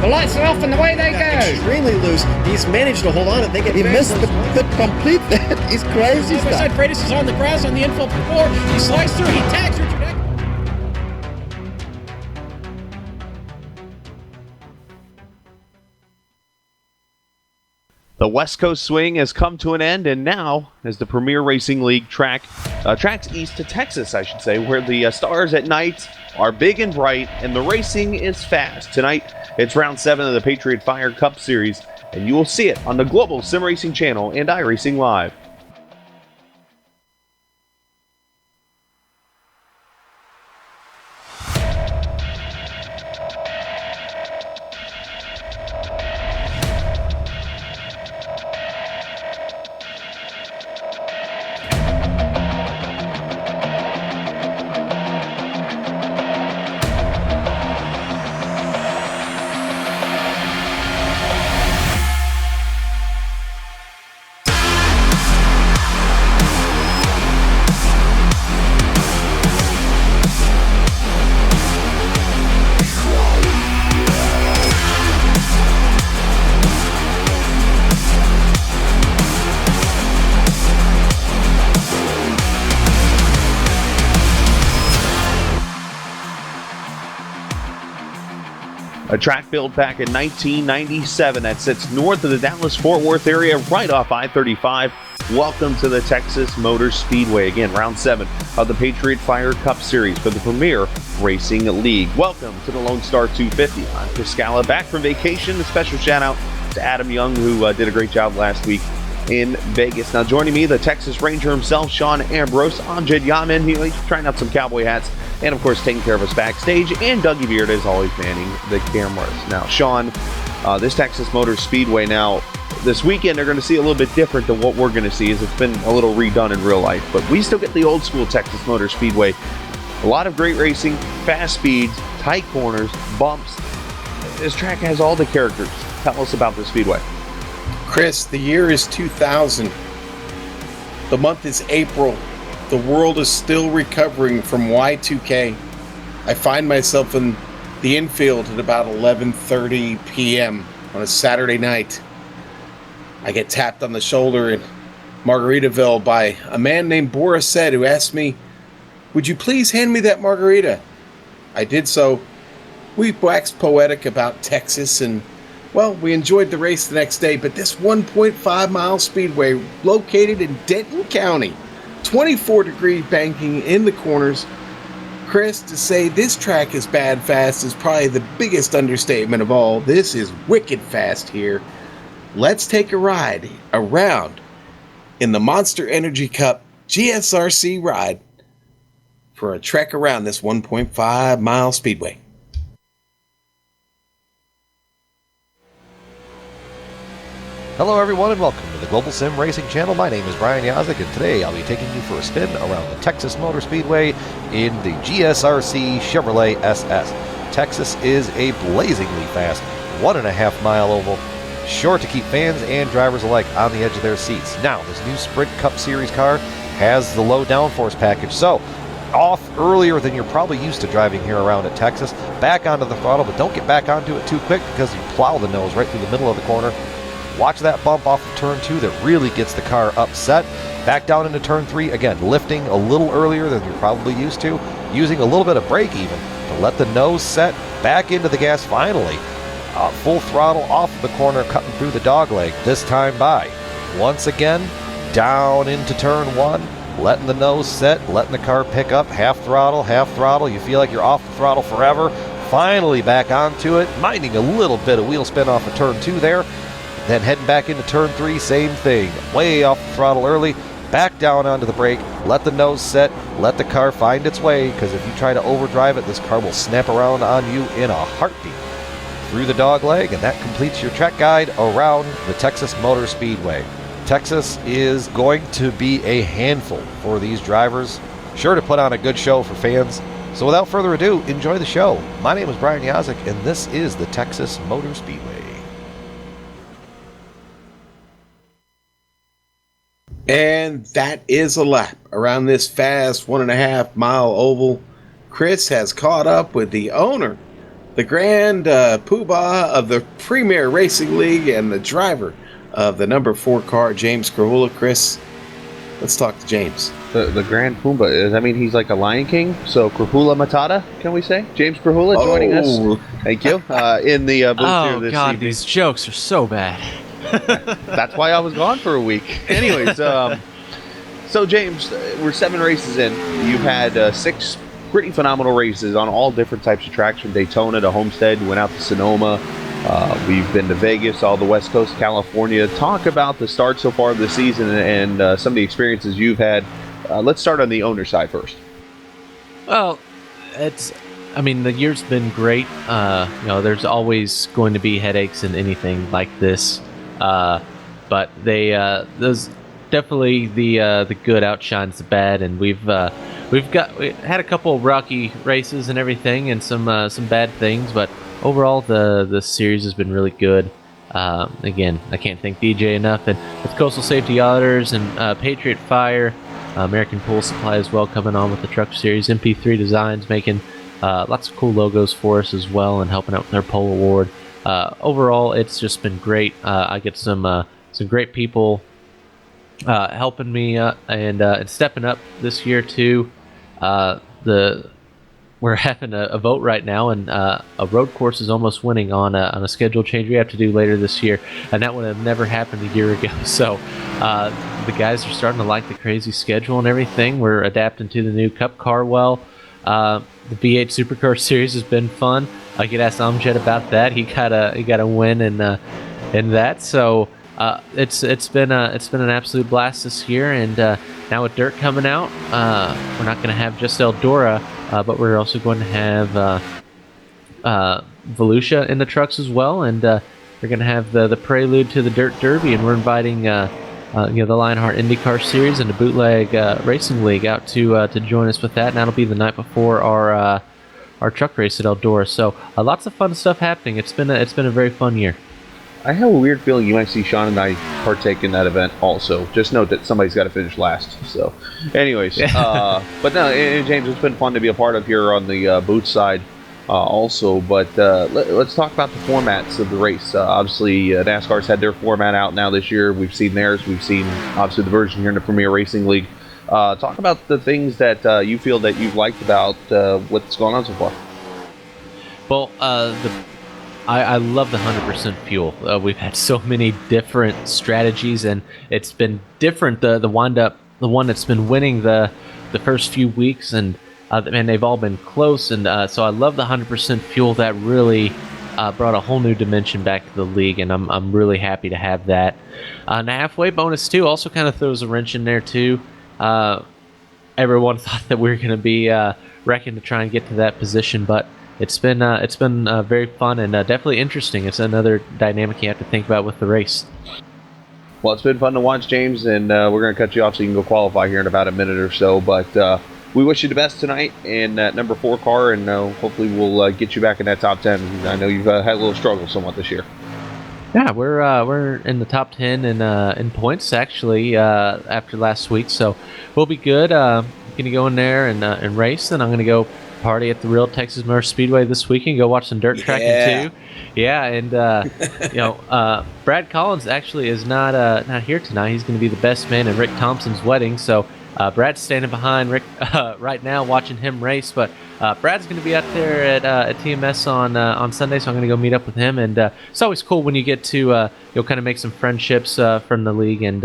The lights are off and away they go. Extremely loose. He's managed to hold on and they get. He missed the complete that. He's crazy. As I said, Freitas is on the grass on the infield before. He slides through. He tags Richard Eck. The West Coast swing has come to an end, and now, as the Premier Racing League tracks east to Texas, I should say, where the stars at night are big and bright, and the racing is fast. Tonight, it's round 7 of the Patriot Fire Cup Series, and you will see it on the Global Sim Racing Channel and iRacing Live. A track built back in 1997 that sits north of the Dallas-Fort Worth area, right off I-35. Welcome to the Texas Motor Speedway. Again, round 7 of the Patriot Fire Cup Series for the Premier Racing League. Welcome to the Lone Star 250. I'm Chris Scala, back from vacation. A special shout out to Adam Young, who did a great job last week in Vegas. Now joining me, the Texas Ranger himself, Sean Ambrose. I'm Jed Yaman. He's trying out some cowboy hats. And, of course, taking care of us backstage. And Dougie Beard is always manning the cameras. Now, Sean, this Texas Motor Speedway now, this weekend they're going to see a little bit different than what we're going to see, as it's been a little redone in real life. But we still get the old school Texas Motor Speedway. A lot of great racing, fast speeds, tight corners, bumps. This track has all the characters. Tell us about this speedway. Chris, the year is 2000. The month is April. The world is still recovering from Y2K. I find myself in the infield at about 11:30 p.m. on a Saturday night. I get tapped on the shoulder in Margaritaville by a man named Boris Said, who asked me, "Would you please hand me that margarita?" I did so. We waxed poetic about Texas and, well, we enjoyed the race the next day, but this 1.5-mile speedway located in Denton County, 24-degree banking in the corners. Chris, to say this track is bad fast is probably the biggest understatement of all. This is wicked fast here. Let's take a ride around in the Monster Energy Cup GSRC ride for a trek around this 1.5-mile speedway. Hello everyone and welcome to the Global Sim Racing Channel. My name is Brian Yazik and today I'll be taking you for a spin around the Texas Motor Speedway in the GSRC Chevrolet SS. Texas is a blazingly fast 1.5 mile oval, sure to keep fans and drivers alike on the edge of their seats. Now, this new Sprint Cup Series car has the low downforce package, so off earlier than you're probably used to driving here around at Texas. Back onto the throttle, but don't get back onto it too quick because you plow the nose right through the middle of the corner. Watch that bump off of turn 2 that really gets the car upset. Back down into turn 3, again, lifting a little earlier than you're probably used to, using a little bit of brake even to let the nose set, back into the gas finally. Full throttle off of the corner, cutting through the dogleg, this time by. Once again, down into turn 1, letting the nose set, letting the car pick up, half throttle, you feel like you're off the throttle forever. Finally back onto it, minding a little bit of wheel spin off of turn 2 there. Then heading back into turn 3, same thing. Way off the throttle early, back down onto the brake, let the nose set, let the car find its way, because if you try to overdrive it, this car will snap around on you in a heartbeat. Through the dogleg, and that completes your track guide around the Texas Motor Speedway. Texas is going to be a handful for these drivers, sure to put on a good show for fans. So without further ado, enjoy the show. My name is Brian Yazik, and this is the Texas Motor Speedway. And that is a lap around this fast 1.5 mile oval. Chris has caught up with the owner the grand poobah of the Premier Racing League and the driver of the number 4 car, James Krahula. Chris, let's talk to James. The Grand Pumbaa. Does that mean he's like a Lion King? So Krahula Matata, can we say? James Krahula joining us. Thank you. In the booth here this evening. These jokes are so bad. That's why I was gone for a week. Anyways, so James, we're 7 races in. You've had 6 pretty phenomenal races on all different types of tracks, from Daytona to Homestead. You went out to Sonoma. We've been to Vegas, all the West Coast of California. Talk about the start so far of the season and some of the experiences you've had. Let's start on the owner side first. Well, the year's been great. There's always going to be headaches in anything like this. But those definitely the good outshines the bad, and we had a couple of rocky races and everything, and some bad things, but overall the series has been really good. Again, I can't thank DJ enough, and with Coastal Safety Auditors and Patriot Fire, American Pool Supply as well, coming on with the Truck Series, MP3 Designs making lots of cool logos for us as well, and helping out with our Pole Award. Overall, it's just been great. I get some great people helping me and stepping up this year too. We're having a vote right now, and a road course is almost winning on a schedule change we have to do later this year, and that would have never happened a year ago. So the guys are starting to like the crazy schedule and everything. We're adapting to the new Cup car well. The V8 Supercar Series has been fun. I could ask Amjad about that. He got a win in that. So it's been an absolute blast this year. And now with dirt coming out, we're not going to have just Eldora, but we're also going to have Volusia in the trucks as well. And we're going to have the prelude to the Dirt Derby, and we're inviting the Lionheart IndyCar Series and the Bootleg Racing League out to join us with that. And that'll be the night before our truck race at Eldora. So lots of fun stuff happening. It's been a very fun year. I have a weird feeling you might see Sean and I partake in that event also. Just note that somebody's got to finish last. So, anyways, but no, James, it's been fun to be a part of here on the boot side also. But let's talk about the formats of the race. Obviously, NASCAR's had their format out now this year. We've seen theirs. We've seen, obviously, the version here in the Premier Racing League. Talk about the things that you feel that you've liked about what's going on so far. Well, I love the 100% fuel. We've had so many different strategies, and it's been different. The one that's been winning the first few weeks, and they've all been close. And so I love the 100% fuel. That really brought a whole new dimension back to the league, and I'm really happy to have that. And the halfway bonus too also kind of throws a wrench in there too. Everyone thought that we were going to be wrecking to try and get to that position, but it's been very fun and definitely interesting. It's another dynamic you have to think about with the race. Well, it's been fun to watch, James, and we're going to cut you off so you can go qualify here in about a minute or so. But we wish you the best tonight in that number 4 car, and hopefully we'll get you back in that top 10. I know you've had a little struggle somewhat this year. Yeah, we're in the top 10 in points actually after last week, so we'll be good. I'm gonna go in there and race, and I'm gonna go party at the Real Texas Motor Speedway this weekend. Go watch some dirt tracking too. Yeah, and Brad Collins actually is not here tonight. He's gonna be the best man at Rick Thompson's wedding, so Brad's standing behind Rick right now watching him race, but Brad's going to be out there at TMS on Sunday, so I'm going to go meet up with him. And it's always cool when you get to kind of make some friendships from the league and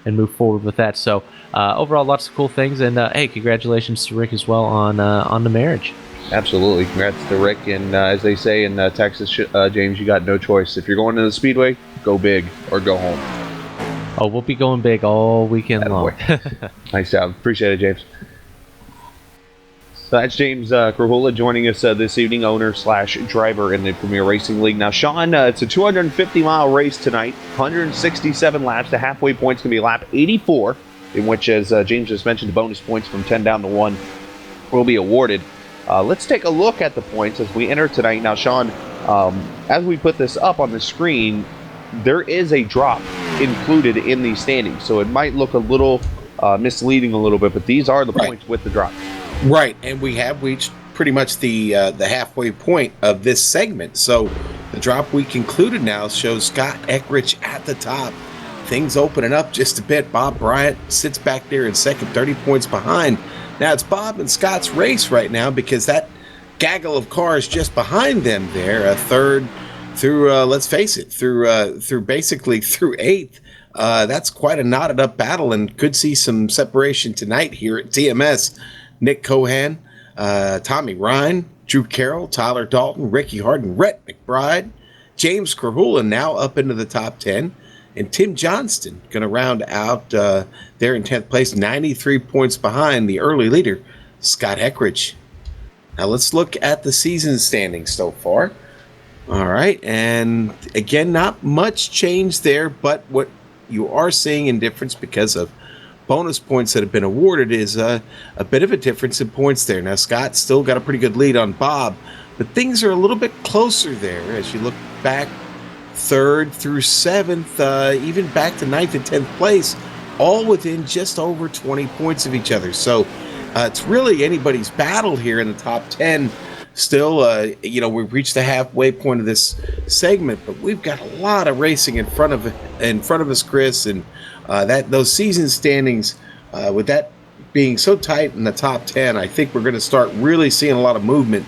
move forward with that. So overall, lots of cool things. And hey, congratulations to Rick as well on the marriage. Absolutely, congrats to Rick. And as they say in Texas, James, you got no choice. If you're going to the Speedway, go big or go home. Oh, we'll be going big all weekend long. Nice job. Appreciate it, James. So that's James Krahula joining us this evening, owner/driver in the Premier Racing League. Now, Sean, it's a 250-mile race tonight, 167 laps. The halfway point's going to be lap 84, in which, as James just mentioned, the bonus points from 10 down to 1 will be awarded. Let's take a look at the points as we enter tonight. Now, Sean, as we put this up on the screen, there is a drop included in these standings, so it might look a little misleading a little bit, but these are the points with the drop. Right, and we have reached pretty much the halfway point of this segment. So the drop we concluded now shows Scott Eckrich at the top. Things opening up just a bit. Bob Bryant sits back there in second, 30 points behind. Now it's Bob and Scott's race right now because that gaggle of cars just behind them there, third through, let's face it, through basically through eighth. That's quite a knotted up battle and could see some separation tonight here at TMS. Nick Cohan, Tommy Ryan, Drew Carroll, Tyler Dalton, Ricky Harden, Rhett McBride, James Kerhula now up into the top 10, and Tim Johnston going to round out there in 10th place, 93 points behind the early leader, Scott Eckrich. Now let's look at the season standings so far. All right, and again, not much change there, but what you are seeing in difference because of bonus points that have been awarded is a bit of a difference in points there. Now, Scott still got a pretty good lead on Bob, but things are a little bit closer there as you look back third through seventh, even back to ninth and 10th place, all within just over 20 points of each other. So it's really anybody's battle here in the top 10. Still, we've reached the halfway point of this segment, but we've got a lot of racing in front of us, Chris, and those season standings, with that being so tight in the top 10, I think we're going to start really seeing a lot of movement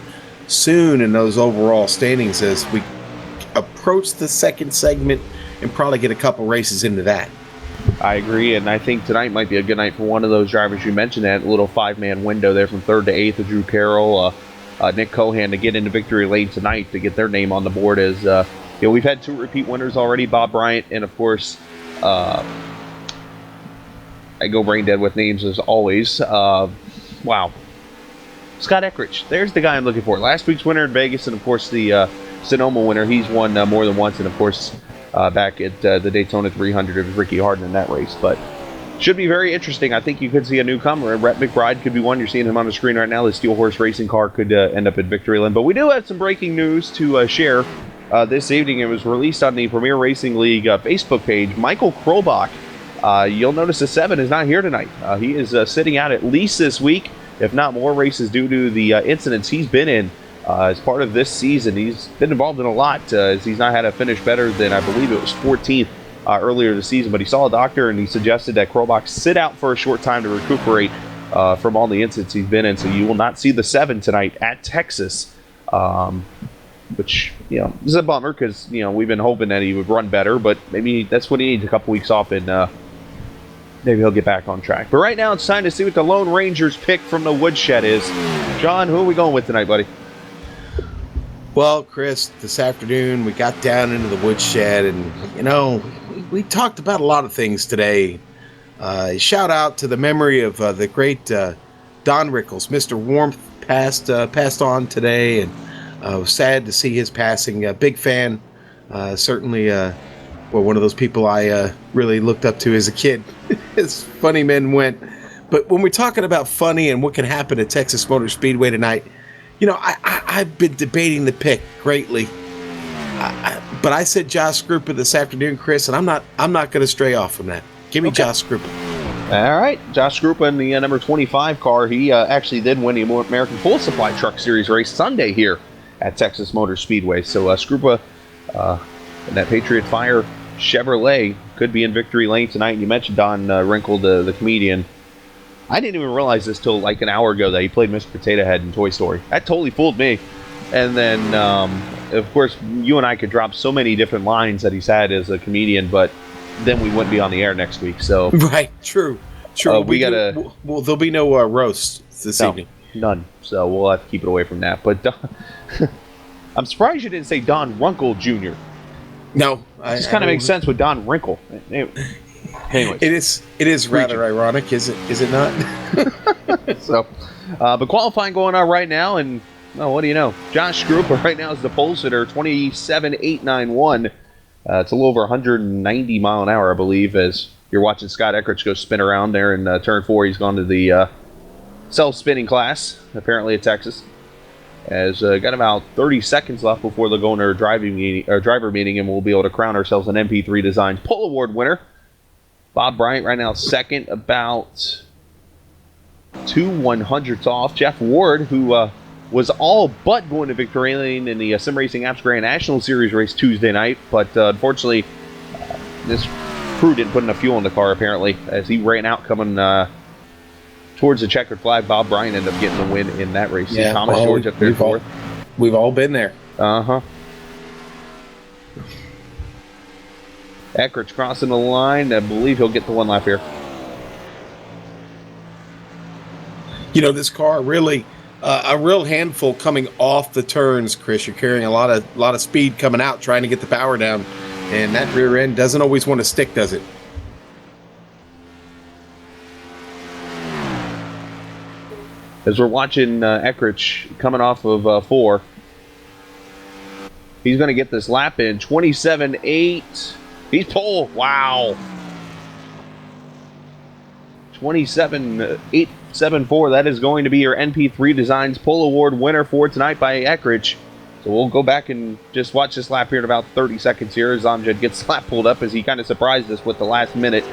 soon in those overall standings as we approach the second segment and probably get a couple races into that. I agree, and I think tonight might be a good night for one of those drivers you mentioned, that little five-man window there from third to eighth of Drew Carroll, Nick Cohan to get into victory lane tonight to get their name on the board. As we've had two repeat winners already, Bob Bryant, and of course, I go brain dead with names as always. Wow, Scott Eckrich. There's the guy I'm looking for. Last week's winner in Vegas, and of course the Sonoma winner. He's won more than once, and of course back at the Daytona 300 of Ricky Harden in that race. But should be very interesting. I think you could see a newcomer. Rhett McBride could be one. You're seeing him on the screen right now. The Steel Horse Racing car could end up at victory lane. But we do have some breaking news to share this evening. It was released on the Premier Racing League Facebook page. Michael Krobach, you'll notice the 7 is not here tonight. He is sitting out at least this week, if not more races, due to the incidents he's been in as part of this season. He's been involved in a lot as he's not had a finish better than, I believe it was 14th earlier this season. But he saw a doctor and he suggested that Krobach sit out for a short time to recuperate from all the incidents he's been in. So you will not see the 7 tonight at Texas. Which, is a bummer because, we've been hoping that he would run better, but maybe that's what he needs, a couple weeks off, and maybe he'll get back on track. But right now it's time to see what the Lone Ranger's pick from the woodshed is. John, who are we going with tonight, buddy? Well, Chris, this afternoon we got down into the woodshed and, we talked about a lot of things today. Shout out to the memory of the great Don Rickles. Mr. Warmth passed on today, and was sad to see his passing. A big fan, certainly one of those people I really looked up to as a kid. As funny men went. But when we're talking about funny and what can happen at Texas Motor Speedway tonight, I've been debating the pick greatly. But I said Josh Scrupa this afternoon, Chris, and I'm not going to stray off from that. Give me Josh Scrupa. All right, Josh Scrupa in the number 25 car. He actually did win the American Full Supply Truck Series race Sunday here at Texas Motor Speedway. So Scrupa in that Patriot Fire Chevrolet could be in victory lane tonight. And you mentioned Don Wrinkle, the comedian. I didn't even realize this till like an hour ago that he played Mr. Potato Head in Toy Story. That totally fooled me. And then, of course, you and I could drop so many different lines that he's had as a comedian, but then we wouldn't be on the air next week. So right, true. There'll be no roast this evening. None. So we'll have to keep it away from that. But I'm surprised you didn't say Don Runkle Jr. No, it just kind of makes sense with Don Wrinkle. Anyways, it is rather ironic, is it not? So, but qualifying going on right now, and what do you know? Josh Scrupa right now is the pole sitter, 27.891. It's a little over 190 mile an hour, I believe, as you're watching Scott Eckrich go spin around there in turn 4. He's gone to the self-spinning class, apparently at Texas. Has got about 30 seconds left before they'll go into our driver meeting, and we'll be able to crown ourselves an MP3 Designs Pole Award winner. Bob Bryant right now second, about 2/100ths off. Jeff Ward, who was all but going to victory lane in the Sim Racing Apps Grand National Series race Tuesday night, but unfortunately, this crew didn't put enough fuel in the car, apparently, as he ran out coming towards the checkered flag. Bob Bryan ended up getting the win in that race. Yeah, Thomas George up there fourth. We've all been there. Uh-huh. Eckrich crossing the line. I believe he'll get the one lap here. You know, this car really, a real handful coming off the turns, Chris. You're carrying a lot of speed coming out, trying to get the power down, and that rear end doesn't always want to stick, does it? As we're watching Eckrich coming off of 4, he's going to get this lap in 27.8. He's pole. Wow. 27.874. That is going to be your NP3 Designs Pole Award winner for tonight by Eckrich. So we'll go back and just watch this lap here in about 30 seconds here as Amjad gets the lap pulled up as he kind of surprised us with the last minute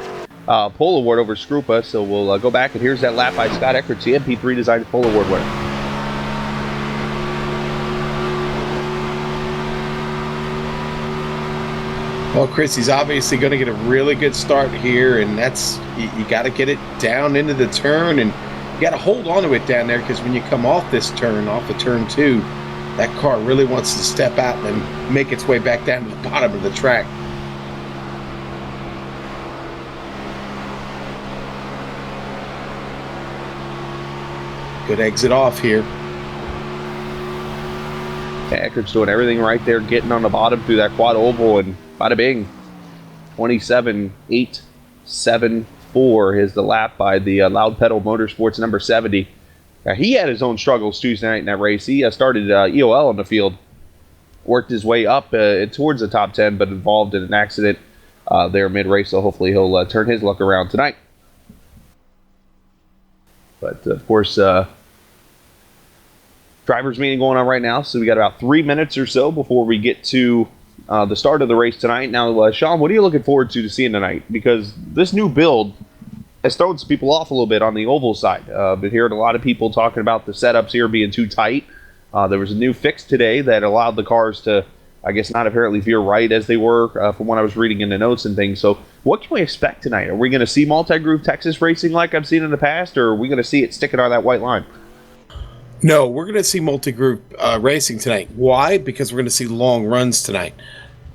pole award over Skrupa. So we'll go back, and here's that lap by Scott Eckrich, the NP3 Designs Pole Award winner. Well, Chris, he's obviously going to get a really good start here, and that's you got to get it down into the turn, and you got to hold on to it down there, because when you come off this turn, off of turn 2, that car really wants to step out and make its way back down to the bottom of the track. Good exit off here. Eckrich doing everything right there, getting on the bottom through that quad oval, and bada bing. 27.874 is the lap by the Loud Pedal Motorsports number 70. Now, he had his own struggles Tuesday night in that race. He started EOL on the field, worked his way up towards the top 10, but involved in an accident there mid-race, so hopefully he'll turn his luck around tonight. But, of course, drivers meeting going on right now, so we got about 3 minutes or so before we get to the start of the race tonight. Now, Sean, what are you looking forward to seeing tonight? Because this new build has thrown some people off a little bit on the oval side. Been hearing a lot of people talking about the setups here being too tight. There was a new fix today that allowed the cars to, I guess, not apparently veer right as they were from what I was reading in the notes and things. So what can we expect tonight? Are we going to see multi-groove Texas racing like I've seen in the past, or are we going to see it sticking on that white line? No, we're going to see multi-group racing tonight. Why? Because we're going to see long runs tonight.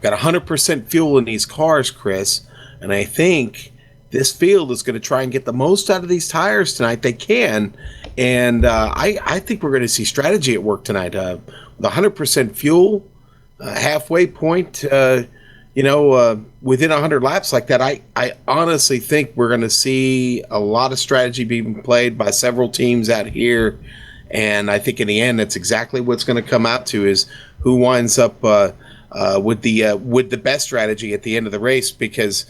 Got 100% fuel in these cars, Chris, and I think this field is going to try and get the most out of these tires tonight they can, and I think we're going to see strategy at work tonight. With 100% fuel, halfway point, within 100 laps like that, I honestly think we're going to see a lot of strategy being played by several teams out here. And I think in the end, that's exactly what's going to come out to is who winds up with the best strategy at the end of the race, because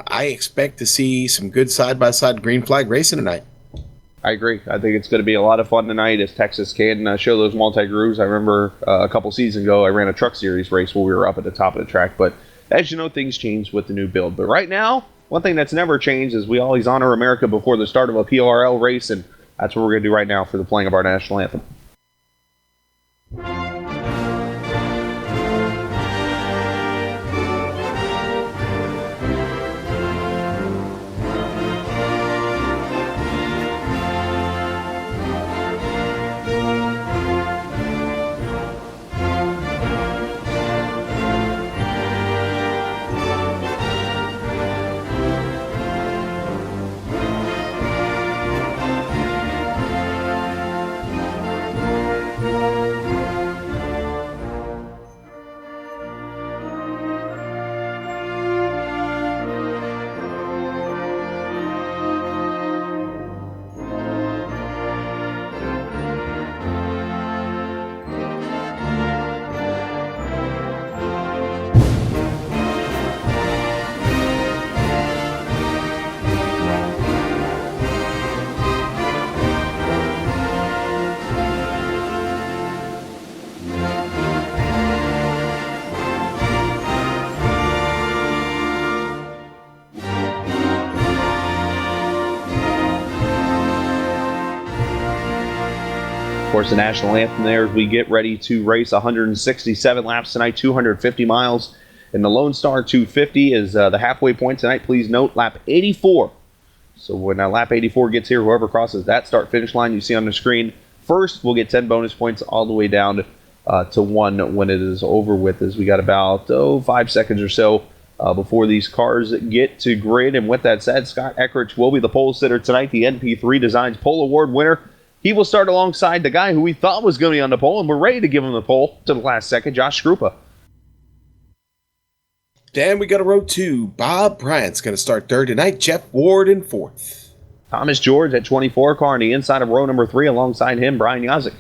I expect to see some good side-by-side green flag racing tonight. I agree. I think it's going to be a lot of fun tonight as Texas can show those multi-grooves. I remember a couple seasons ago I ran a truck series race where we were up at the top of the track. But as you know, things change with the new build. But right now, one thing that's never changed is we always honor America before the start of a PRL race, and that's what we're going to do right now for the playing of our national anthem. Of course, the national anthem there as we get ready to race 167 laps tonight, 250 miles. And the Lone Star 250 is the halfway point tonight. Please note, lap 84. So when lap 84 gets here, whoever crosses that start-finish line you see on the screen first will get 10 bonus points all the way down to 1 when it is over with, as we got about 5 seconds or so before these cars get to grid. And with that said, Scott Eckrich will be the pole sitter tonight, the NP3 Designs Pole Award winner. He will start alongside the guy who we thought was going to be on the pole, and we're ready to give him the pole to the last second, Josh Skrupa. Then we go to row 2. Bob Bryant's going to start third tonight. Jeff Ward in fourth. Thomas George at 24, car on the inside of row number 3. Alongside him, Brian Yazik.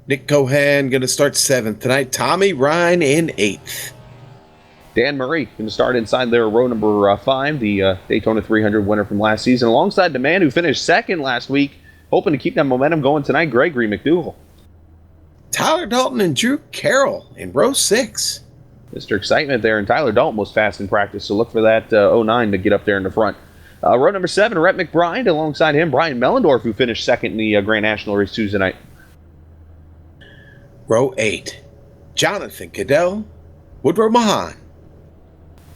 Nick Cohan going to start seventh tonight. Tommy Ryan in eighth. Dan Murray going to start inside there, row number 5, the Daytona 300 winner from last season. Alongside the man who finished second last week, hoping to keep that momentum going tonight, Gregory McDougal. Tyler Dalton and Drew Carroll in row 6. Mr. Excitement there, and Tyler Dalton was fast in practice, so look for that 09 to get up there in the front. Row number 7, Rhett McBride. Alongside him, Brian Mellendorf, who finished second in the Grand National race Tuesday night. Row 8, Jonathan Cadell, Woodrow Mahan.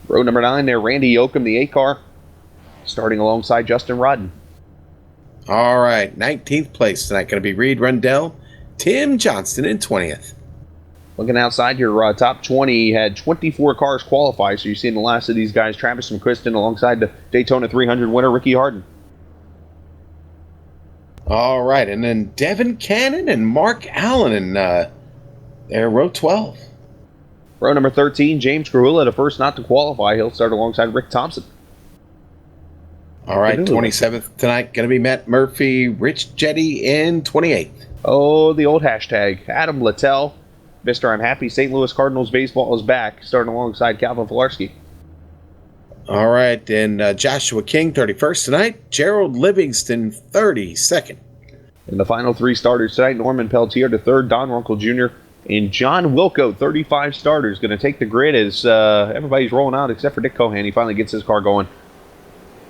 Row number 9 there, Randy Yoakum, the 8 car, starting alongside Justin Rodden. All right, 19th place tonight going to be Reed Rundell, Tim Johnston in 20th. Looking outside your top 20, had 24 cars qualify, so you're seeing the last of these guys. Travis and Kristen alongside the Daytona 300 winner, Ricky Harden. All right, and then Devin Cannon and Mark Allen in there, row 12. Row number 13, James Krahula, the first not to qualify. He'll start alongside Rick Thompson. All right, 27th tonight going to be Matt Murphy, Rich Jetty in 28th. Oh, the old hashtag. Adam Littell, Mr. I'm Happy St. Louis Cardinals baseball is back, starting alongside Calvin Filarski. All right, and Joshua King, 31st tonight. Gerald Livingston, 32nd. In the final 3 starters tonight, Norman Peltier to 3rd, Don Runkle Jr., and John Wilco, 35 starters, going to take the grid as everybody's rolling out except for Nick Cohan. He finally gets his car going,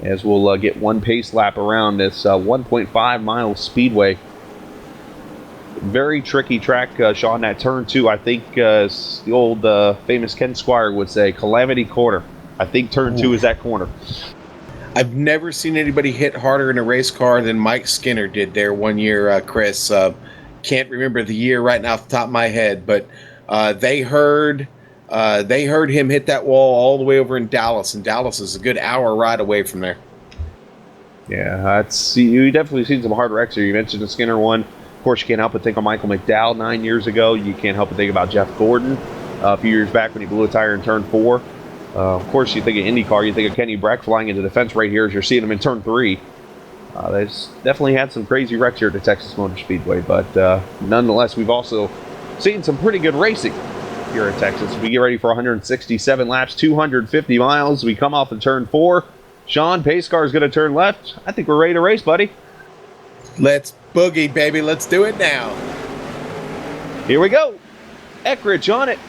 as we'll get one pace lap around this 1.5 mile speedway. Very tricky track, Sean, that turn 2. I think the old famous Ken Squire would say, Calamity Corner. I think turn 2 is that corner. I've never seen anybody hit harder in a race car than Mike Skinner did there one year, Chris. Can't remember the year right now off the top of my head, but they heard him hit that wall all the way over in Dallas, and Dallas is a good hour ride away from there. Yeah, you definitely seen some hard wrecks here. You mentioned the Skinner one. Of course, you can't help but think of Michael McDowell 9 years ago. You can't help but think about Jeff Gordon a few years back when he blew a tire in turn 4. Of course, you think of IndyCar, you think of Kenny Breck flying into the fence right here as you're seeing him in turn 3. They've definitely had some crazy wrecks here at the Texas Motor Speedway, but nonetheless, we've also seen some pretty good racing here in Texas. We get ready for 167 laps, 250 miles. We come off of turn 4. Sean, pace car is going to turn left. I think we're ready to race, buddy. Let's boogie, baby. Let's do it now. Here we go. Eckrich on it.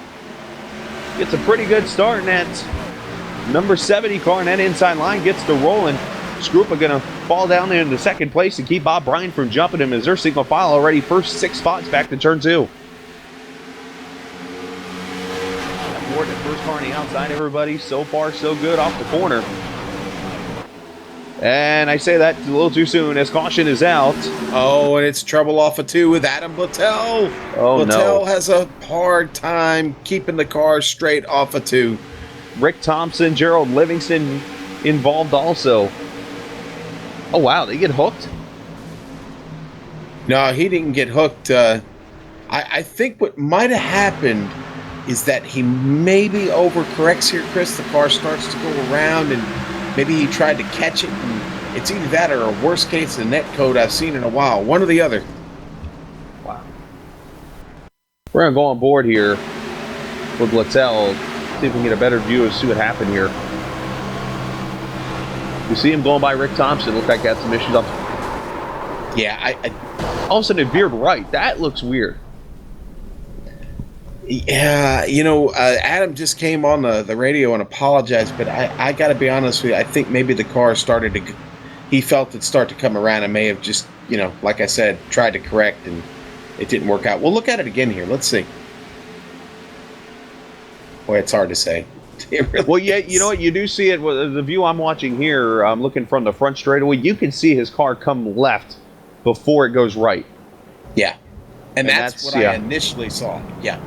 Gets a pretty good start, and that number 70 car in that inside line gets to rolling. Skrupa going to fall down there into second place and keep Bob Bryan from jumping him as their single file already first 6 spots back to turn 2. Ford at first car on the outside, everybody. So far, so good off the corner. And I say that a little too soon as caution is out. Oh, and it's trouble off of 2 with Adam Littell. Oh, Littell no. has a hard time keeping the car straight off of 2. Rick Thompson, Gerald Livingston involved also. Oh, wow, they get hooked? No, he didn't get hooked. I think what might have happened is that he maybe overcorrects here, Chris. The car starts to go around, and maybe he tried to catch it. And it's either that or a worst case, the net code I've seen in a while. One or the other. Wow. We're going to go on board here with Littell. See if we can get a better view of see what happened here. You see him going by Rick Thompson. Looks like that submission's up. Yeah, all of a sudden it veered right. That looks weird. Yeah, Adam just came on the radio and apologized, but I got to be honest with you. I think maybe the car started to, he felt it start to come around and may have just like I said, tried to correct and it didn't work out. We'll look at it again here. Let's see. Boy, it's hard to say. It really Well, yeah, is. you know what? You do see it. The view I'm watching here, I'm looking from the front straightaway. You can see his car come left before it goes right. Yeah. And that's what yeah. I initially saw. Yeah.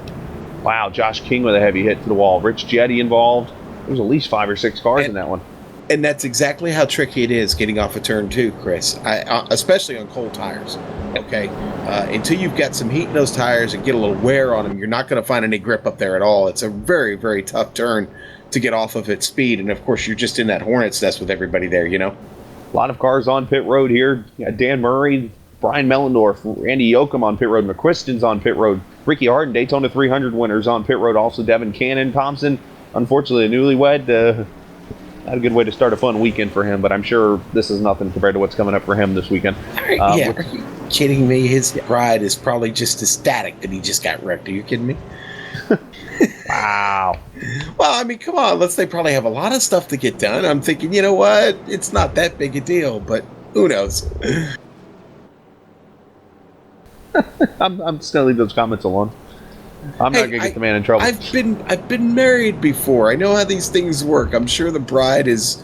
Wow, Josh King with a heavy hit to the wall. Rich Jetty involved. There's at least 5 or 6 cars in that one. And that's exactly how tricky it is getting off a turn 2, Chris. Especially on cold tires. Okay, until you've got some heat in those tires and get a little wear on them, you're not going to find any grip up there at all. It's a very, very tough turn to get off of at speed, and of course, you're just in that hornet's nest with everybody there. A lot of cars on pit road here. Dan Murray, Brian Mellendorf, Randy Yoakum on pit road, McQuiston's on pit road, Ricky Harden, Daytona 300 winners on pit road. Also, Devin Cannon, Thompson, unfortunately a newlywed. Not a good way to start a fun weekend for him, but I'm sure this is nothing compared to what's coming up for him this weekend. Are you kidding me? His bride is probably just ecstatic that he just got wrecked. Are you kidding me? Wow. Well, I mean, come on. They probably have a lot of stuff to get done. I'm thinking, you know what? It's not that big a deal, but who knows? I'm just going to leave those comments alone. I'm not going to get the man in trouble. I've been married before. I know how these things work. I'm sure the bride is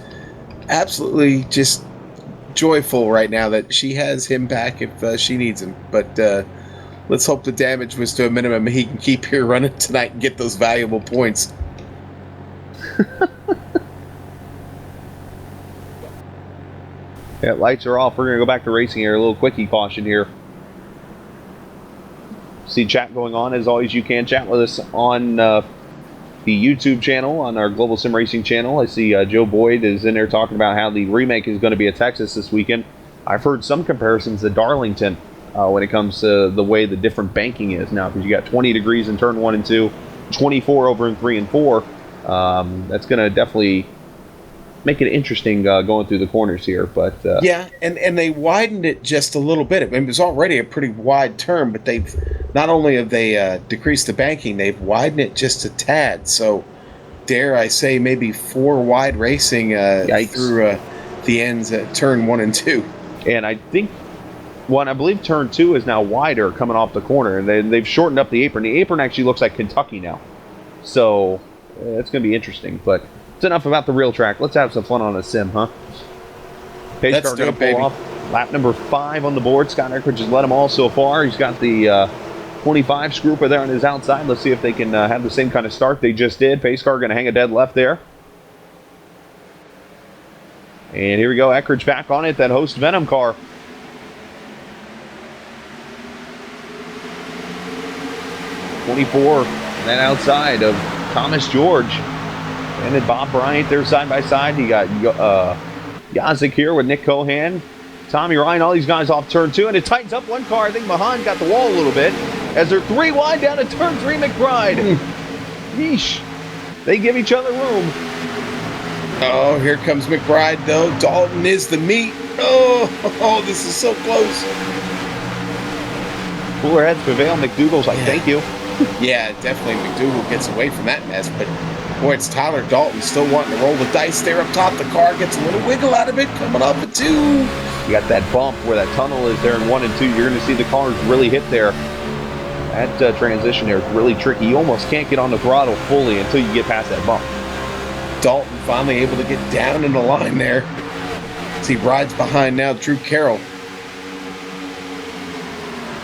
absolutely just joyful right now that she has him back if she needs him. But let's hope the damage was to a minimum and he can keep here running tonight and get those valuable points. Yeah, lights are off. We're going to go back to racing here. A little quickie caution here. See chat going on. As always, you can chat with us on the YouTube channel, on our Global Sim Racing channel. I see Joe Boyd is in there talking about how the remake is going to be at Texas this weekend. I've heard some comparisons to Darlington when it comes to the way the different banking is now, because you got 20 degrees in turn 1 and 2, 24 over in 3 and 4. That's going to definitely make it interesting going through the corners here. But yeah, and they widened it just a little bit. I mean, it was already a pretty wide turn, but they've not only have they decreased the banking, they've widened it just a tad. So, dare I say, maybe 4 wide racing through the ends at turn 1 and 2. And I think, I believe turn 2 is now wider coming off the corner, and they've shortened up the apron. The apron actually looks like Kentucky now. So, it's going to be interesting, but it's enough about the real track. Let's have some fun on a sim, huh? Pace car going to pull off. Lap number 5 on the board. Scott Eckridge has led them all so far. He's got the 25 scrooper there on his outside. Let's see if they can have the same kind of start they just did. Pace car going to hang a dead left there. And here we go. Eckridge back on it. That host Venom car. '24. And then outside of Thomas George. And then Bob Bryant there side by side. You got Yazik here with Nick Cohan, Tommy Ryan, all these guys off turn 2. And it tightens up one car. I think Mahan got the wall a little bit as they're 3 wide down to turn 3 McBride. Yeesh. They give each other room. Oh, here comes McBride, though. Dalton is the meat. Oh, this is so close. Cooler heads prevail. McDougal's like, thank you. Yeah, definitely McDougal gets away from that mess, but boy, it's Tyler Dalton still wanting to roll the dice there up top. The car gets a little wiggle out of it, coming up at 2. You got that bump where that tunnel is there in 1 and 2. You're going to see the cars really hit there. That transition there is really tricky. You almost can't get on the throttle fully until you get past that bump. Dalton finally able to get down in the line there as he rides behind now Drew Carroll.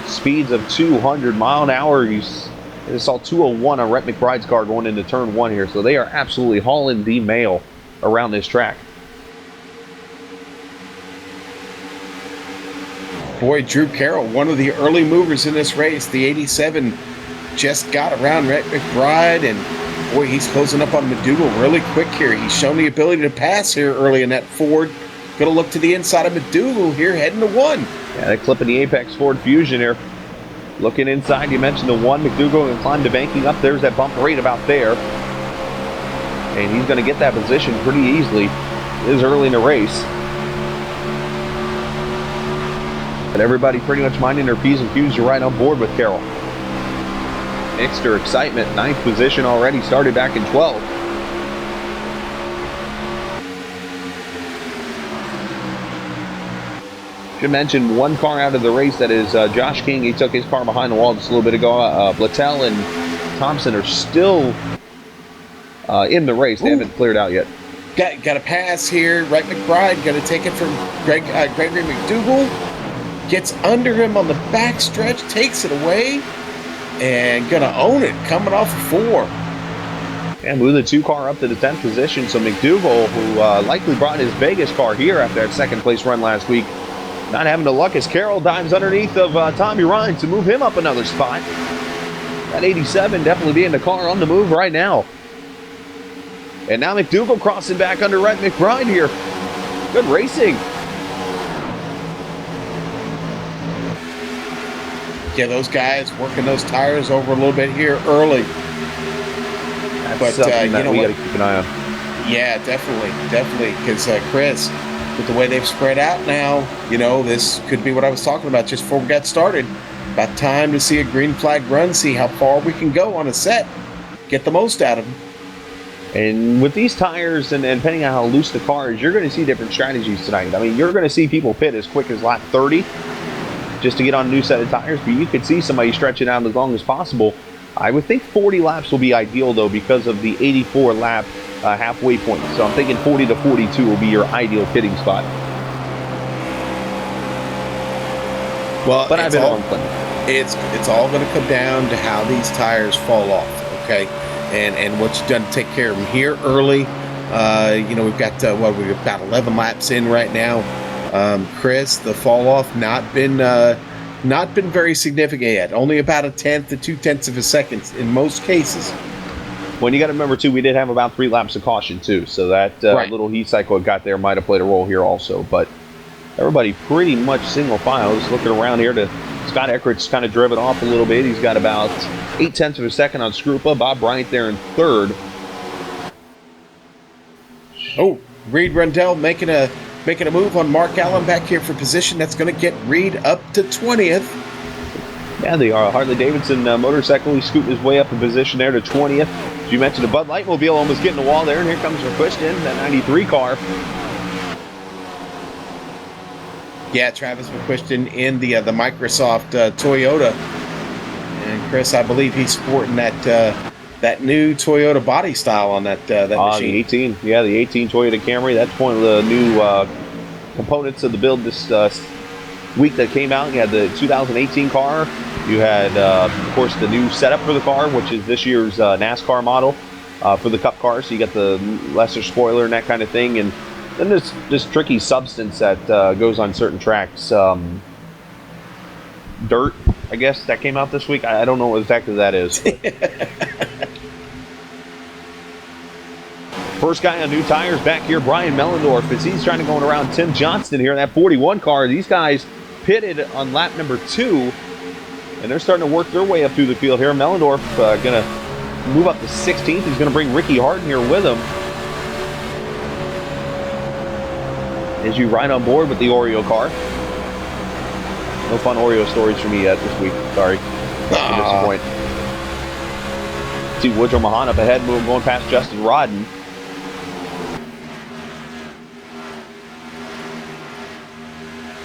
Speeds of 200 mile an hour. You saw 201 on Rhett McBride's car going into turn 1 here. So they are absolutely hauling the mail around this track. Boy, Drew Carroll, one of the early movers in this race. The 87 just got around Rhett McBride, and boy, he's closing up on McDougal really quick here. He's shown the ability to pass here early in that Ford. Going to look to the inside of McDougal here, heading to 1. Yeah, they're clipping the Apex Ford Fusion here. Looking inside, you mentioned the 1. McDougal and climbed to banking up. There's that bump right about there. And he's going to get that position pretty easily. It is early in the race. But everybody pretty much minding their P's and Q's. You're right on board with Carroll. Extra excitement. 9th position already. Started back in 12. Should mention one car out of the race, that is Josh King. He took his car behind the wall just a little bit ago. Blattel and Thompson are still in the race. They haven't cleared out yet. Got a pass here. Wright McBride going to take it from Gregory McDougal. Gets under him on the back stretch, takes it away, and going to own it coming off of 4. And move the 2 car up to the 10th position. So McDougal, who likely brought his Vegas car here after that second place run last week, not having the luck as Carroll dives underneath of Tommy Ryan to move him up another spot. That 87 definitely being the car on the move right now. And now McDougal crossing back under Wright McBride here. Good racing. Yeah, those guys working those tires over a little bit here early. That's something that we got to keep an eye on. Yeah, definitely. Because Chris, with the way they've spread out now, this could be what I was talking about just before we got started. About time to see a green flag run, see how far we can go on a set, get the most out of them. And with these tires, and depending on how loose the car is, you're going to see different strategies tonight. I mean, you're going to see people pit as quick as lap 30 just to get on a new set of tires, but you could see somebody stretching out as long as possible. I would think 40 laps will be ideal, though, because of the 84 lap halfway point. So I'm thinking 40 to 42 will be your ideal pitting spot. Well, but I've been on it's all going to come down to how these tires fall off, okay? And what you've done to take care of them here early. We've got we've about 11 laps in right now. Chris, the fall off not been very significant yet. Only about 1/10 to 2/10 of a second in most cases. Well, you got to remember too, we did have about 3 laps of caution too, so that little heat cycle it got there might have played a role here also. But everybody pretty much single file. Just looking around here to Scott Eckert's kind of driven off a little bit. He's got about 0.8 of a second on Scrupa. Bob Bryant there in 3rd. Oh, Reed Rundell making a move on Mark Allen back here for position. That's going to get Reed up to 20th. Yeah, the Harley-Davidson motorcycle, he's scooting his way up in position there to 20th. As you mentioned, the Bud Light Mobile almost getting the wall there, and here comes McQuiston, that 93 car. Yeah, Travis McQuiston in the Microsoft Toyota. And Chris, I believe he's sporting that new Toyota body style on that machine. The 18, yeah, the 18 Toyota Camry. That's one of the new components of the build this week that came out. You had the 2018 car. You had, of course, the new setup for the car, which is this year's NASCAR model for the Cup car. So you got the lesser spoiler and that kind of thing. And then there's this tricky substance that goes on certain tracks. Dirt, I guess, that came out this week. I don't know what exactly that is. First guy on new tires back here, Brian Mellendorf, as he's trying to go around Tim Johnston here in that 41 car. These guys pitted on lap number 2, and they're starting to work their way up through the field here. Mellendorf going to move up to 16th. He's going to bring Ricky Harden here with him as you ride on board with the Oreo car. No fun Oreo stories for me yet this week. Sorry. Disappoint. See Woodrow Mahan up ahead, going past Justin Rodden.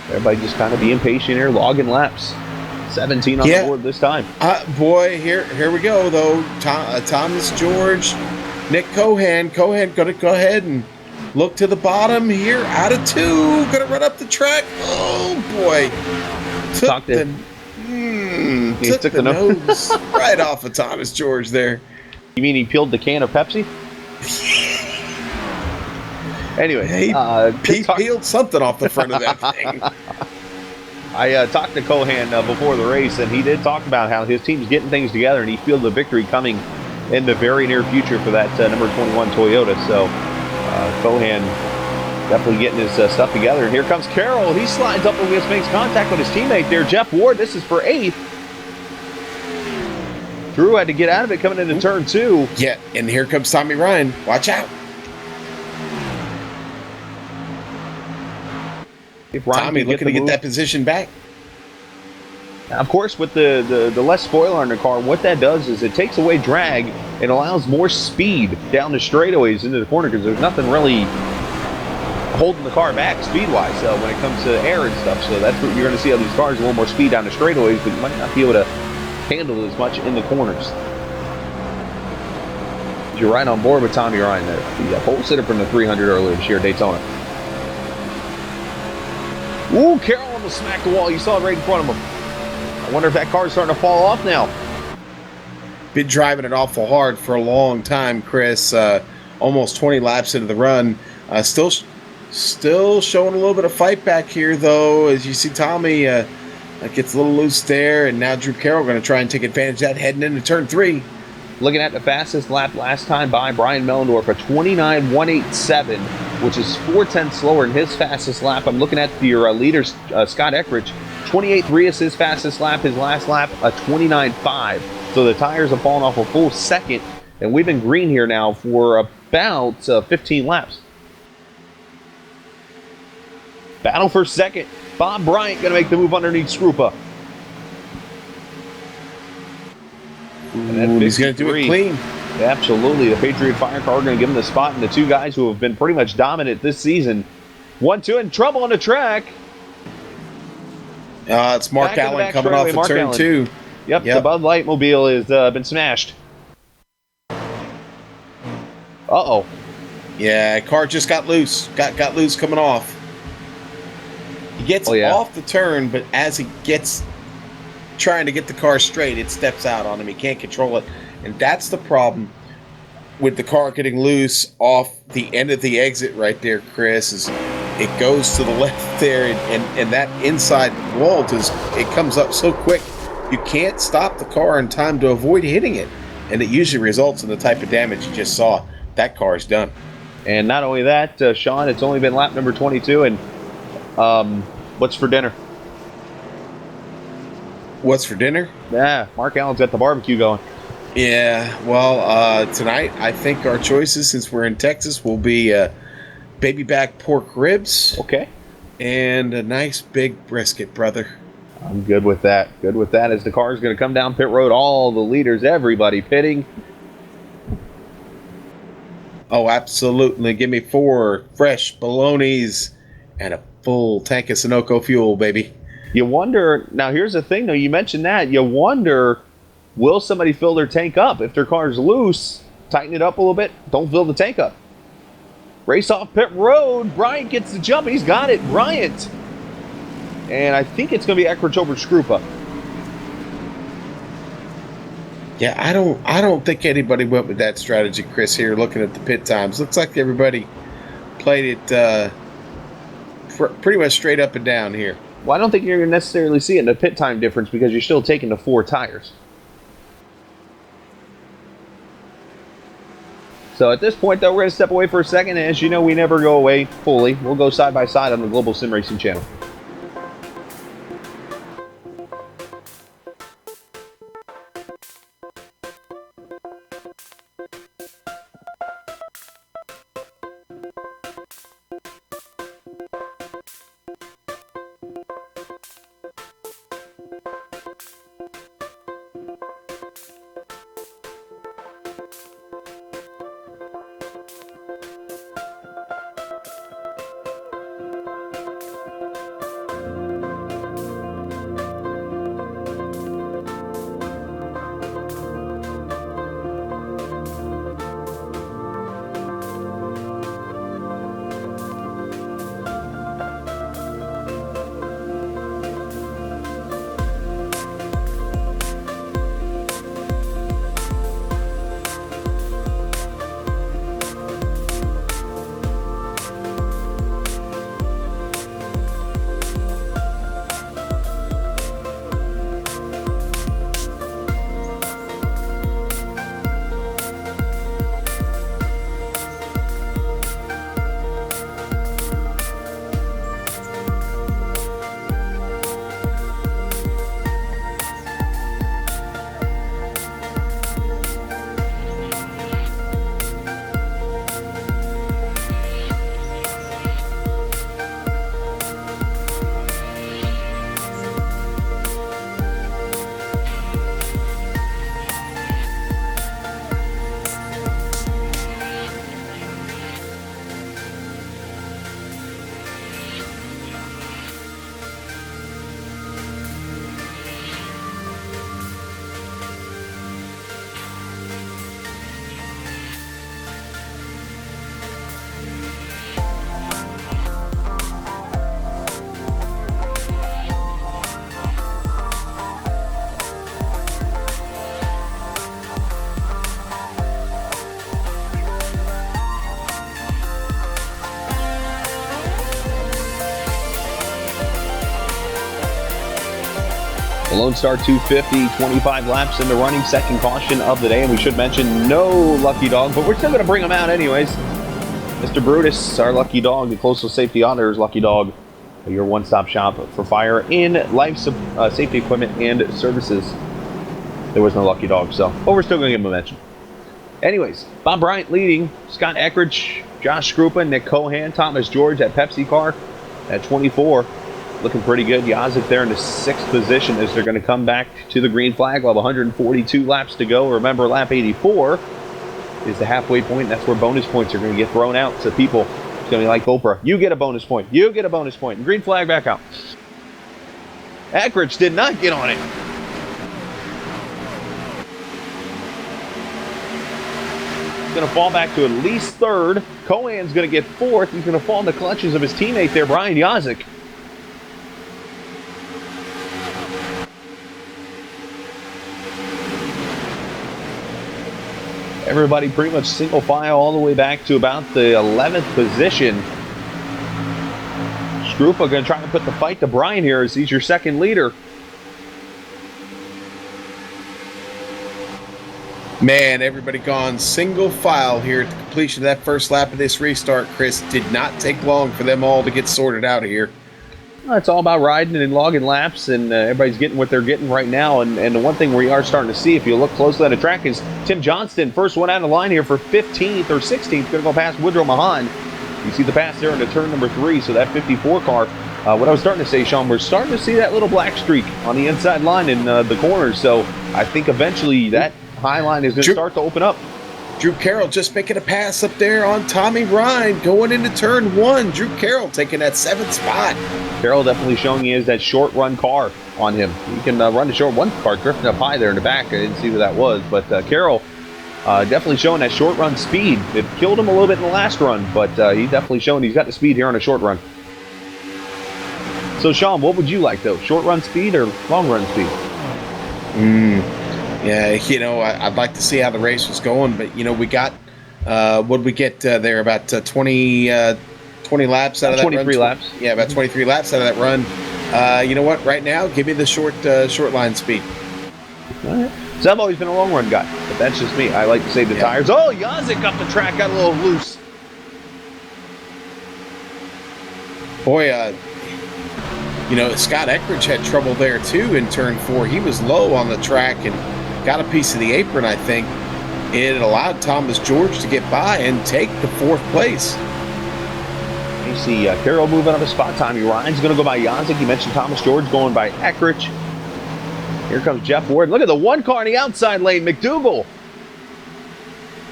Everybody just kind of be impatient here, logging laps. 17 on the board this time. Boy, here we go, though. Thomas George, Nick Cohan. Cohan going to go ahead and look to the bottom here. Out of 2. Going to run up the track. Oh, boy. Took the nose right off of Thomas George there. You mean he peeled the can of Pepsi? Anyway, he peeled something off the front of that thing. I talked to Cohan before the race, and he did talk about how his team's getting things together, and he feels the victory coming in the very near future for that number 21 Toyota. So Cohan definitely getting his stuff together. And here comes Carroll. He slides up and makes contact with his teammate there, Jeff Ward. This is for 8th. Drew had to get out of it coming into turn 2. Yeah, and here comes Tommy Ryan. Watch out. Tommy looking to get that position back. Now, of course, with the less spoiler on the car, what that does is it takes away drag and allows more speed down the straightaways into the corner because there's nothing really holding the car back speed-wise when it comes to air and stuff. So that's what you're going to see on these cars, a little more speed down the straightaways, but you might not be able to handle as much in the corners. You're right on board with Tommy Ryan there. The pole sitter from the 300 earlier this year at Daytona. Ooh, Carroll almost smacked the wall. You saw it right in front of him. I wonder if that car's starting to fall off now. Been driving it awful hard for a long time, Chris. Almost 20 laps into the run. Still showing a little bit of fight back here, though. As you see, Tommy gets a little loose there, and now Drew Carroll going to try and take advantage of that heading into turn 3. Looking at the fastest lap last time by Brian Mellendorf, a 29.187, which is 4/10 slower than his fastest lap. I'm looking at your leaders, Scott Eckridge. 28.3 is his fastest lap. His last lap, a 29.5. So the tires have fallen off a full second, and we've been green here now for about 15 laps. Battle for second. Bob Bryant going to make the move underneath Skrupa. And he's going to do it clean. Absolutely. The Patriot Fire Car going to give him the spot, and the two guys who have been pretty much dominant this season. 1-2 in trouble on the track. It's Mark Allen coming off of turn 2. Yep, the Bud Light Mobile has been smashed. Uh-oh. Yeah, car just got loose. Got loose coming off. He gets off the turn, but as he gets trying to get the car straight, it steps out on him. He can't control it. And that's the problem with the car getting loose off the end of the exit right there, Chris, is it goes to the left there, and that inside wall it comes up so quick you can't stop the car in time to avoid hitting it. And it usually results in the type of damage you just saw. That car is done. And not only that, Sean, it's only been lap number 22, and what's for dinner? What's for dinner? Yeah, Mark Allen's got the barbecue going. Yeah, well, tonight I think our choices, since we're in Texas, will be baby back pork ribs. Okay. And a nice big brisket, brother. I'm good with that. Good with that as the car is going to come down pit road. All the leaders, everybody pitting. Oh, absolutely. Give me 4 fresh bolognas and a full tank of Sunoco fuel, baby. You wonder, now here's the thing though, you mentioned that, you wonder, will somebody fill their tank up? If their car's loose, tighten it up a little bit, don't fill the tank up. Race off pit road, Bryant gets the jump, he's got it, Bryant. And I think it's going to be Eckridge over Skrupa. Yeah, I don't think anybody went with that strategy, Chris, here, looking at the pit times. Looks like everybody played it pretty much straight up and down here. Well, I don't think you're going to necessarily see it in the pit time difference because you're still taking the 4 tires. So at this point, though, we're going to step away for a second. And as you know, we never go away fully. We'll go side by side on the Global Sim Racing channel. The Lone Star 250, 25 laps into running, second caution of the day. And we should mention no lucky dog, but we're still going to bring him out anyways. Mr. Brutus, our lucky dog, the Coastal Safety Auditors lucky dog, your one-stop shop for fire in life safety equipment and services. There was no lucky dog, so, but we're still going to give him a mention. Anyways, Bob Bryant leading, Scott Eckridge, Josh Skrupa, Nick Cohan, Thomas George at Pepsi car at 24. Looking pretty good. Yazik there in the 6th position as they're going to come back to the green flag. We'll have 142 laps to go. Remember, lap 84 is the halfway point. That's where bonus points are going to get thrown out to people. It's going to be like Oprah. You get a bonus point. You get a bonus point. And green flag back out. Eckridge did not get on it. Going to fall back to at least 3rd. Cohan's going to get 4th. He's going to fall in the clutches of his teammate there, Brian Yazik. Everybody pretty much single file all the way back to about the 11th position. Skrupa going to try to put the fight to Brian here as he's your second leader. Man, everybody gone single file here at the completion of that first lap of this restart, Chris. Did not take long for them all to get sorted out of here. Well, it's all about riding and logging laps, and everybody's getting what they're getting right now. And the one thing we are starting to see, if you look closely at the track, is Tim Johnston, first one out of the line here for 15th or 16th, going to go past Woodrow Mahan. You see the pass there into turn number 3, so that 54 car. What I was starting to say, Sean, we're starting to see that little black streak on the inside line in the corners. So I think eventually that high line is going to start to open up. Drew Carroll just making a pass up there on Tommy Ryan going into turn 1. Drew Carroll taking that 7th spot. Carroll definitely showing he has that short run car on him. He can run the short one car drifting up high there in the back. I didn't see who that was, but Carroll definitely showing that short run speed. It killed him a little bit in the last run, but he's definitely showing he's got the speed here on a short run. So Sean, what would you like though? Short run speed or long run speed? Yeah, you know, I'd like to see how the race was going, but, you know, we got, what did we get there? About 20 laps out of that 23 laps. Yeah, about 23 laps out of that run. You know what? Right now, give me the short line speed. All right. So I've always been a long run guy, but that's just me. I like to save the tires. Oh, Yazik up the track, got a little loose. Boy, you know, Scott Eckridge had trouble there, too, in turn 4. He was low on the track and got a piece of the apron, I think. It allowed Thomas George to get by and take the 4th place. You see Carroll moving up a spot. Tommy Ryan's going to go by Yazik. You mentioned Thomas George going by Eckridge. Here comes Jeff Ward. Look at the one car in the outside lane. McDougal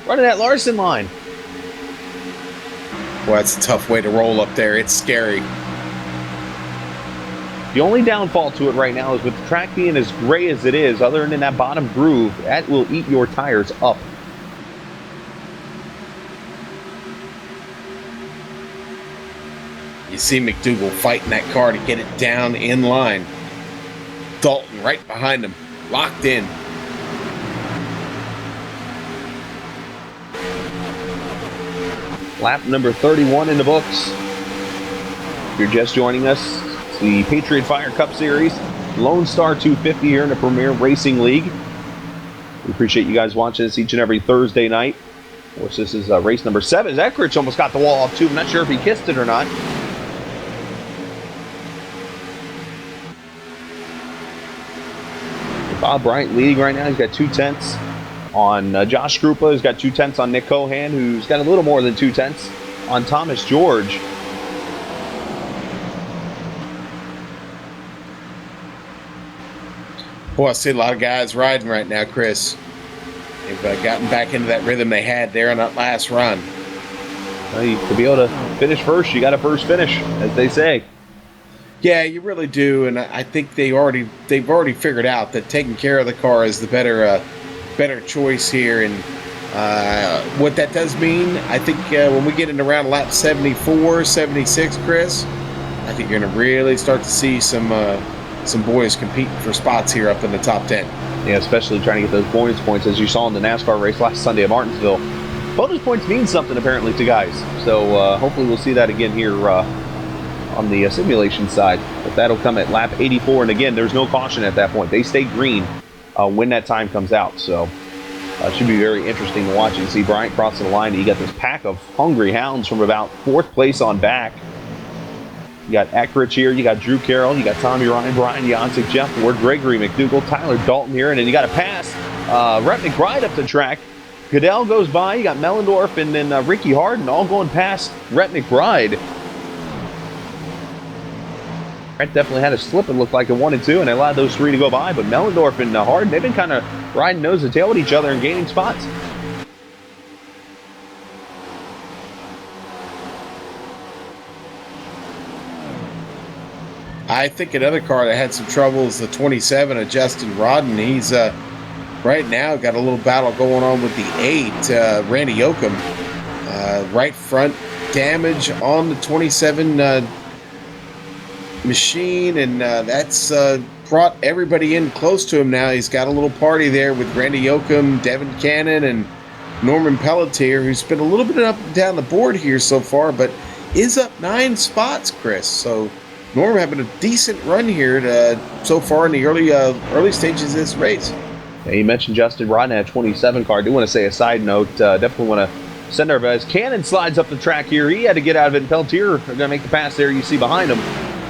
running that Larson line. Well, that's a tough way to roll up there. It's scary. The only downfall to it right now is with the track being as gray as it is, other than in that bottom groove, that will eat your tires up. You see McDougal fighting that car to get it down in line. Dalton right behind him, locked in. Lap number 31 in the books. If you're just joining us, it's the Patriot Fire Cup Series, Lone Star 250 here in the Premier Racing League. We appreciate you guys watching us each and every Thursday night. Of course, this is race number 7. Eckridge almost got the wall off too. I'm not sure if he kissed it or not. Bob Bryant leading right now. He's got 2/10 on Josh Skrupa. He's got 2/10 on Nick Cohan, who's got a little more than 2/10 on Thomas George. Boy, I see a lot of guys riding right now, Chris. They've gotten back into that rhythm they had there on that last run. Well, to be able to finish first, you got to first finish, as they say. Yeah, you really do, and I think they've already figured out that taking care of the car is the better choice here. And what that does mean, I think when we get into around lap 74, 76, Chris, I think you're going to really start to see some boys competing for spots here up in the top 10. Yeah, especially trying to get those bonus points, as you saw in the NASCAR race last Sunday at Martinsville. Bonus points mean something apparently to guys, so hopefully we'll see that again here on the simulation side. But that'll come at lap 84, and again, there's no caution at that point. They stay green when that time comes out, so it should be very interesting to watch and see Bryant crossing the line. You got this pack of hungry hounds from about 4th place on back. You got Eckrich here, you got Drew Carroll, you got Tommy Ryan, Brian Yancek, Jeff Ward, Gregory McDougall, Tyler Dalton here, and then you got a pass. Rhett McBride up the track. Goodell goes by, you got Mellendorf, and then Ricky Harden all going past Rhett McBride. Rhett definitely had a slip, it looked like, in 1 and 2, and they allowed those 3 to go by, but Mellendorf and Harden, they've been kind of riding nose to tail with each other and gaining spots. I think another car that had some trouble is the 27 of Justin Rodden. He's right now got a little battle going on with the 8, Randy Yoakum. Right front damage on the 27 machine, and that's brought everybody in close to him now. He's got a little party there with Randy Yoakum, Devin Cannon, and Norman Pelletier, who's been a little bit up and down the board here so far, but is up 9 spots, Chris. So Norm having a decent run here so far in the early stages of this race. Yeah, you mentioned Justin Rodden at 27 car. I do want to say a side note. Definitely want to send our best. Cannon slides up the track here. He had to get out of it, and Pelletier are going to make the pass there you see behind him.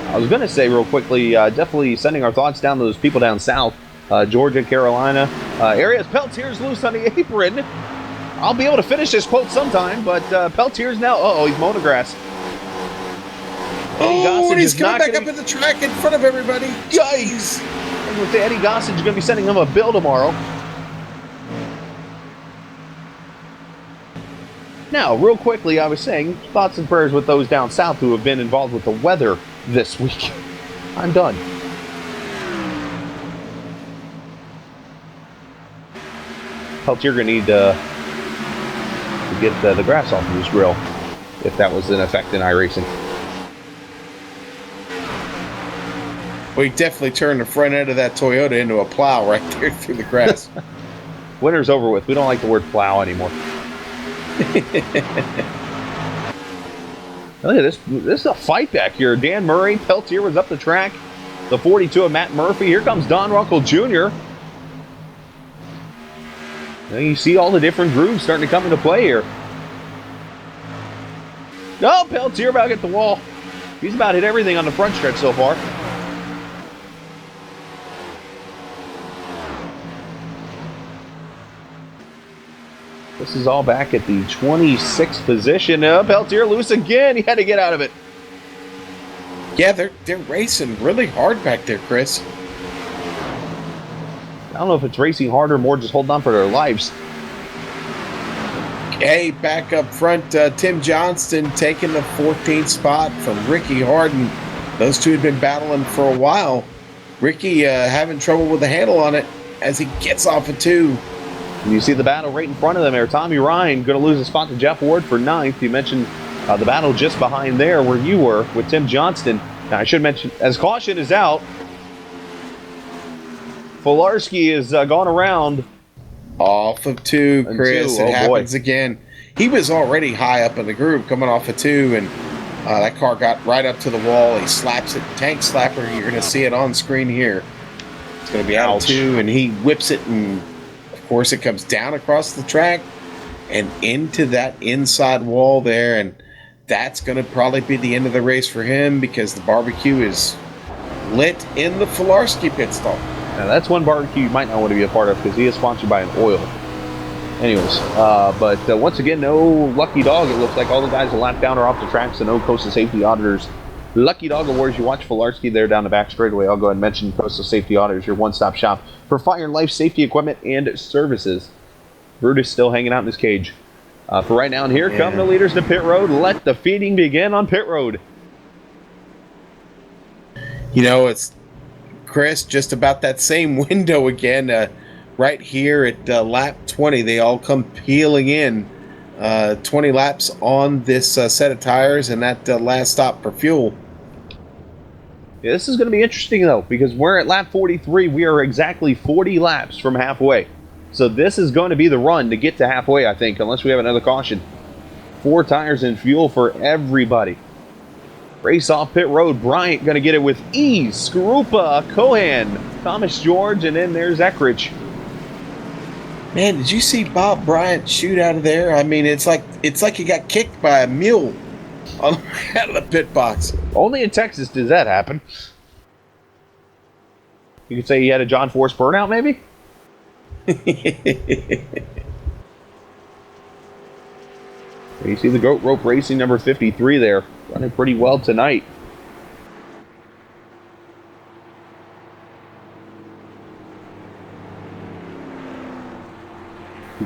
I was going to say real quickly, definitely sending our thoughts down to those people down south, Georgia, Carolina areas. Pelletier's loose on the apron. I'll be able to finish this quote sometime, but Pelletier's now, he's mowing the grass. And he's coming back up in the track in front of everybody. Yikes! And with Eddie Gossage going to be sending him a bill tomorrow. Now, real quickly, I was saying, thoughts and prayers with those down south who have been involved with the weather this week. I'm done. Peltier going to need to get the grass off of his grill, if that was in effect in iRacing. Well, he definitely turned the front end of that Toyota into a plow right there through the grass. Winter's over with. We don't like the word plow anymore. Look at this. This is a fight back here. Dan Murray, Peltier was up the track. The 42 of Matt Murphy. Here comes Don Runkle Jr. Now you see all the different grooves starting to come into play here. Oh, Peltier about to get the wall. He's about hit everything on the front stretch so far. This is all back at the 26th position. Peltier loose again. He had to get out of it. Yeah, they're racing really hard back there, Chris. I don't know if it's racing harder or more just holding on for their lives. Hey, back up front, Tim Johnston taking the 14th spot from Ricky Harden. Those two had been battling for a while. Ricky having trouble with the handle on it as he gets off of 2. You see the battle right in front of them there. Tommy Ryan going to lose a spot to Jeff Ward for 9th. You mentioned the battle just behind there where you were with Tim Johnston. Now, I should mention, as caution is out, Fularski is gone around. Off of 2, Chris. It happens again. He was already high up in the group coming off of 2, and that car got right up to the wall. He slaps it. Tank slapper. You're going to see it on screen here. It's going to be out of 2, and he whips it, and of course it comes down across the track and into that inside wall there, and that's going to probably be the end of the race for him because the barbecue is lit in the Fularski pit stop. Now that's one barbecue you might not want to be a part of because he is sponsored by an oil. Anyways, but once again, no lucky dog. It looks like all the guys a lap down are off the track, so no Coastal Safety Auditors. Lucky Dog Awards. You watch Fularski there down the back straightaway. I'll go ahead and mention Coastal Safety Auditors, your one-stop shop for fire and life safety equipment and services. Brutus still hanging out in his cage. For right now, and here come the leaders to pit road. Let the feeding begin on pit road. You know, it's Chris, just about that same window again. Right here at lap 20, they all come peeling in. 20 laps on this set of tires and that last stop for fuel. Yeah, this is going to be interesting, though, because we're at lap 43. We are exactly 40 laps from halfway. So this is going to be the run to get to halfway, I think, unless we have another caution. 4 tires and fuel for everybody. Race off pit road. Bryant going to get it with ease. Skarupa, Cohen, Thomas George, and then there's Eckrich. Man, did you see Bob Bryant shoot out of there? I mean, it's like he got kicked by a mule on out of the pit box. Only in Texas does that happen. You could say he had a John Force burnout, maybe? You see the Goat Rope Racing number 53 there. Running pretty well tonight.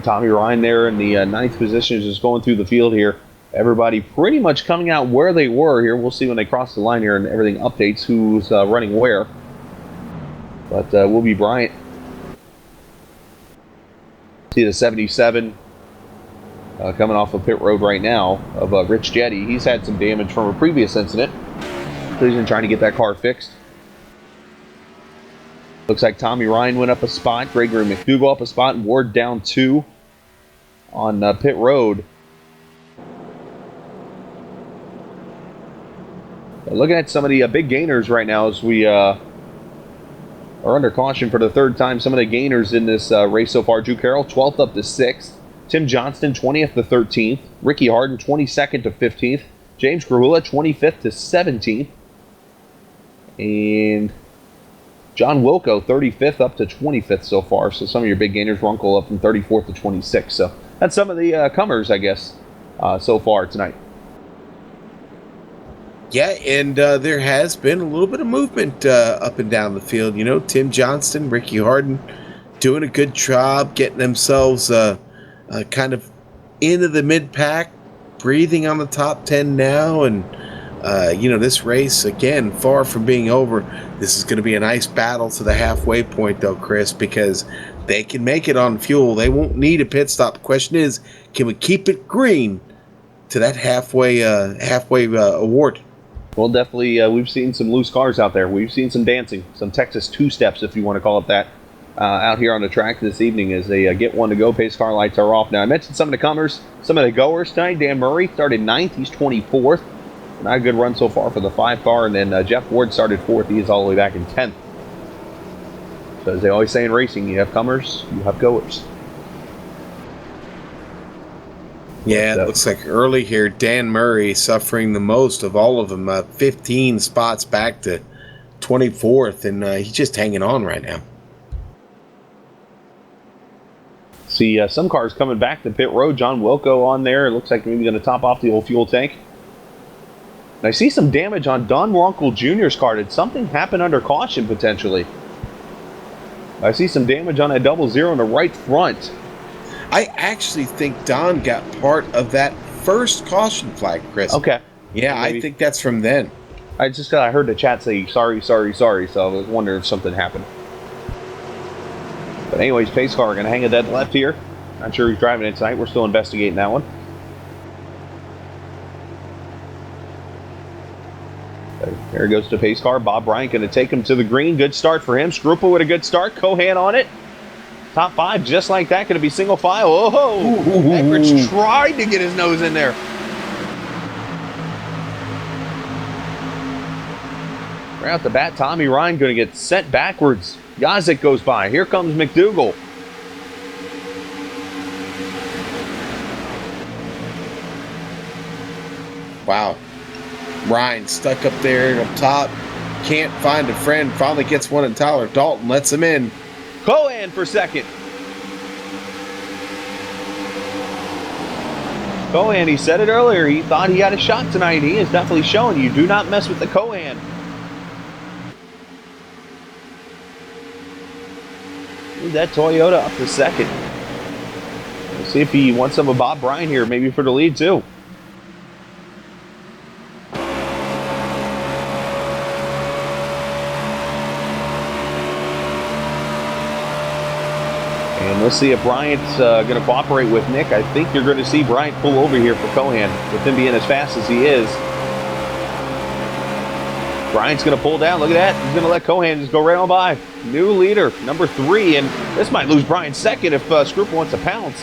Tommy Ryan there in the ninth position is just going through the field here. Everybody pretty much coming out where they were here. We'll see when they cross the line here and everything updates who's running where. But will be Bryant. See the 77 coming off of pit road right now of Rich Jetty. He's had some damage from a previous incident. So he's been trying to get that car fixed. Looks like Tommy Ryan went up a spot. Gregory McDougall up a spot. And Ward down 2 on pit road. Looking at some of the big gainers right now as we are under caution for the third time. Some of the gainers in this race so far. Drew Carroll, 12th up to 6th. Tim Johnston, 20th to 13th. Ricky Harden, 22nd to 15th. James Grahula, 25th to 17th. And John Wilco, 35th up to 25th so far. So some of your big gainers. Runkle up from 34th to 26th. So that's some of the comers, I guess, so far tonight. Yeah, and there has been a little bit of movement up and down the field. You know, Tim Johnston, Ricky Harden doing a good job getting themselves kind of into the mid-pack, breathing on the top 10 now. And, you know, this race, again, far from being over. This is going to be a nice battle to the halfway point, though, Chris, because they can make it on fuel. They won't need a pit stop. The question is, can we keep it green to that halfway award? Well, definitely, we've seen some loose cars out there. We've seen some dancing, some Texas two-steps, if you want to call it that, out here on the track this evening as they get one to go. Pace car lights are off. Now, I mentioned some of the comers, some of the goers tonight. Dan Murray started 9th. He's 24th. Not a good run so far for the 5 car. And then Jeff Ward started 4th. He is all the way back in 10th. So as they always say in racing, you have comers, you have goers. Yeah, it looks like early here, Dan Murray suffering the most of all of them. 15 spots back to 24th, and he's just hanging on right now. See some cars coming back to pit road. John Wilco on there. It looks like maybe going to top off the old fuel tank. And I see some damage on Don Runkle Jr.'s car. Did something happen under caution potentially? I see some damage on that 00 in the right front. I actually think Don got part of that first caution flag, Chris. Okay. Yeah, maybe. I think that's from then. I heard the chat say sorry, so I was wondering if something happened. But anyways, pace car going to hang a dead left here. Not sure who's driving it tonight. We're still investigating that one. There goes the pace car. Bob Bryant going to take him to the green. Good start for him. Skrupa with a good start. Cohan on it. Top 5 just like that. Going to be single file. Oh, Eckrich tried to get his nose in there. Right out the bat, Tommy Ryan going to get sent backwards. Yazik goes by. Here comes McDougall. Wow. Ryan stuck up there up top. Can't find a friend. Finally gets one in Tyler Dalton. Lets him in. Cohen for second. Cohen, he said it earlier. He thought he had a shot tonight. He is definitely showing you. Do not mess with the Cohen. Move that Toyota up to second. We'll see if he wants some of Bob Bryant here, maybe for the lead too. And let's see if Bryant's going to cooperate with Nick. I think you're going to see Bryant pull over here for Cohen, with him being as fast as he is. Bryant's going to pull down. Look at that. He's going to let Cohen just go right on by. New leader, number 3. And this might lose Bryant second if Skrupa wants to pounce.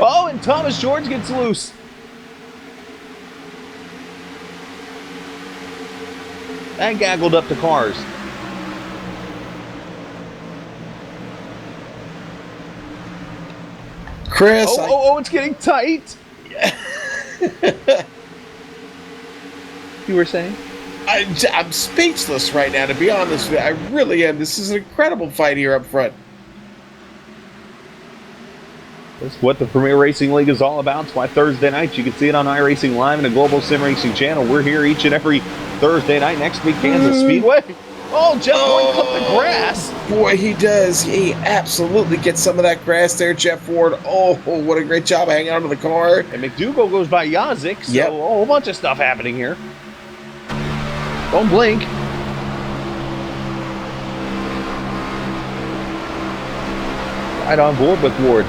Oh, and Thomas George gets loose. and gaggled up the cars. Chris, Oh, it's getting tight. You were saying? I'm speechless right now, to be honest with you. I really am. This is an incredible fight here up front. That's what the Premier Racing League is all about. It's why Thursday nights you can see it on iRacing Live and the Global Sim Racing channel. We're here each and every Thursday night. Next week, Kansas Speedway. Oh, Jeff Ward cut the grass. Boy, he does. He absolutely gets some of that grass there, Jeff Ward. Oh, what a great job of hanging onto the car. And McDougal goes by Yazik, so Yep. a whole bunch of stuff happening here. Don't blink. Right on board with Ward.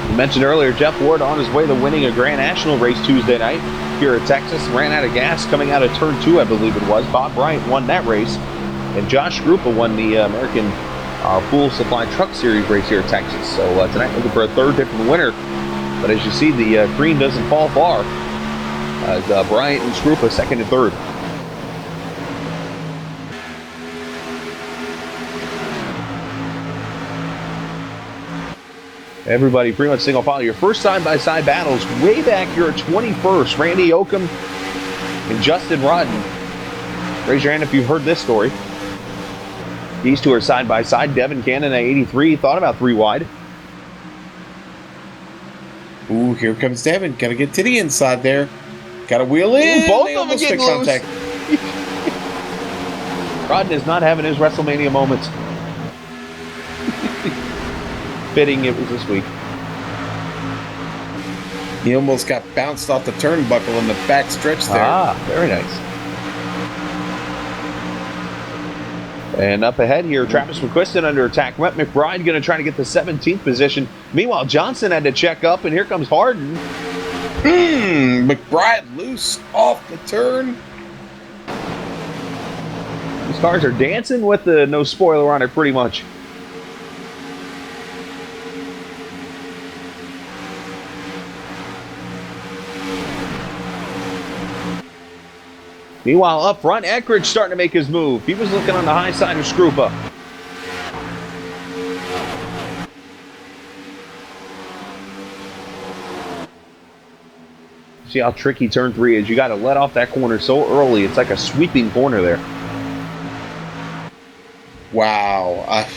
You mentioned earlier, Jeff Ward on his way to winning a Grand National race Tuesday night here at Texas. Ran out of gas coming out of turn 2, I believe it was. Bob Bryant won that race. And Josh Grupa won the American Full Supply Truck Series race here at Texas. So tonight looking for a third different winner. But as you see, the green doesn't fall far. Bryant and Grupa second and third. Everybody pretty much single file. Your first side-by-side battles way back here at 21st. Randy Oakham and Justin Rodden. Raise your hand if you've heard this story. These two are side-by-side. Devin Cannon at 83. Thought about 3 wide. Ooh, here comes Devin. Got to get to the inside there. Got to wheel in. Ooh, both They of them almost getting make contact. Rodden is not having his WrestleMania moments. Fitting it was this week. He almost got bounced off the turnbuckle in the back stretch there. Ah, very nice. And up ahead here, Travis McQuiston under attack. Wet McBride going to try to get the 17th position. Meanwhile, Johnson had to check up, and here comes Harden. McBride loose off the turn. These cars are dancing with the no spoiler on it pretty much. Meanwhile, up front, Eckridge starting to make his move. He was looking on the high side of Scrupa. See how tricky turn 3 is. You got to let off that corner so early. It's like a sweeping corner there. Wow.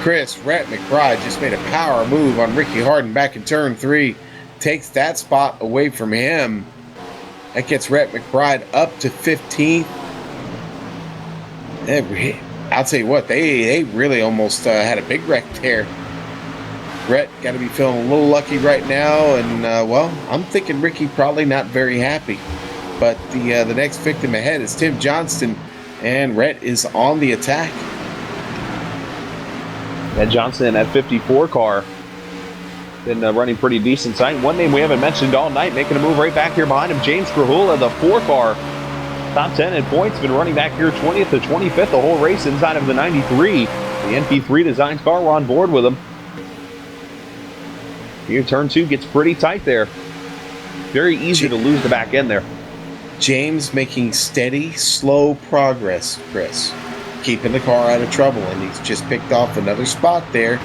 Chris, Rhett McBride just made a power move on Ricky Harden back in turn 3. Takes that spot away from him. That gets Rhett McBride up to 15th. I'll tell you what, they really almost had a big wreck there. Rhett got to be feeling a little lucky right now, and well, I'm thinking Ricky probably not very happy. But the next victim ahead is Tim Johnston, and Rhett is on the attack. That Johnson in that 54 car been running pretty decent sight. One name we haven't mentioned all night, making a move right back here behind him, James Krahula, the 4 car. Top 10 in points, been running back here 20th to 25th the whole race inside of the 93. The NP3 Designs car, we're on board with him. Here, turn 2 gets pretty tight there. Very easy to lose the back end there. James making steady, slow progress, Chris. Keeping the car out of trouble, and he's just picked off another spot there.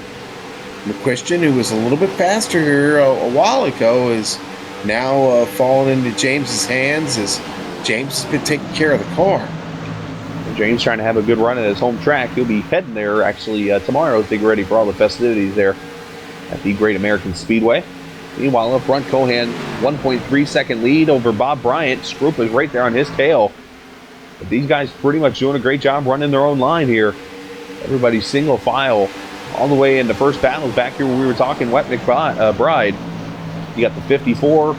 McQuiston, who was a little bit faster here a while ago, is now falling into James's hands as James has been taking care of the car. James trying to have a good run at his home track. He'll be heading there actually tomorrow to get ready for all the festivities there at the Great American Speedway. Meanwhile, up front, Cohan, 1.3 second lead over Bob Bryant. Scroop is right there on his tail. But these guys pretty much doing a great job running their own line here. Everybody's single file all the way into first battles back here when we were talking Wet McBride. You got the 54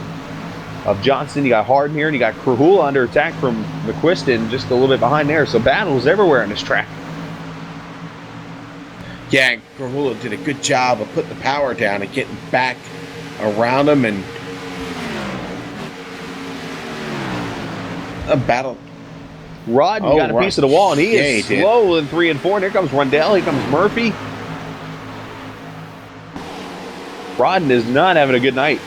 of Johnson, you got Harden here, and you got Krahula under attack from McQuiston just a little bit behind there. So battles everywhere on this track. Yeah, and Krahula did a good job of putting the power down and getting back around him, and a battle. Rod got a piece of the wall, and he is slow in 3 and 4. And here comes Rundell, here comes Murphy. Rodden is not having a good night.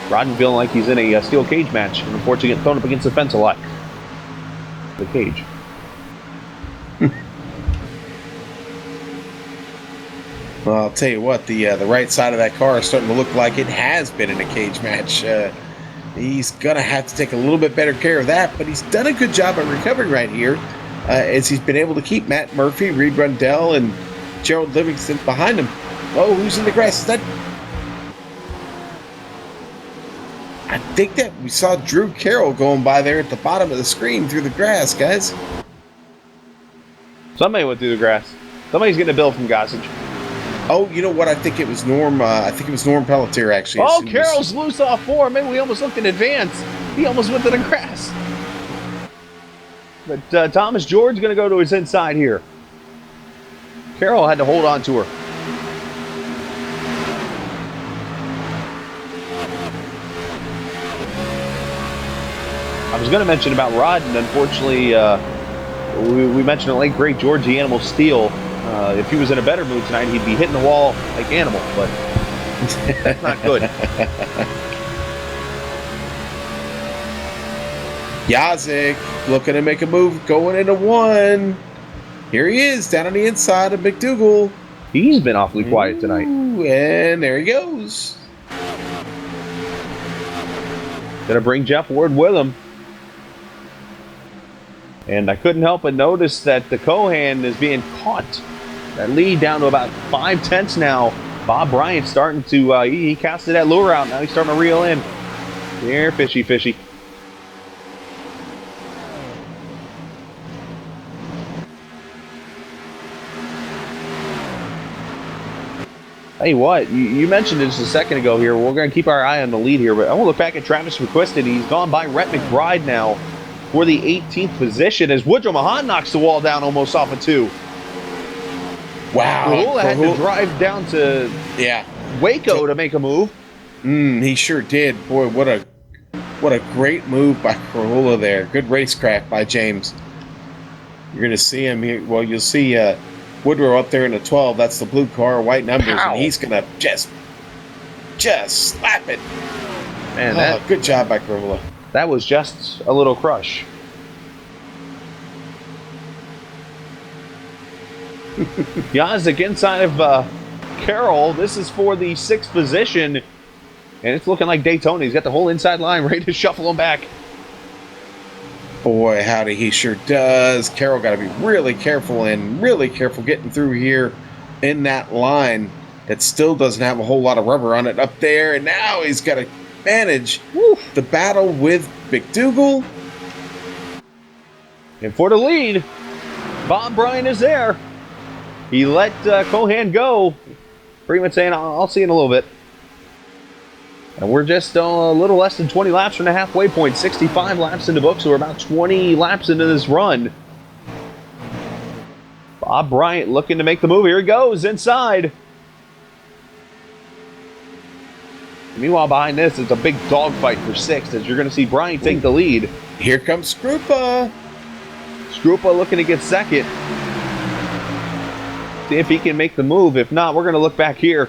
Rodden feeling like he's in a steel cage match, and unfortunately getting thrown up against the fence a lot. The cage. Well, I'll tell you what, the right side of that car is starting to look like it has been in a cage match. He's going to have to take a little bit better care of that, but he's done a good job at recovering right here as he's been able to keep Matt Murphy, Reed Rundell, and Gerald Livingston behind him. Oh, who's in the grass? Is that... I think that we saw Drew Carroll going by there at the bottom of the screen through the grass, guys. Somebody went through the grass. Somebody's getting a bill from Gossage. Oh, you know what? I think it was Norm. I think it was Norm Pelletier, actually. Oh, Carroll's loose off 4. Maybe we almost looked in advance. He almost went to the grass. But Thomas George going to go to his inside here. Carroll had to hold on to her. I was going to mention about Rodden. Unfortunately, we mentioned the late great George the Animal Steele. If he was in a better mood tonight, he'd be hitting the wall like Animal, but that's not good. Yazik looking to make a move, going into 1. Here he is, down on the inside of McDougal. He's been awfully quiet tonight. Ooh, and there he goes. Gonna bring Jeff Ward with him. And I couldn't help but notice that the Cohan is being caught. That lead down to about 5/10 now. Bob Bryant starting to, he casted that lure out. Now he's starting to reel in. There, fishy, fishy. Hey, what? You mentioned it just a second ago here. We're going to keep our eye on the lead here, but I want to look back at Travis McQuiston. He's gone by Rhett McBride now for the 18th position as Woodrow Mahan knocks the wall down almost off of 2. Wow. Rahula had to drive down to Waco to make a move. He sure did. Boy, what a great move by Rahula there. Good racecraft by James. You're going to see him here. Well, you'll see Woodrow up there in the 12. That's the blue car, white numbers, and he's going to just slap it. Man, good job by Rahula. That was just a little crush. Yazik inside of Carroll. This is for the 6th position. And it's looking like Daytona. He's got the whole inside line ready to shuffle him back. Boy, howdy, he sure does. Carroll got to be really careful getting through here in that line that still doesn't have a whole lot of rubber on it up there. And now he's got to manage the battle with McDougal. And for the lead, Bob Bryant is there. He let Cohan go. Pretty much saying, I'll see you in a little bit. And we're just a little less than 20 laps from the halfway point. 65 laps in the book, so we're about 20 laps into this run. Bob Bryant looking to make the move. Here he goes, inside. Meanwhile, behind this, it's a big dogfight for 6th as you're going to see Bryant take the lead. Here comes Skrupa. Skrupa looking to get 2nd. See if he can make the move. If not, we're going to look back here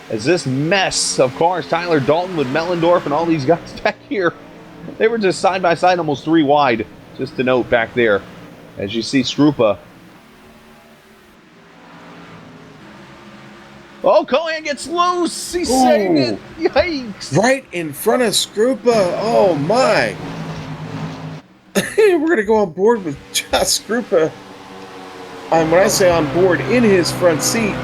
as this mess of cars, Tyler Dalton with Mellendorf and all these guys back here, they were just side by side, almost 3 wide. Just to note back there, as you see Skrupa. Oh, Cohan gets loose. He's saving it. Yikes. Right in front of Skrupa. Oh, my. We're going to go on board with Josh Skrupa. And when I say on board, in his front seat.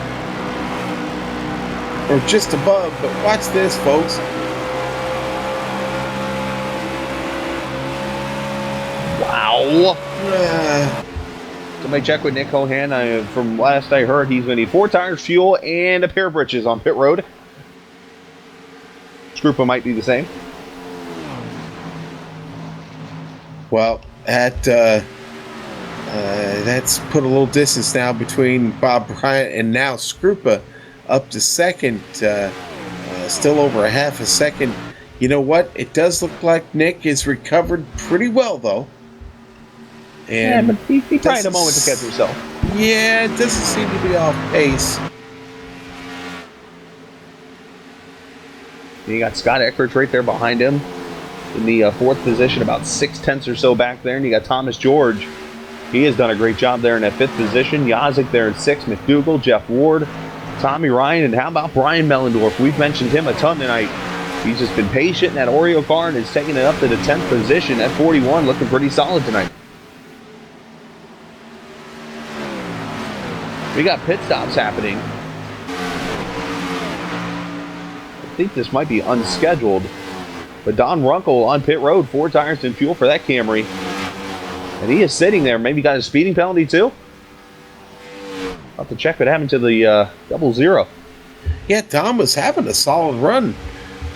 Or just above. But watch this, folks. Wow. Somebody check with Nick Cohan. From last I heard, he's going to need 4 tires, fuel, and a pair of britches on pit road. Skrupa might be the same. Well, that's put a little distance now between Bob Bryant and now Skrupa up to 2nd. Still over a half a second. You know what? It does look like Nick is recovered pretty well, though. And but he tried a moment to catch himself. Yeah, it doesn't seem to be off pace. You got Scott Eckert right there behind him in the fourth position, about 6/10 or so back there. And you got Thomas George. He has done a great job there in that fifth position. Yazik there in sixth. McDougall, Jeff Ward, Tommy Ryan, and how about Brian Mellendorf? We've mentioned him a ton tonight. He's just been patient in that Oreo car and is taking it up to the 10th position at 41, looking pretty solid tonight. We got pit stops happening. I think this might be unscheduled, but Don Runkle on pit road, 4 tires and fuel for that Camry. And he is sitting there. Maybe got a speeding penalty too? I'll have to check what happened to the 00. Yeah, Don was having a solid run.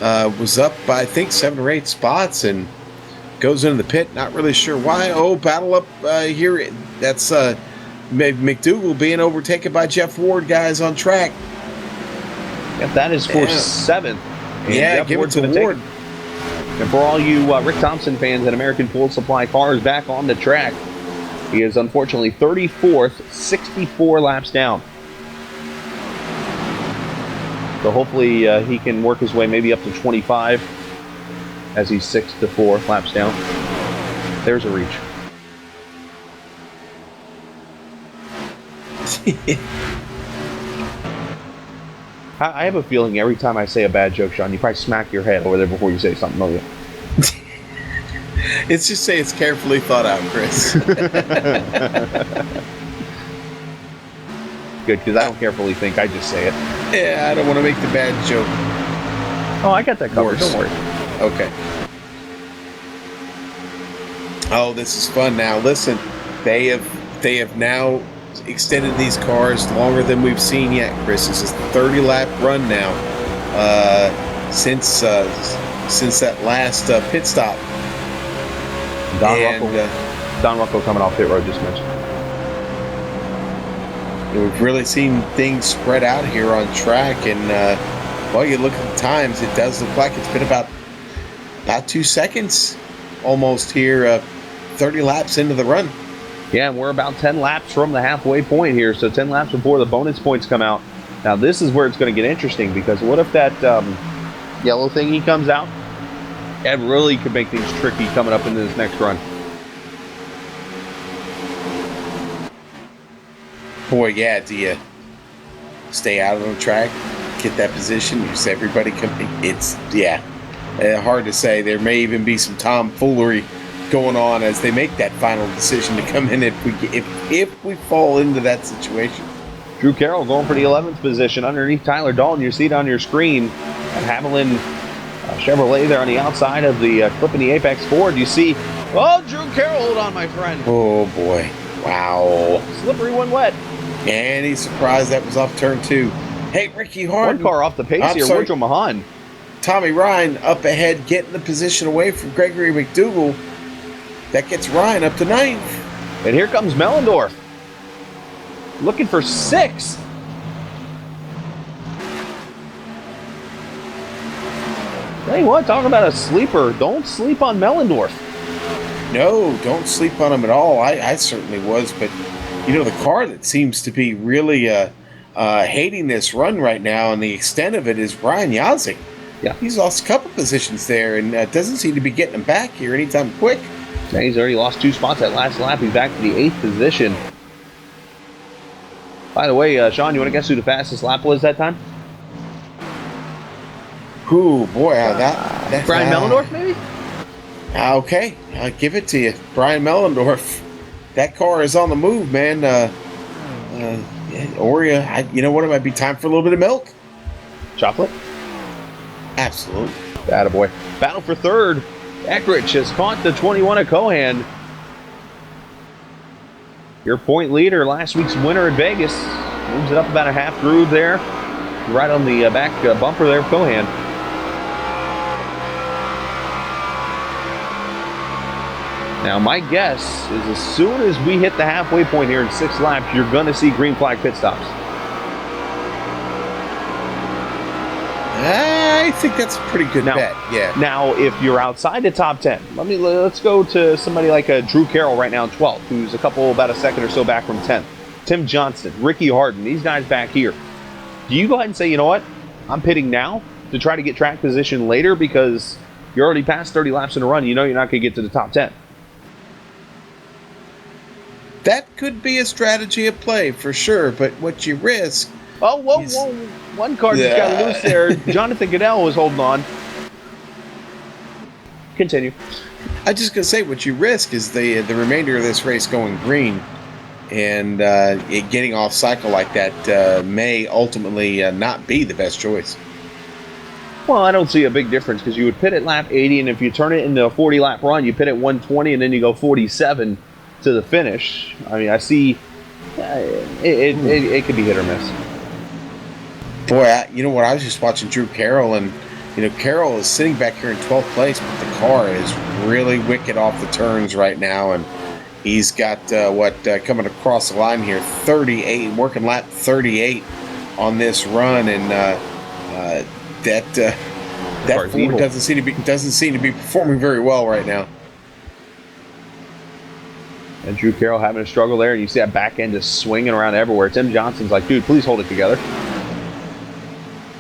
Was up by, I think, 7 or 8 spots and goes into the pit. Not really sure why. Oh, battle up here. That's McDougall being overtaken by Jeff Ward, guys, on track. Yep, that is for 7th. And yeah, Jeff give Ward's it to gonna Ward. And for all you Rick Thompson fans and American Pool Supply cars back on the track, he is unfortunately 34th, 64 laps down. So hopefully he can work his way maybe up to 25 as he's 6 to 4 laps down. There's a reach. I have a feeling every time I say a bad joke, Sean, you probably smack your head over there before you say something, don't you? It's just say it's carefully thought out, Chris. Good, because I don't carefully think, I just say it. Yeah, I don't want to make the bad joke. Oh, I got that covered, Worse. don't worry. Okay. Oh, this is fun now. Listen, they have now extended these cars longer than we've seen yet, Chris. This is the 30-lap run now since that last pit stop. Don Ruckle coming off pit road, just mentioned. We've really seen things spread out here on track, and well, you look at the times, it does look like it's been about 2 seconds almost here, 30 laps into the run. Yeah, and we're about 10 laps from the halfway point here, so 10 laps before the bonus points come out. Now, this is where it's going to get interesting, because what if that yellow thingy comes out? That really could make things tricky coming up into this next run. Boy, yeah, do you stay out on the track, get that position, use everybody coming? It's, yeah, hard to say. There may even be some tomfoolery going on as they make that final decision to come in if we fall into that situation. Drew Carroll going for the 11th position underneath Tyler Dalton. You see it on your screen. Haviland Chevrolet there on the outside of the clipping the Apex Ford. You see, oh, Drew Carroll, hold on, my friend. Oh, boy. Wow. Slippery one wet. And he's surprised that was off turn 2. Hey, Ricky Hart. One car off the pace here, Woodrow Mahan. Tommy Ryan up ahead, getting the position away from Gregory McDougall. That gets Ryan up to 9th. And here comes Mellendorf. Looking for 6. Tell you what, talking about a sleeper. Don't sleep on Mellendorf. No, don't sleep on him at all. I certainly was, but you know, the car that seems to be really hating this run right now, and the extent of it, is Brian Yazik. Yeah. He's lost a couple positions there, and doesn't seem to be getting them back here anytime quick. Yeah, he's already lost 2 spots that last lap. He's back to the 8th position. By the way, Sean, you want to guess who the fastest lap was that time? Ooh, boy, that Brian Mellendorf, maybe? Okay, I'll give it to you. Brian Mellendorf. That car is on the move, man. Oreo, you know what? It might be time for a little bit of milk. Chocolate? Absolutely. Attaboy. Battle for 3rd. Eckrich has caught the 21 of Cohan. Your point leader, last week's winner at Vegas, moves it up about a half groove there. Right on the back bumper there of Cohan. Now, my guess is as soon as we hit the halfway point here in 6 laps, you're going to see green flag pit stops. I think that's a pretty good bet. Yeah. Now, if you're outside the top 10, let's go to somebody like Drew Carroll right now in 12th, who's about a second or so back from 10th. Tim Johnston, Ricky Harden, these guys back here. Do you go ahead and say, you know what? I'm pitting now, to try to get track position later because you're already past 30 laps in a run. You know you're not going to get to the top 10. That could be a strategy at play for sure, but what you risk... Oh, whoa. One car just got loose there. Jonathan Goodell was holding on. Continue. I'm just going to say what you risk is the remainder of this race going green, and it getting off cycle like that may ultimately not be the best choice. Well, I don't see a big difference because you would pit at lap 80, and if you turn it into a 40-lap run, you pit at 120, and then you go 47 to the finish. I mean, I see it could be hit or miss. Boy, you know what? I was just watching Drew Carroll, and Carroll is sitting back here in 12th place, but the car is really wicked off the turns right now, and he's got coming across the line here, 38, working lap 38 on this run, and that Ford doesn't seem to be performing very well right now. And Drew Carroll having a struggle there, and you see that back end just swinging around everywhere. Tim Johnson's like, dude, please hold it together.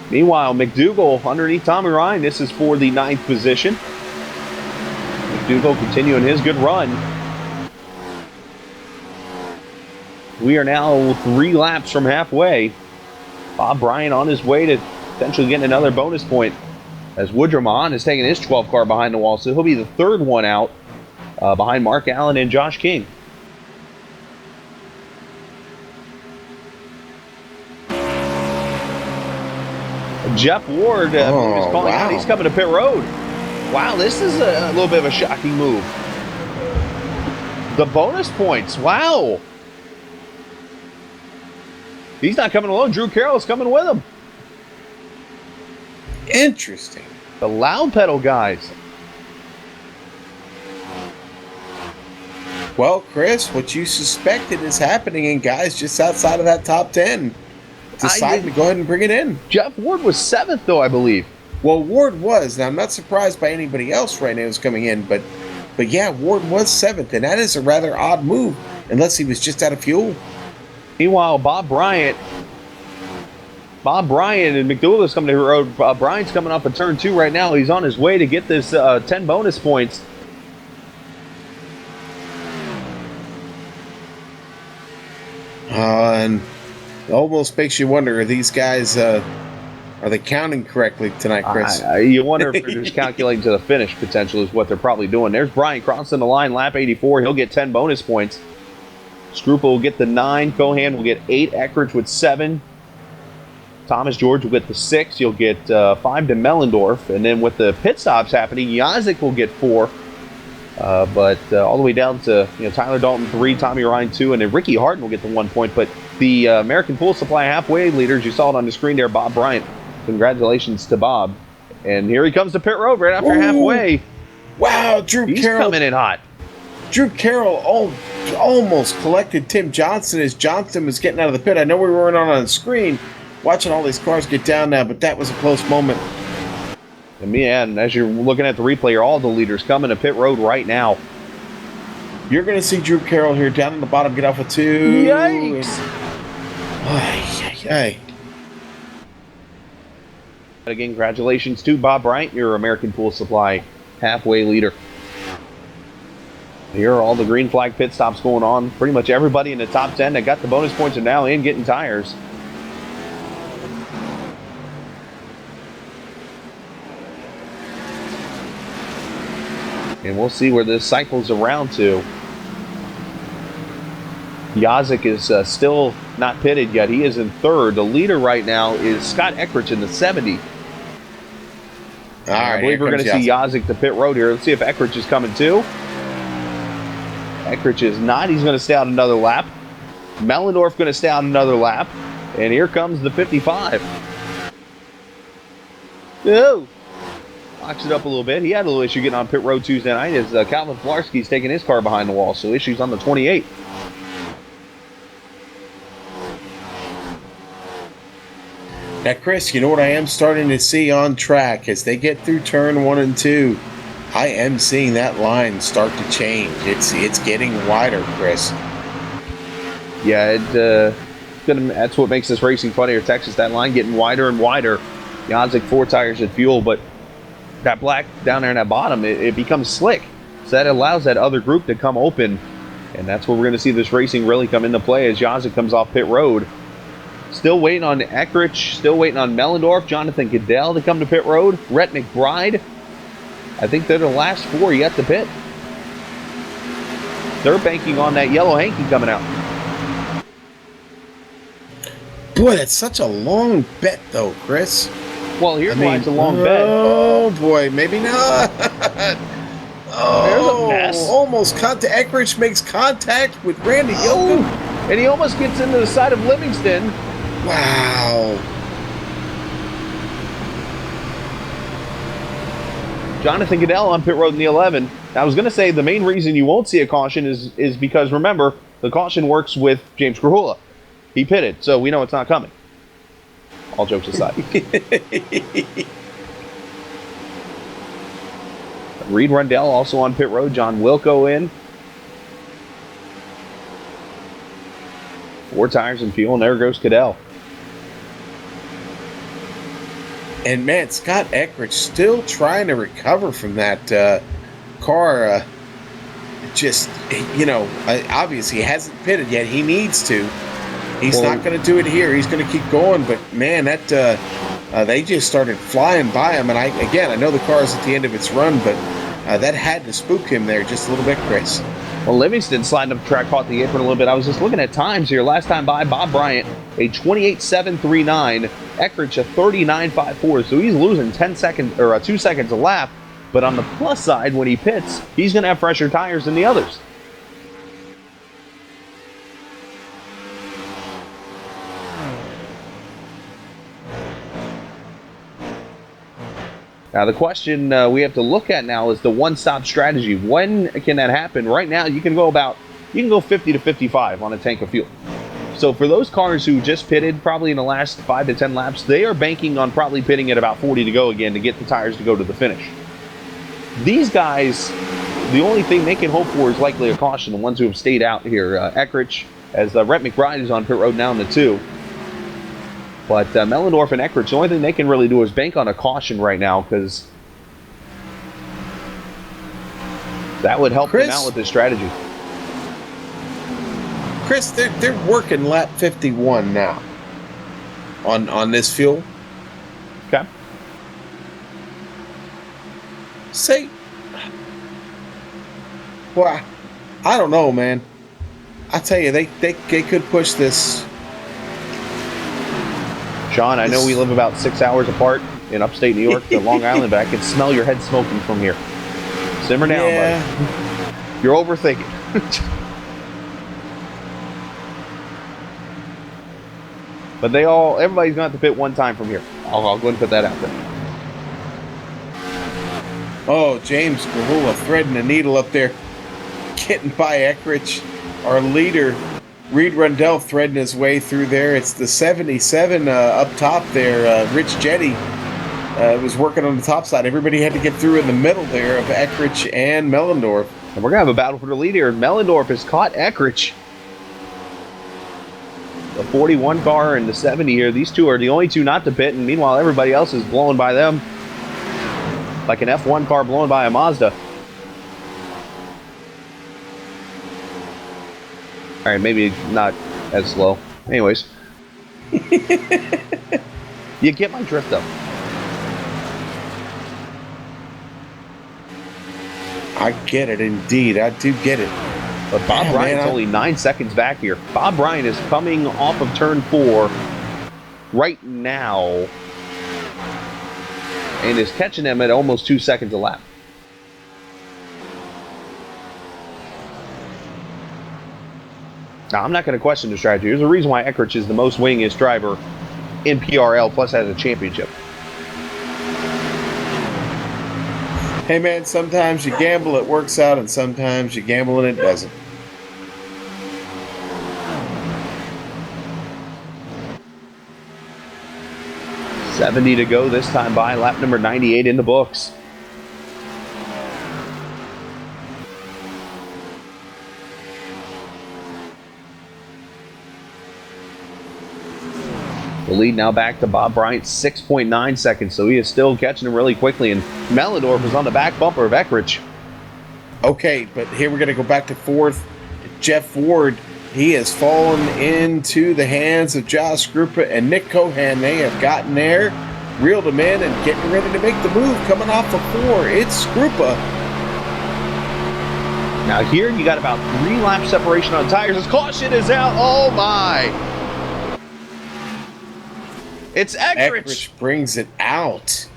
Meanwhile, McDougall underneath Tommy Ryan. This is for the 9th position. McDougall continuing his good run. We are now 3 laps from halfway. Bob Bryant on his way to potentially getting another bonus point as Woodrow Mahan is taking his 12 car behind the wall, so he'll be the 3rd one out behind Mark Allen and Josh King. Jeff Ward is calling out. He's coming to pit road. Wow, this is a little bit of a shocking move. The bonus points. Wow. He's not coming alone. Drew Carroll is coming with him. Interesting. The loud pedal guys. Well, Chris, what you suspected is happening, and guys just outside of that top 10 decided to go ahead and bring it in. Jeff Ward was 7th, though, I believe. Well, Ward was. Now, I'm not surprised by anybody else right now who's coming in, but yeah, Ward was 7th, and that is a rather odd move, unless he was just out of fuel. Meanwhile, Bob Bryant and McDougall is coming to road. Bryant's coming up a turn 2 right now. He's on his way to get this 10 bonus points. And it almost makes you wonder, are these guys, are they counting correctly tonight, Chris? You wonder if they're just calculating to the finish potential is what they're probably doing. There's Brian crossing the line, lap 84. He'll get 10 bonus points. Struple will get the 9. Cohan will get 8. Eckridge with 7. Thomas George will get the 6. You'll get 5 to Mellendorf. And then with the pit stops happening, Yazik will get 4. But all the way down to Tyler Dalton 3, Tommy Ryan 2, and then Ricky Harden will get the 1 point. But the American Pool Supply halfway leaders, you saw it on the screen there, Bob Bryant. Congratulations to Bob. And here he comes to pit road right after halfway. Wow, Drew He's Carroll. coming in hot. Drew Carroll almost collected Tim Johnson as Johnson was getting out of the pit. I know we weren't on the screen watching all these cars get down now, but that was a close moment. And as you're looking at the replay, all the leaders coming to pit road right now. You're going to see Drew Carroll here down in the bottom get off with 2. Yikes! Again, congratulations to Bob Bryant, your American Pool Supply halfway leader. Here are all the green flag pit stops going on. Pretty much everybody in the top 10 that got the bonus points are now in getting tires. And we'll see where this cycles around to. Yazik is still not pitted yet. He is in 3rd. The leader right now is Scott Eckridge in the 70. All right, I believe we're going to see Yazik to pit road here. Let's see if Eckridge is coming too. Eckridge is not. He's going to stay out another lap. Mellendorf going to stay out another lap. And here comes the 55. Oh! Locks it up a little bit. He had a little issue getting on pit road Tuesday night as Calvin Flarski's taking his car behind the wall. So issues on the 28. Now, Chris, you know what I am starting to see on track as they get through turn 1 and 2? I am seeing that line start to change. It's getting wider, Chris. Yeah, that's what makes this racing fun here, Texas. That line getting wider and wider. Yazik 4 tires at fuel, but that black down there in that bottom, it becomes slick. So that allows that other group to come open. And that's where we're going to see this racing really come into play as Yazik comes off pit road. Still waiting on Eckrich, still waiting on Mellendorf, Jonathan Goodell to come to pit road. Rhett McBride. I think they're the last 4 yet to pit. They're banking on that yellow hanky coming out. Boy, that's such a long bet, though, Chris. Well, here's why it's a long bet. Oh, boy, maybe not. There's a mess. Almost Eckrich makes contact with Randy Yoakum. And he almost gets into the side of Livingston. Wow. Jonathan Goodell on pit road in the 11. I was going to say the main reason you won't see a caution is because, remember, the caution works with James Grahula. He pitted, so we know it's not coming. All jokes aside. Reed Rundell also on pit road. John Wilco in. 4 tires and fuel, and there goes Goodell. And, man, Scott Eckrich still trying to recover from that car. Obviously he hasn't pitted yet. He needs to. He's not going to do it here. He's going to keep going. But, man, they just started flying by him. And, I know the car is at the end of its run, but that had to spook him there just a little bit, Chris. Well, Livingston sliding up the track, caught the apron a little bit. I was just looking at times here. Last time by, Bob Bryant, a 28.739. Eckrich, a 39.54. So he's losing 2 seconds a lap. But on the plus side, when he pits, he's going to have fresher tires than the others. Now, the question we have to look at now is the one-stop strategy. When can that happen? Right now, you can go 50 to 55 on a tank of fuel. So for those cars who just pitted, probably in the last 5 to 10 laps, they are banking on probably pitting at about 40 to go again to get the tires to go to the finish. These guys, the only thing they can hope for is likely a caution, the ones who have stayed out here. Eckrich, as Rhett McBride is on pit road now in the 2. But Mellendorf and Eckrich, the only thing they can really do is bank on a caution right now, because that would help them out with this strategy. Chris, they're working lap 51 now on this fuel. Okay. Well, I don't know, man. I tell you, they could push this. Sean, I know we live about 6 hours apart in upstate New York to Long Island, but I can smell your head smoking from here. Simmer down, buddy. You're overthinking. But everybody's going to have to pit one time from here. I'll go ahead and put that out there. Oh, James Grahula threading a needle up there, getting by Eckrich. Our leader, Reed Rundell, threading his way through there. It's the 77 up top there. Rich Jetty was working on the top side. Everybody had to get through in the middle there of Eckrich and Mellendorf. And we're going to have a battle for the lead here. Mellendorf has caught Eckrich. The 41 car and the 70 here. These two are the only two not to pit, and meanwhile everybody else is blowing by them. Like an F1 car blowing by a Mazda. All right, maybe not as slow. Anyways. You get my drift, though. I get it, indeed. I do get it. But Bob Bryant's only 9 seconds back here. Bob Bryant is coming off of turn 4 right now and is catching them at almost 2 seconds a lap. Now, I'm not going to question the strategy. There's a reason why Eckrich is the most winningest driver in PRL, plus has a championship. Hey, man, sometimes you gamble, it works out, and sometimes you gamble and it doesn't. $70 to go this time by, lap number 98 in the books. The lead now back to Bob Bryant, 6.9 seconds, so he is still catching him really quickly, and Mellendorf is on the back bumper of Eckrich. Okay, but here we're going to go back to fourth. Jeff Ward, he has fallen into the hands of Josh Grupa and Nick Cohan. They have gotten there, reeled him in, and getting ready to make the move coming off of 4. It's Grupa. Now here you got about 3 lap separation on tires. His caution is out. Oh my! It's Eckrich. Eckrich brings it out.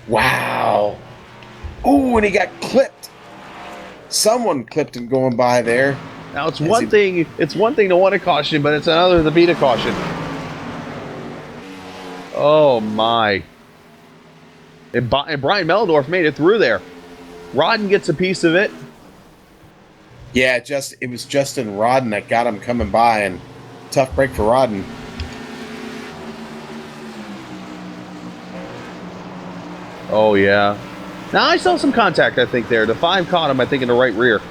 Wow. Ooh, and he got clipped. Someone clipped him going by there. Now it's one thing to want a caution, but it's another to beat a caution. Oh my! And Brian Mellendorf made it through there. Rodden gets a piece of it. Yeah, it was Justin Rodden that got him coming by, and tough break for Rodden. Oh yeah. Now I saw some contact, I think, there. The 5 caught him, I think, in the right rear.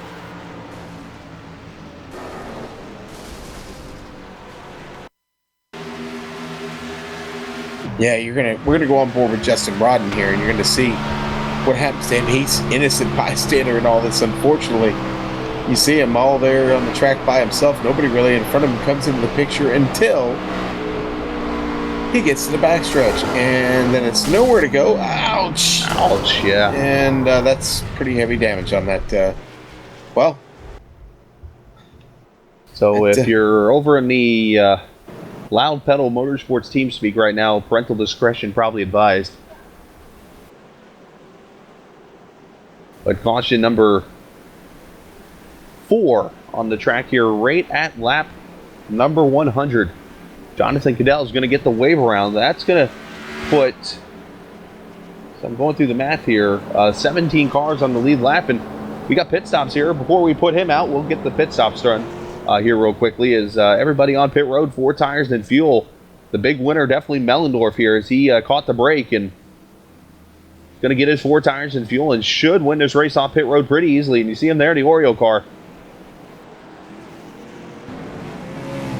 Yeah, we're gonna go on board with Justin Rodden here, and you're gonna see what happens to him. He's innocent bystander in all this, unfortunately. You see him all there on the track by himself. Nobody really in front of him comes into the picture until he gets to the backstretch, and then it's nowhere to go. Ouch! Ouch! Yeah. And that's pretty heavy damage on that. Well. So if you're over in the Loud Pedal Motorsports team speak right now, parental discretion probably advised. But caution number 4 on the track here, right at lap number 100. Jonathan Cadell is going to get the wave around. That's going to put, so I'm going through the math here, 17 cars on the lead lap, and we got pit stops here. Before we put him out, we'll get the pit stops done here real quickly. As everybody on pit road, 4 tires and fuel. The big winner, definitely Mellendorf here, as he caught the break and going to get his 4 tires and fuel and should win this race off pit road pretty easily. And you see him there, the Oreo car.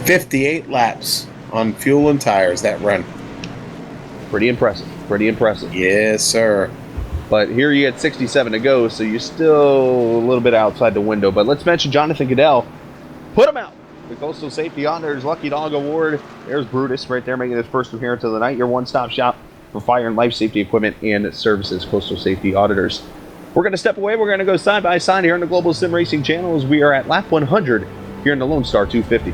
58 laps on fuel and tires that run. Pretty impressive. Pretty impressive. Yes, sir. But here you had 67 to go, so you're still a little bit outside the window. But let's mention Jonathan Cadell. Put him out. The Coastal Safety Honors Lucky Dog Award. There's Brutus right there making his first appearance of the night. Your one-stop shop for fire and life safety equipment and services, Coastal Safety Auditors. We're going to step away. We're going to go side by side here on the Global Sim Racing Channel as we are at lap 100 here in the Lone Star 250.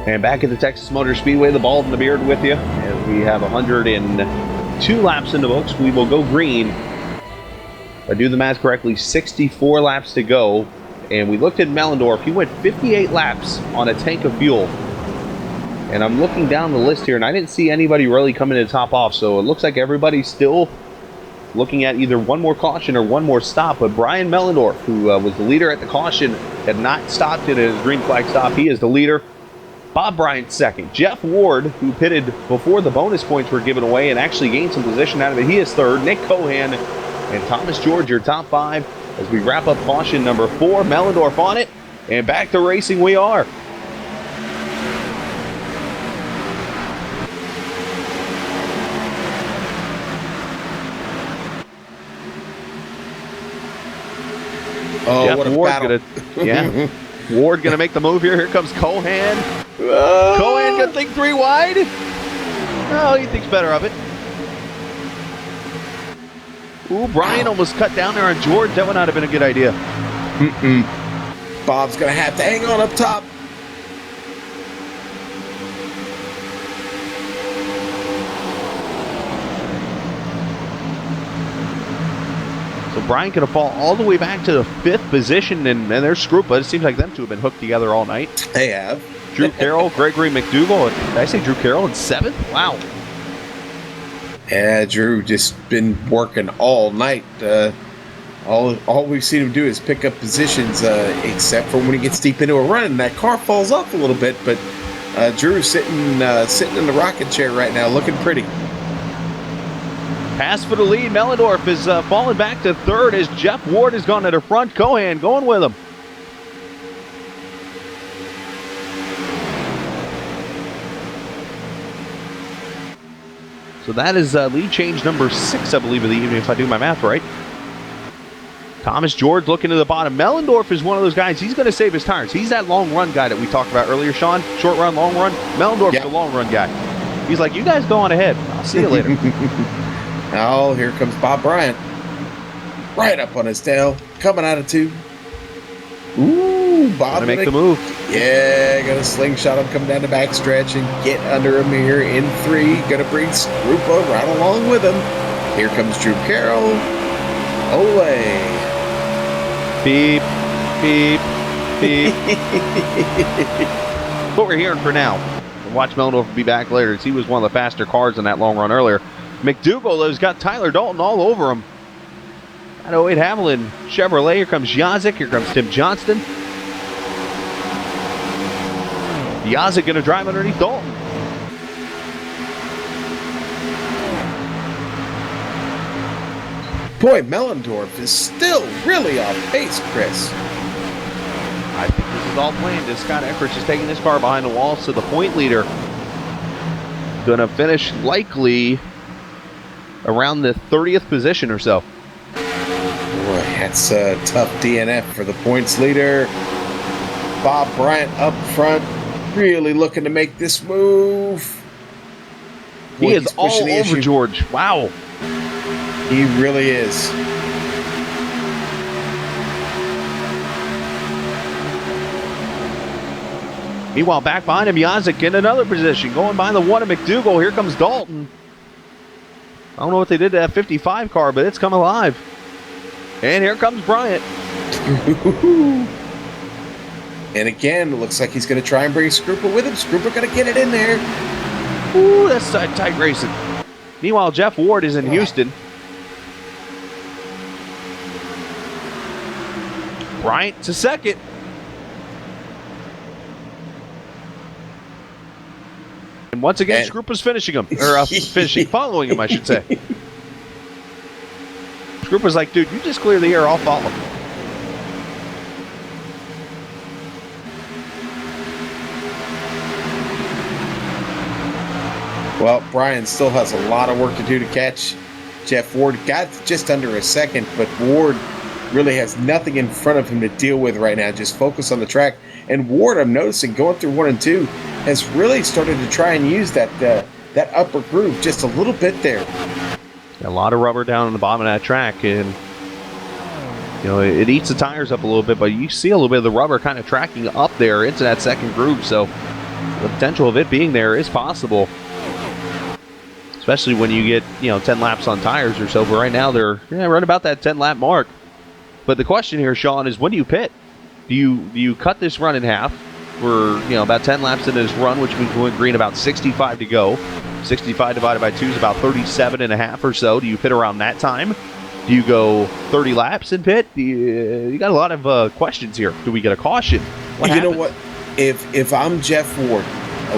And back at the Texas Motor Speedway, the bald and the beard with you. As we have 102 laps in the books, we will go green. If I do the math correctly, 64 laps to go. And we looked at Mellendorf. He went 58 laps on a tank of fuel. And I'm looking down the list here, and I didn't see anybody really coming to top off. So it looks like everybody's still looking at either one more caution or one more stop. But Brian Mellendorf, who was the leader at the caution, had not stopped in his green flag stop. He is the leader. Bob Bryant second. Jeff Ward, who pitted before the bonus points were given away and actually gained some position out of it, he is third. Nick Cohan and Thomas George, your top five. As we wrap up caution number 4, Mellendorf on it, and back to racing we are. Oh, Jeff what a Ward battle. Ward gonna make the move here. Here comes Cohan. Cohan gonna think 3 wide. Oh, he thinks better of it. Ooh, Brian almost cut down there on George. That would not have been a good idea. Bob's going to have to hang on up top. So Brian could have fallen all the way back to the 5th position, and there's Scrupa. It seems like them two have been hooked together all night. They have. Drew Carroll, Gregory McDougall. Did I say Drew Carroll in 7th? Wow. Yeah, Drew just been working all night. All we've seen him do is pick up positions, except for when he gets deep into a run and that car falls off a little bit. But Drew's sitting in the rocket chair right now, looking pretty. Pass for the lead. Mellendorf is falling back to 3rd as Jeff Ward has gone to the front. Cohan going with him. So that is lead change number 6, I believe, of the evening, if I do my math right. Thomas George looking to the bottom. Mellendorf is one of those guys. He's going to save his tires. He's that long run guy that we talked about earlier, Sean. Short run, long run. Mellendorf's the long run guy. He's like, you guys go on ahead. I'll see you later. Oh, here comes Bob Bryant. Right up on his tail. Coming out of 2. Ooh, Bob. Gonna make the move. Yeah, gonna slingshot him, come down the back stretch and get under him here in 3. Gonna bring Scrupa right along with him. Here comes Drew Carroll. Ole. Beep, beep, beep. What we're hearing for now. We'll watch Mellendorf be back later, as he was one of the faster cars in that long run earlier. McDougall, though, has got Tyler Dalton all over him. At 08 Haviland Chevrolet. Here comes Yazik. Here comes Tim Johnston. Yazik going to drive underneath Dalton. Boy, Mellendorf is still really off pace, Chris. I think this is all planned as Scott Eckrich is taking his car behind the wall, so the point leader going to finish likely around the 30th position or so. Boy, that's a tough DNF for the points leader. Bob Bryant up front, really looking to make this move. Boy, he is all over George. Wow. He really is. Meanwhile, back behind him, Yazik in another position, going by the 1 of McDougall. Here comes Dalton. I don't know what they did to that 55 car, but it's come alive. And here comes Bryant. And again, looks like he's going to try and bring Scrupa with him. Scrupa going to get it in there. Ooh, that's tight racing. Meanwhile, Jeff Ward is in Houston. Bryant to second. And once again, Scrupa's finishing him. Or following him, I should say. Scrupa's like, dude, you just clear the air, I'll follow. Well, Brian still has a lot of work to do to catch Jeff Ward. Got just under a second, but Ward really has nothing in front of him to deal with right now. Just focus on the track. And Ward, I'm noticing, going through 1 and 2, has really started to try and use that upper groove just a little bit there. A lot of rubber down on the bottom of that track, and you know it eats the tires up a little bit, but you see a little bit of the rubber kind of tracking up there into that second groove. So The potential of it being there is possible, especially when you get 10 laps on tires or so. But right now they're right about that 10 lap mark. But the question here, Sean, is when do you pit? Do you cut this run in half? We're about 10 laps into this run, which means we're in green, about 65 to go. 65 divided by 2 is about 37 and a half or so. Do you pit around that time? Do you go 30 laps and pit? You got a lot of questions here. Do we get a caution? What happens? You know what? If I'm Jeff Ward,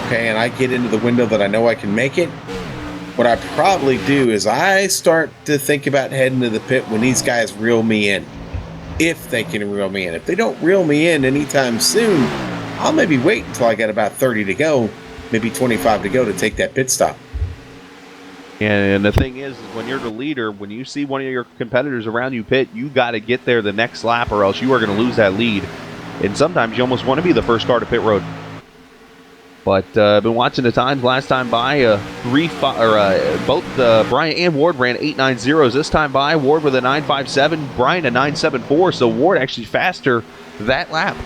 okay, and I get into the window that I know I can make it, what I probably do is I start to think about heading to the pit when these guys reel me in. If they can reel me in. If they don't reel me in anytime soon, I'll maybe wait until I got about 30 to go, maybe 25 to go to take that pit stop. And the thing is when you're the leader, when you see one of your competitors around you pit, you got to get there the next lap or else you are going to lose that lead. And sometimes you almost want to be the first car to pit road. But I've been watching the times last time by both Bryant and Ward ran 8.90s. This time by Ward with a 9.57, Bryant a 9.74. So Ward actually faster that lap.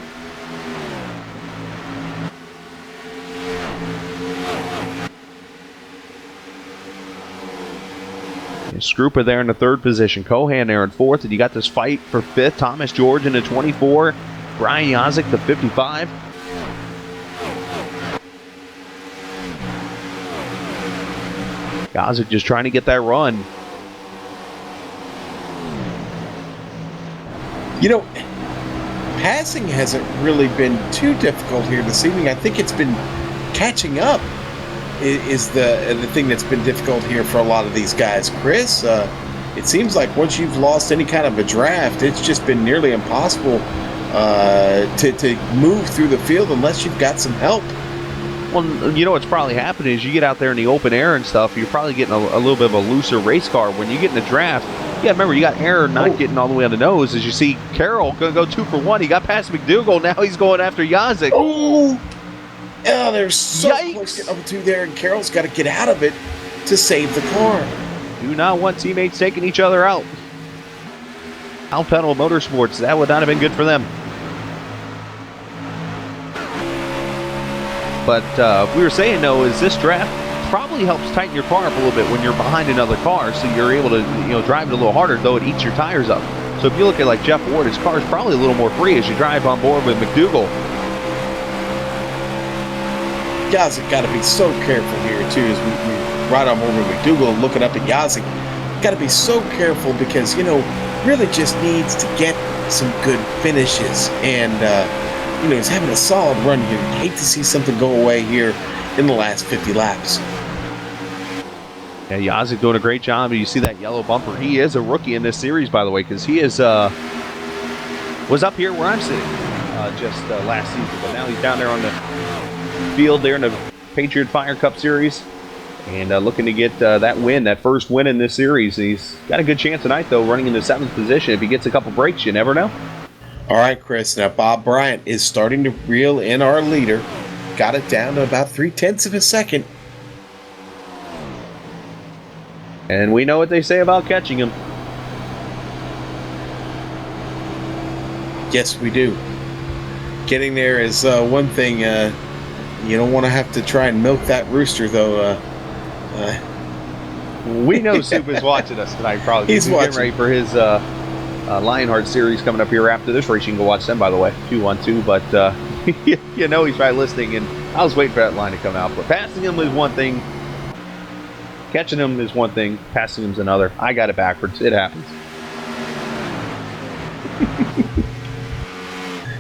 Scrupa there in the third position. Cohan there in fourth. And you got this fight for fifth. Thomas George in the 24. Brian Yazik the 55. Yazik just trying to get that run. Passing hasn't really been too difficult here this evening. I think it's been catching up is the thing that's been difficult here for a lot of these guys. Chris, it seems like once you've lost any kind of a draft, it's just been nearly impossible to move through the field unless you've got some help. Well, what's probably happening is you get out there in the open air and stuff, you're probably getting a little bit of a looser race car. When you get in the draft, remember, you got Aaron not getting all the way on the nose. As you see, Carroll going to go 2 for 1. He got past McDougall. Now he's going after Yazik. Oh, they're so close to up to there, and Carroll's got to get out of it to save the car. Do not want teammates taking each other out. Alpedal Motorsports, that would not have been good for them. But we were saying, though, is this draft probably helps tighten your car up a little bit when you're behind another car, so you're able to drive it a little harder, though it eats your tires up. So if you look at like Jeff Ward, his car is probably a little more free as you drive on board with McDougall. Yazik got to be so careful here, too, as we ride on board with McDougall and looking up at Yazik. Got to be so careful because, really just needs to get some good finishes. And, he's having a solid run here. You'd hate to see something go away here in the last 50 laps. Yeah, Yazik doing a great job. You see that yellow bumper. He is a rookie in this series, by the way, because he is was up here where I'm sitting just last season. But now he's down there on the field there in the Patriot Fire Cup Series and looking to get that win, that first win in this series. He's got a good chance tonight, though, running in the 7th position. If he gets a couple breaks, you never know. All right, Chris. Now, Bob Bryant is starting to reel in our leader. Got it down to about 0.3 of a second. And we know what they say about catching him. Yes, we do. Getting there is one thing. You don't want to have to try and milk that rooster, though. We know Soup is watching us tonight, probably. He's watching. Getting ready for his Lionheart series coming up here after this race. You can go watch them, by the way, 2-1-2. But he's probably listening, and I was waiting for that line to come out. But passing him is one thing. Catching him is one thing. Passing him is another. I got it backwards. It happens.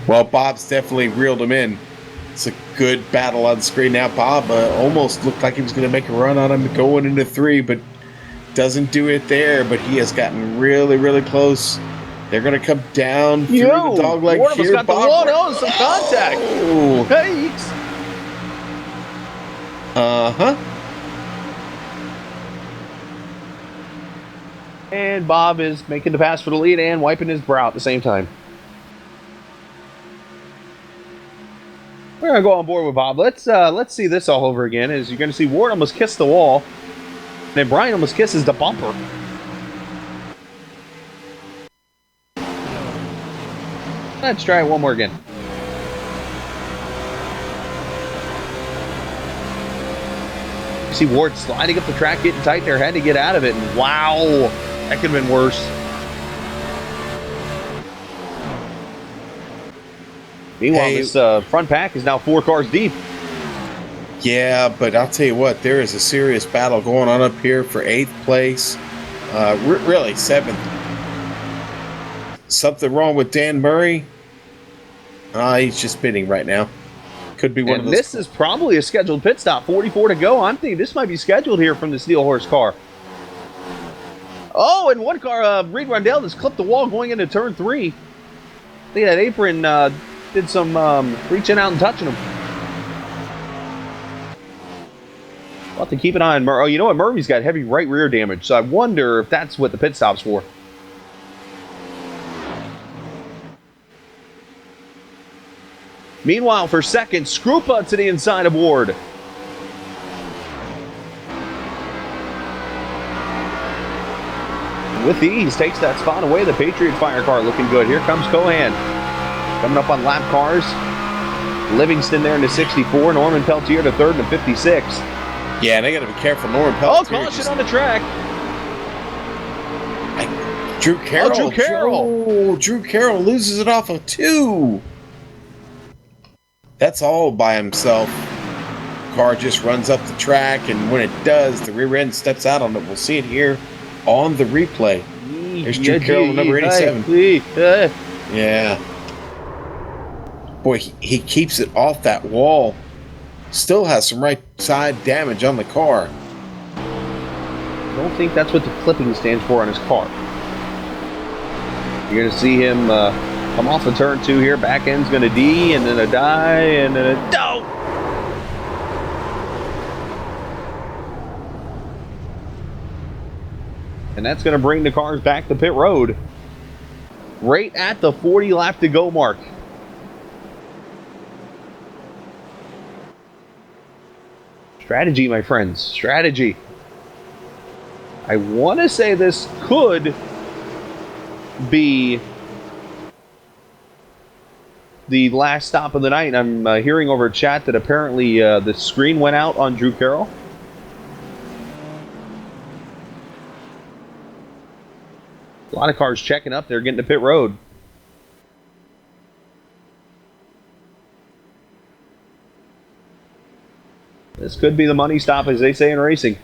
Well, Bob's definitely reeled him in. It's a good battle on the screen now. Bob almost looked like he was going to make a run on him going into 3, but doesn't do it there. But he has gotten really, really close. They're going to come down through the dogleg one of us here. got the wall. Oh, some contact. Yikes. Uh-huh. And Bob is making the pass for the lead and wiping his brow at the same time. We're going to go on board with Bob. Let's see this all over again. As you're going to see Ward almost kiss the wall. And then Brian almost kisses the bumper. Let's try it one more again. See Ward sliding up the track, getting tight there, had to get out of it, and wow, that could have been worse. Meanwhile, this front pack is now 4 cars deep. Yeah, but I'll tell you what, there is a serious battle going on up here for 8th place. Really, 7th. Something wrong with Dan Murray? He's just spinning right now. Could be one of those. This is probably a scheduled pit stop. 44 to go. I'm thinking this might be scheduled here from the Steel Horse car. Oh, and one car, Reed Rundell, just clipped the wall going into turn 3. I think that apron did some reaching out and touching him. We'll have to keep an eye on Murray. Oh, you know what? Murray's got heavy right rear damage, so I wonder if that's what the pit stop's for. Meanwhile, for second, Scrupa to the inside of Ward. With ease, takes that spot away. The Patriot fire car looking good. Here comes Cohan. Coming up on lap cars. Livingston there in the 64. Norman Peltier to third and 56. Yeah, they got to be careful. Norman Peltier. Oh, caution on the track. Drew Carroll. Oh, Drew Carroll. Drew Carroll loses it off of 2. That's all by himself. Car just runs up the track, and when it does, the rear end steps out on it. We'll see it here on the replay. There's Drew Carroll, number 87. Yeah. Boy, he keeps it off that wall. Still has some right side damage on the car. I don't think that's what the clipping stands for on his car. You're going to see him come off of turn 2 here. Back end's going to D, and then a die, and then a do. And that's going to bring the cars back to pit road. Right at the 40 lap to go mark. Strategy, my friends. Strategy. I want to say this could be the last stop of the night. I'm hearing over chat that apparently the screen went out on Drew Carroll. A lot of cars checking up. They're getting to pit road. This could be the money stop, as they say in racing.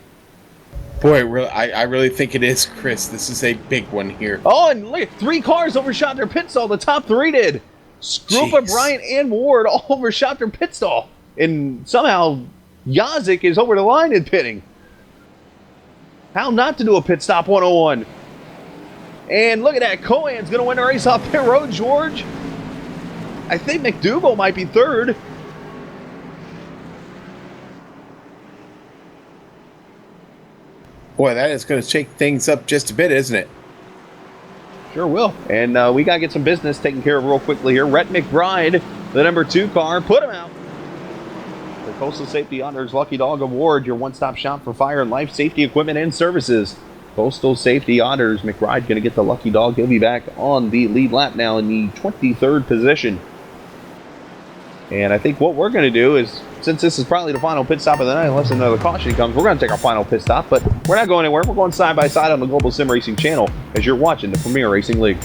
Boy, I really think it is, Chris. This is a big one here. Oh, and look, 3 cars overshot their pit stall. The top 3 did. Scrupa, Bryant, and Ward all overshot their pit stall. And somehow, Yazik is over the line in pitting. How not to do a pit stop 101. And look at that. Cohen's going to win the race off pit road, George. I think McDougall might be 3rd. Boy, that is going to shake things up just a bit, isn't it? Sure will. And we got to get some business taken care of real quickly here. Rhett McBride, the number 2 car, put him out. The Coastal Safety Honors Lucky Dog Award, your one-stop shop for fire and life safety equipment and services. Coastal Safety Honors. McBride going to get the lucky dog. He'll be back on the lead lap now in the 23rd position. And I think what we're going to do is, since this is probably the final pit stop of the night, unless another caution comes, we're going to take our final pit stop, but we're not going anywhere. We're going side by side on the Global Sim Racing channel as you're watching the Premier Racing League.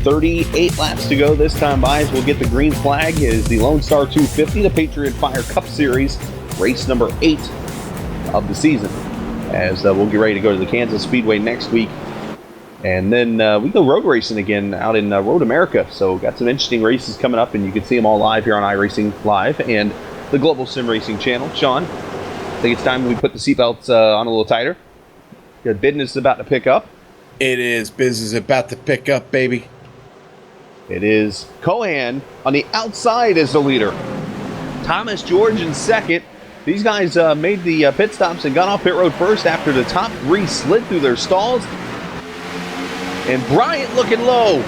38 laps to go this time by as we'll get the green flag is the Lone Star 250, the Patriot Fire Cup Series, race number 8 of the season. As we'll get ready to go to the Kansas Speedway next week. And then we go road racing again out in Road America. So got some interesting races coming up, and you can see them all live here on iRacing Live and the Global Sim Racing channel. Sean, I think it's time we put the seatbelts on a little tighter. Good business is about to pick up. It is. Business about to pick up, baby. It is Cohan on the outside as the leader. Thomas George in second. These guys made the pit stops and got off pit road first after the top 3 slid through their stalls. And Bryant looking low.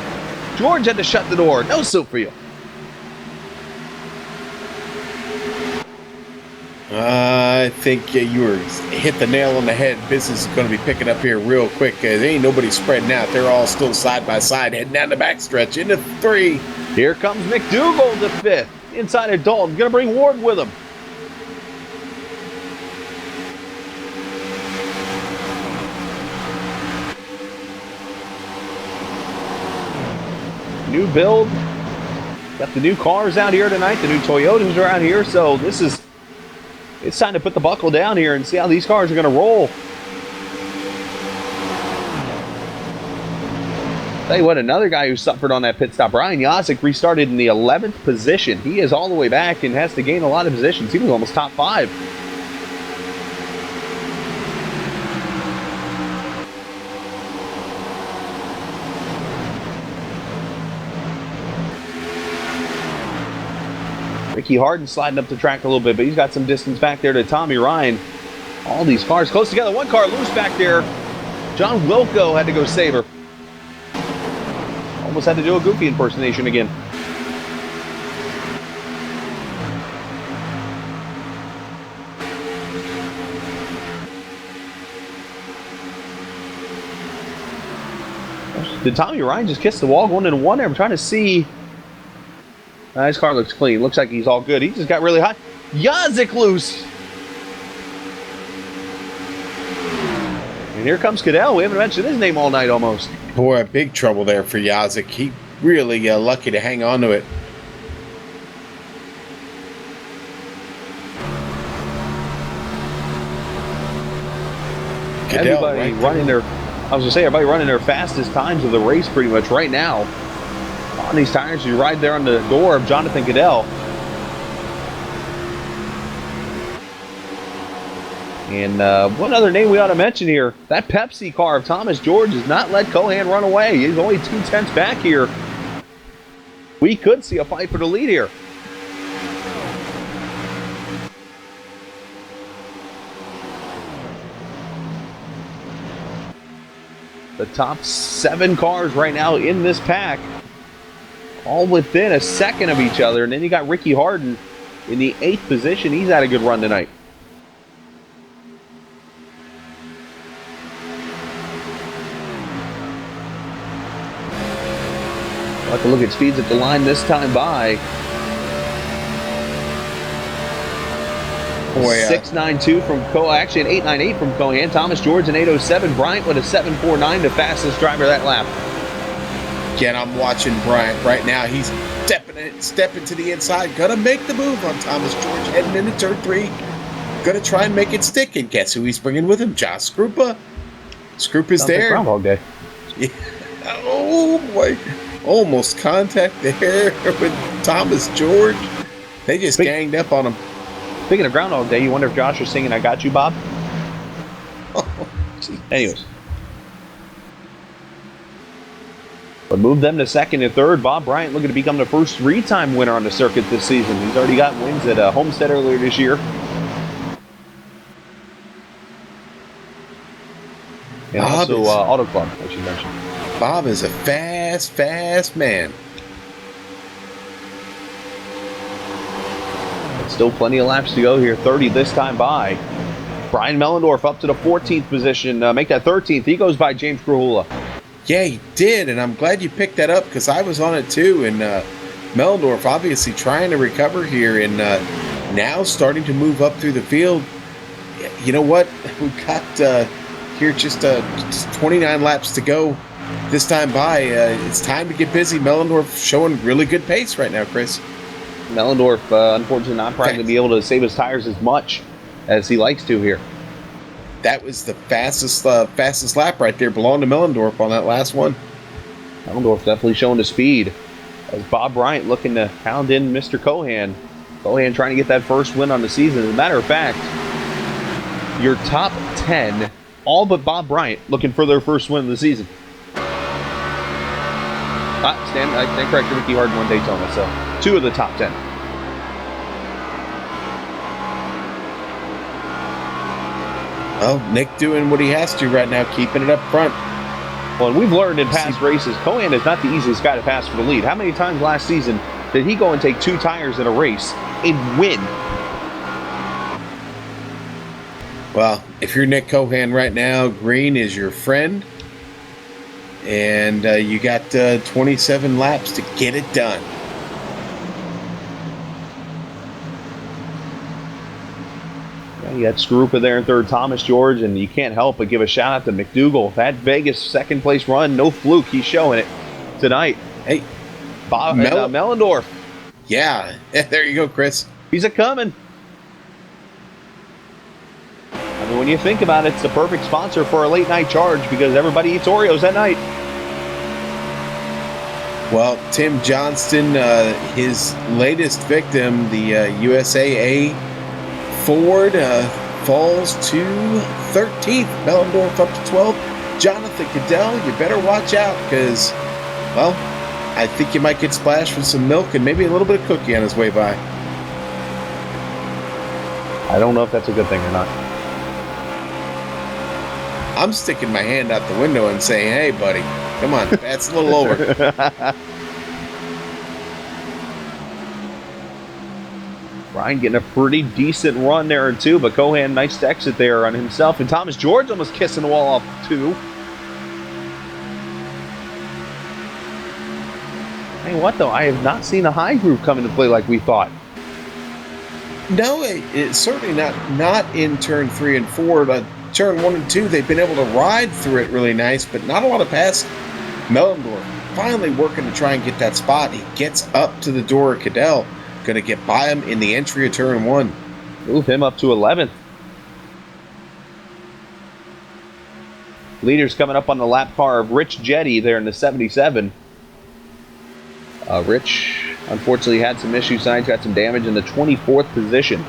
George had to shut the door. No soup for you. I think you were hit the nail on the head. Business is going to be picking up here real quick. There ain't nobody spreading out. They're all still side by side, heading down the backstretch into 3. Here comes McDougal to 5th. Inside of Dalton. Going to bring Ward with him. New build. Got the new cars out here tonight. The new Toyotas are out here. So it's time to put the buckle down here and see how these cars are going to roll. Tell you what, another guy who suffered on that pit stop, Brian Yazik, restarted in the 11th position. He is all the way back and has to gain a lot of positions. He was almost top 5. Ricky Harden sliding up the track a little bit, but he's got some distance back there to Tommy Ryan. All these cars close together. One car loose back there. John Wilco had to go save her. Almost had to do a Goofy impersonation again. Did Tommy Ryan just kiss the wall going into 1 there? I'm trying to see. His car looks clean. Looks like he's all good. He just got really hot. Yazik loose. And here comes Cadell. We haven't mentioned his name all night almost. Boy, big trouble there for Yazik. He really lucky to hang on to it. Cadell, everybody right running their, I was gonna say, everybody running their fastest times of the race pretty much right now. On these tires, you ride there on the door of Jonathan Cadell. And one other name we ought to mention here, that Pepsi car of Thomas George has not let Cohan run away. He's only 2/10 back here. We could see a fight for the lead here. The top 7 cars right now in this pack, all within a second of each other. And then you got Ricky Harden in the 8th position. He's had a good run tonight. I'll have to look at speeds at the line this time by. Boy, 692 from actually an 898 from Cohan. Thomas George an 807. Bryant with a 749, the fastest driver that lap. Again, I'm watching Bryant right now. He's stepping to the inside. Gonna make the move on Thomas George heading into turn 3. Gonna try and make it stick. And guess who he's bringing with him? Josh Skrupa. Skrupa's Sounds there. like Groundhog Day. Yeah. Oh boy. Almost contact there with Thomas George. They just ganged up on him. Speaking of Groundhog Day, you wonder if Josh is singing I Got You, Bob? Oh, geez. Anyways. But move them to 2nd and 3rd. Bob Bryant looking to become the first 3-time winner on the circuit this season. He's already got wins at Homestead earlier this year. And Bob also is- Auto Club, as you mentioned. Bob is a fast man. But still plenty of laps to go here. 30 this time by. Brian Mellendorf up to the 14th position. Make that 13th. He goes by James Grahula. Yeah, he did, and I'm glad you picked that up because I was on it too. And Mellendorf obviously trying to recover here and now starting to move up through the field. You know what? We've got here just 29 laps to go. this time by, it's time to get busy. Mellendorf showing really good pace right now, Chris. Mellendorf, unfortunately, not probably going to be able to save his tires as much as he likes to here. That was the fastest lap right there. Belonged to Mellendorf on that last one. Mellendorf definitely showing the speed. As Bob Bryant looking to hound in Mr. Cohan. Cohan trying to get that first win on the season. As a matter of fact, your top 10, all but Bob Bryant, looking for their first win of the season. Stand corrected, Ricky Harden won Daytona, so 2 of the top 10. Well, Nick doing what he has to right now, keeping it up front. Well, and we've learned in past races, Cohan is not the easiest guy to pass for the lead. How many times last season did he go and take 2 tires in a race and win? Well, if you're Nick Cohan right now, green is your friend. And you got 27 laps to get it done. You got Skarupa there in third, Thomas George, and you can't help but give a shout out to McDougall. That Vegas second place run, no fluke. He's showing it tonight. Hey, Bob Mellendorf. Yeah, there you go, Chris. He's a coming. I mean, when you think about it, it's the perfect sponsor for a late night charge because everybody eats Oreos at night. Well, Tim Johnston, his latest victim, the USAA Ford, falls to 13th. Mellendorf up to 12th. Jonathan Cadell, you better watch out because, well, I think you might get splashed with some milk and maybe a little bit of cookie on his way by. I don't know if that's a good thing or not. I'm sticking my hand out the window and saying, hey, buddy, come on, that's a little over. Ryan getting a pretty decent run there too, but Cohan nice to exit there on himself, and Thomas George almost kissing the wall off too. Hey, what though? I have not seen a high group come into play like we thought. No, it's certainly not in turn 3 and 4, but turn 1 and 2, they've been able to ride through it really nice, but not a lot of pass. Mellendorf finally working to try and get that spot. He gets up to the door of Cadell. Going to get by him in the entry of turn 1. Move him up to 11th. Leaders coming up on the lap car of Rich Jetty there in the 77. Rich, unfortunately, had some issues tonight. Got some damage in the 24th position.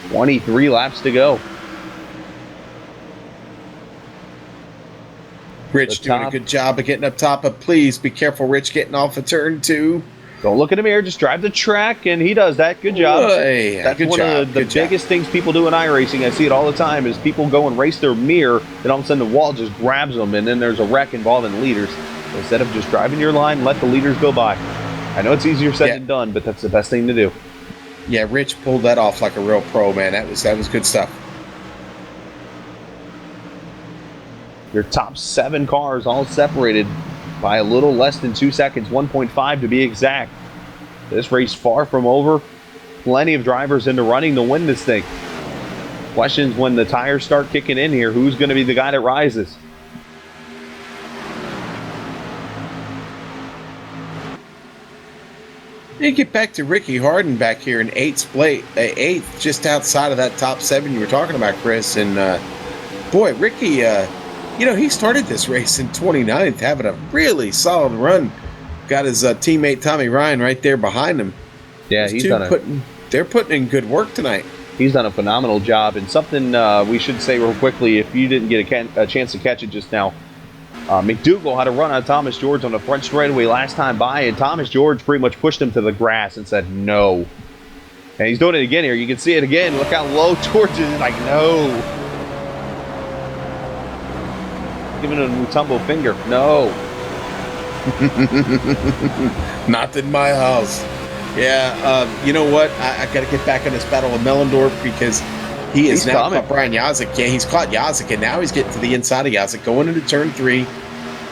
23 laps to go. Rich doing a good job of getting up top, but please be careful, Rich, getting off of turn 2. Don't look in the mirror, just drive the track, and he does that. Good job. Hey, that's one of the biggest things people do in iRacing. I see it all the time, is people go and race their mirror, and all of a sudden the wall just grabs them, and then there's a wreck involving the leaders. So instead of just driving your line, let the leaders go by. I know it's easier said than done, but that's the best thing to do. Yeah, Rich pulled that off like a real pro, man. That was good stuff. Your top 7 cars all separated by a little less than 2 seconds, 1.5 to be exact. This race far from over. Plenty of drivers into running to win this thing. Questions when the tires start kicking in here, who's going to be the guy that rises? You get back to Ricky Harden back here in 8th, just outside of that top 7 you were talking about, Chris. And boy, Ricky, he started this race in 29th, having a really solid run. Got his teammate Tommy Ryan right there behind him. Yeah, they're putting in good work tonight. He's done a phenomenal job. And something we should say real quickly, if you didn't get a chance to catch it just now, McDougall had a run on Thomas George on the front straightaway last time by, and Thomas George pretty much pushed him to the grass and said no. And he's doing it again here. You can see it again. Look how low George is. Like, no. Giving it a Mutombo finger. No. Not in my house. Yeah, you know what? I got to get back on this battle with Mellendorf because he's now caught Brian Yazik. Yeah, he's caught Yazik, and now he's getting to the inside of Yazik, going into turn 3.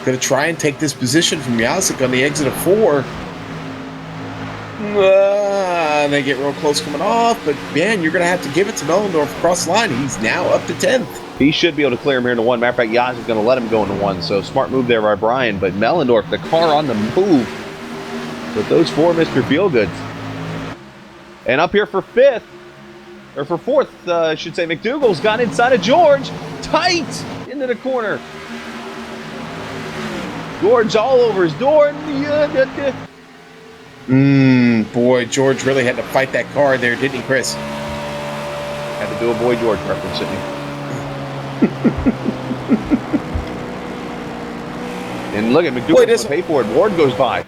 Going to try and take this position from Yazik on the exit of 4. And they get real close coming off, but man, you're going to have to give it to Mellendorf across the line. He's now up to 10th. He should be able to clear him here into one. Matter of fact, Yaz is going to let him go into one. So smart move there by Brian. But Mellendorf, the car on the move with those 4 Mr. Feelgoods. And up here for fifth, or for fourth, I should say, McDougal's got inside of George. Tight into the corner. George all over his door. Boy, George really had to fight that car there, didn't he, Chris? Had to do a Boy George reference, didn't he? And look at McDougal doesn't pay for it. Ward goes by.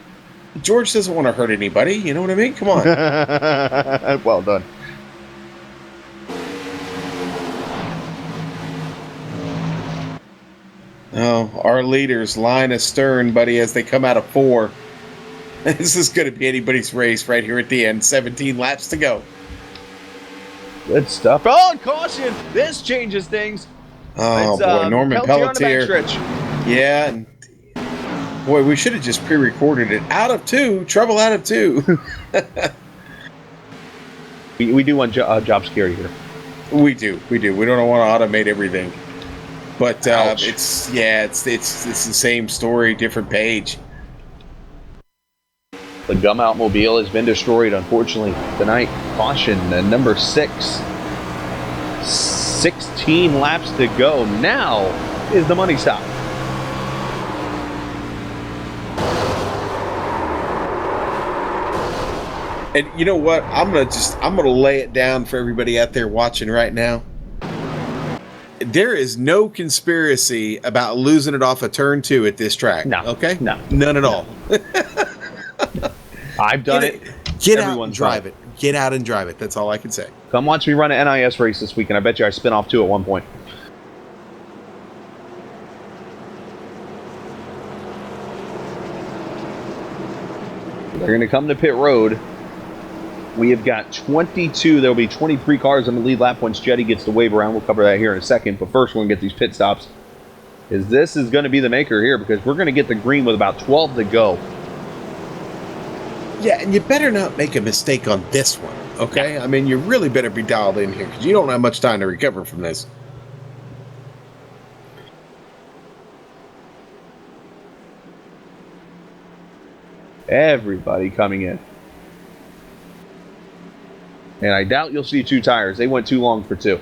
George doesn't want to hurt anybody. You know what I mean? Come on. Well done. Oh, our leaders line astern, buddy, as they come out of 4. This is going to be anybody's race right here at the end. 17 laps to go. Good stuff. Oh, caution! This changes things. Oh, boy, Norman Pelletier. Yeah. And boy, we should have just pre-recorded it. Out of 2. Trouble out of 2. we do want job security here. We do. We don't want to automate everything. But it's the same story, different page. The Gum Outmobile has been destroyed, unfortunately, tonight. Caution, number 6. 16 laps to go. Now is the money stop. And you know what? I'm gonna lay it down for everybody out there watching right now. There is no conspiracy about losing it off of turn 2 at this track. No. Okay? No. None at all. I've done it. Get out and drive it. Get out and drive it. That's all I can say. Come watch me run an NIS race this week, and I bet you I spin off 2 at one point. They're going to come to pit road. We have got 22. There will be 23 cars on the lead lap once Jetty gets to wave around. We'll cover that here in a second. But first, we're going to get these pit stops. This is going to be the maker here because we're going to get the green with about 12 to go. Yeah, and you better not make a mistake on this one, okay? Yeah. I mean, you really better be dialed in here because you don't have much time to recover from this. Everybody coming in. And I doubt you'll see 2 tires. They went too long for 2.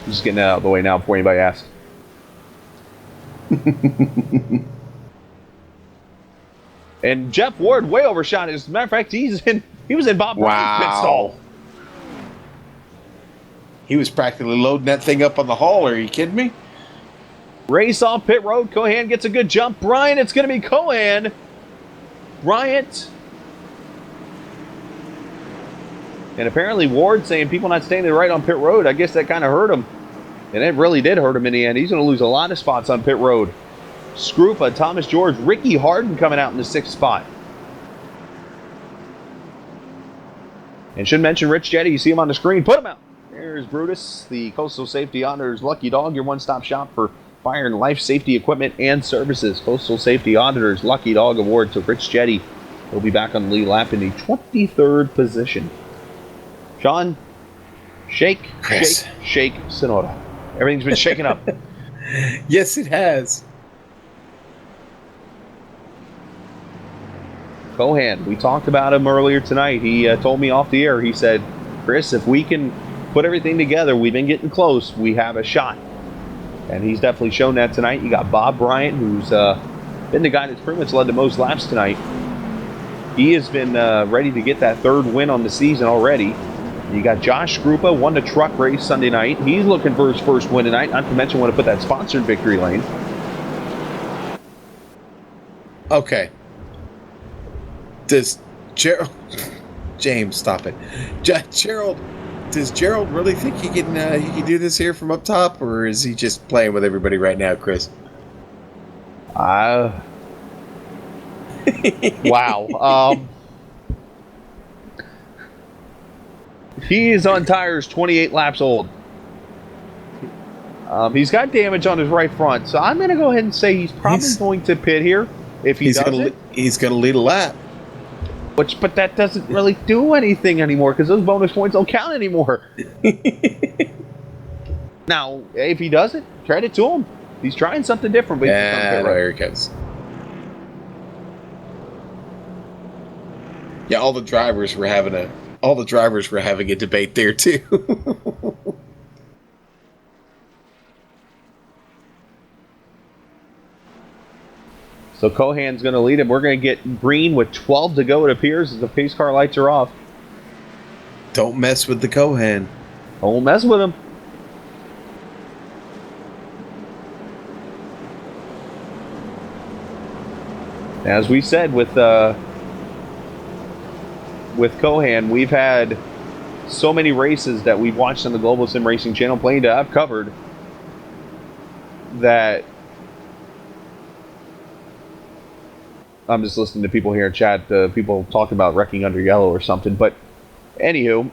Just getting that out of the way now before anybody asks. And Jeff Ward way overshot. As a matter of fact, he was in Bob Brown's pit stall. He was practically loading that thing up on the haul. Are you kidding me? Race off pit road. Cohan gets a good jump. Bryant, it's going to be Cohan. Bryant. And apparently Ward saying people not standing right on pit road. I guess that kind of hurt him. And it really did hurt him in the end. He's going to lose a lot of spots on pit road. Scroopa, Thomas George, Ricky Harden coming out in the 6th spot. And should mention Rich Jetty. You see him on the screen. Put him out. There's Brutus, the Coastal Safety Auditors Lucky Dog, your one-stop shop for fire and life safety equipment and services. Coastal Safety Auditors Lucky Dog award to Rich Jetty. He'll be back on the lead lap in the 23rd position. Sean, shake, Sonora. Everything's been shaken up. Yes, it has. Cohan, we talked about him earlier tonight. He told me off the air, he said, Chris, if we can put everything together, we've been getting close, we have a shot. And he's definitely shown that tonight. You got Bob Bryant, who's been the guy that's pretty much led the most laps tonight. He has been ready to get that 3rd win on the season already. You got Josh Scroopa, won the truck race Sunday night. He's looking for his 1st win tonight, not to mention want to put that sponsored victory lane. Okay. Does Gerald... James, stop it. Gerald, does Gerald really think he can do this here from up top, or is he just playing with everybody right now, Chris? Wow. He is on tires 28 laps old. He's got damage on his right front, so I'm going to go ahead and say he's probably going to pit here. If he's going to lead a lap. But that doesn't really do anything anymore because those bonus points don't count anymore. Now, if he doesn't, credit to him. He's trying something different. But Yeah, here he goes. Yeah, all the drivers were having a debate there too. So Cohan's going to lead him. We're going to get green with 12 to go, it appears, as the pace car lights are off. Don't mess with the Cohan. Don't mess with him. As we said with Cohan, we've had so many races that we've watched on the Global Sim Racing channel, plenty to have covered, that I'm just listening to people here in chat, people talking about wrecking under yellow or something. But anywho,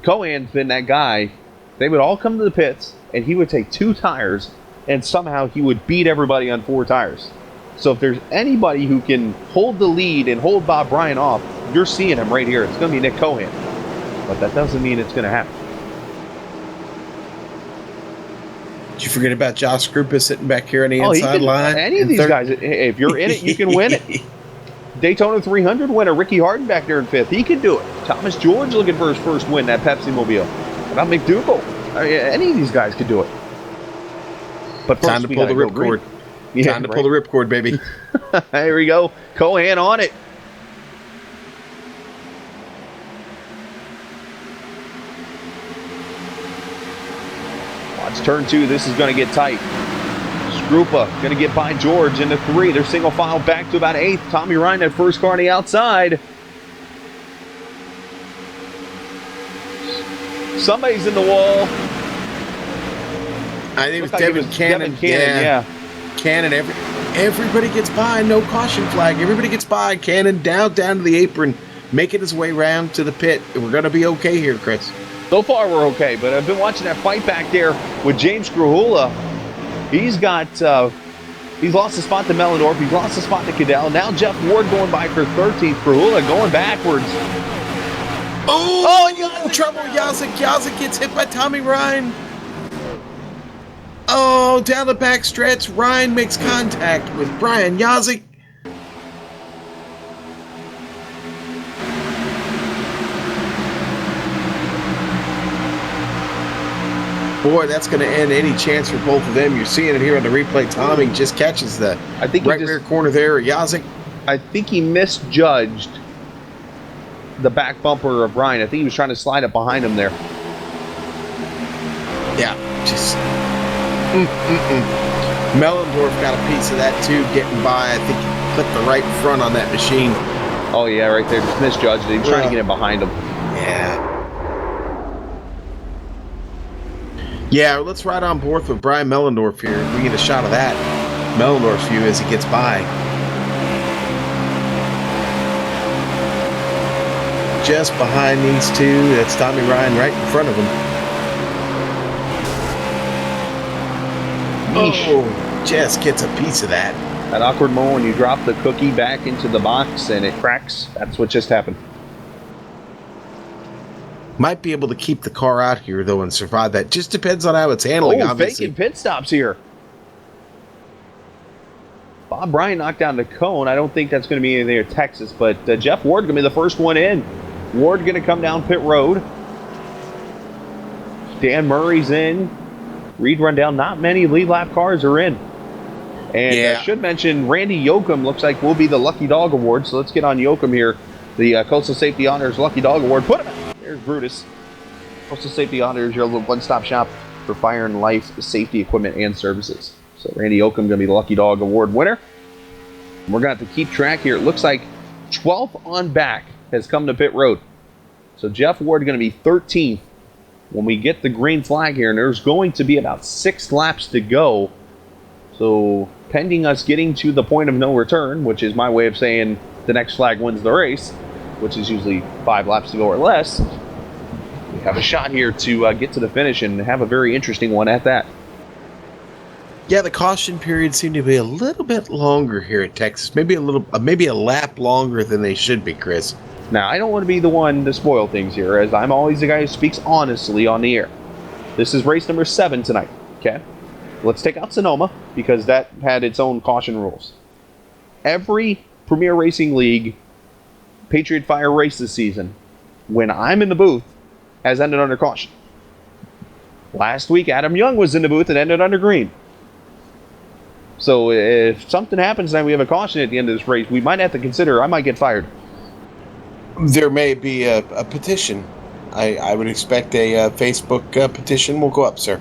Cohan's been that guy. They would all come to the pits, and he would take 2 tires, and somehow he would beat everybody on 4 tires. So if there's anybody who can hold the lead and hold Bob Bryan off, you're seeing him right here. It's going to be Nick Cohan. But that doesn't mean it's going to happen. Did you forget about Josh Krupa sitting back here on the inside line? Any of these guys, if you're in it, you can win it. Daytona 300 winner Ricky Harden back there in 5th. He could do it. Thomas George looking for his first win, that Pepsi Mobile. What about McDougal? Any of these guys could do it. But first, time to pull the ripcord. Yeah, time to pull the ripcord, baby. Here we go. Cohan on it. Watch turn 2. This is going to get tight. Scrupa going to get by George into 3. They're single file back to about 8th. Tommy Ryan, that first car on the outside. Somebody's in the wall. I think it was Devin Cannon. Yeah. Cannon, everybody gets by, no caution flag. Everybody gets by. Cannon down to the apron, making his way round to the pit. We're going to be okay here, Chris. So far, we're okay, but I've been watching that fight back there with James Krahula. He's lost a spot to Mellendorf. He's lost a spot to Cadell. Now Jeff Ward going by for 13th. Krahula going backwards. Oh, trouble. Yazik gets hit by Tommy Ryan. Oh, down the back stretch, Ryan makes contact with Brian Yazik. Boy, that's going to end any chance for both of them. You're seeing it here on the replay. Tommy just catches the rear corner there. Yazik. I think he misjudged the back bumper of Ryan. I think he was trying to slide it behind him there. Yeah, just... Mellendorf got a piece of that too, getting by. I think he clipped the right front on that machine. Oh yeah, right there. Just misjudged it. He was trying to get it behind him. Yeah, let's ride on board with Brian Mellendorf here. We get a shot of that Mellendorf's view as he gets by. Just behind these two, that's Tommy Ryan right in front of him. Oh, just gets a piece of that. That awkward moment when you drop the cookie back into the box and it cracks. That's what just happened. Might be able to keep the car out here, though, and survive that. Just depends on how it's handling, obviously. Faking pit stops here. Bob Bryan knocked down the cone. I don't think that's going to be anything in Texas, but Jeff Ward going to be the first one in. Ward going to come down pit road. Dan Murray's in. Reed run down. Not many lead lap cars are in. And I should mention, Randy Yoakum looks like will be the Lucky Dog Award. So let's get on Yoakum here. The Coastal Safety Honors Lucky Dog Award. Put him out. There's Brutus. Coastal Safety Honors, your little one-stop shop for fire and life safety equipment and services. So Randy Yoakum going to be the Lucky Dog Award winner. And we're going to have to keep track here. It looks like 12th on back has come to pit road. So Jeff Ward going to be 13th when we get the green flag here. And there's going to be about 6 laps to go. So pending us getting to the point of no return, which is my way of saying the next flag wins the race, which is usually 5 laps to go or less, we have a shot here to get to the finish and have a very interesting one at that. Yeah, the caution period seemed to be a little bit longer here at Texas. Maybe a lap longer than they should be, Chris. Now, I don't want to be the one to spoil things here, as I'm always the guy who speaks honestly on the air. This is race number 7 tonight, okay? Let's take out Sonoma because that had its own caution rules. Every Premier Racing League Patriot Fire race this season, when I'm in the booth, has ended under caution. Last week, Adam Young was in the booth and ended under green. So if something happens and we have a caution at the end of this race, we might have to consider I might get fired. There may be a petition. I would expect a Facebook petition will go up, sir.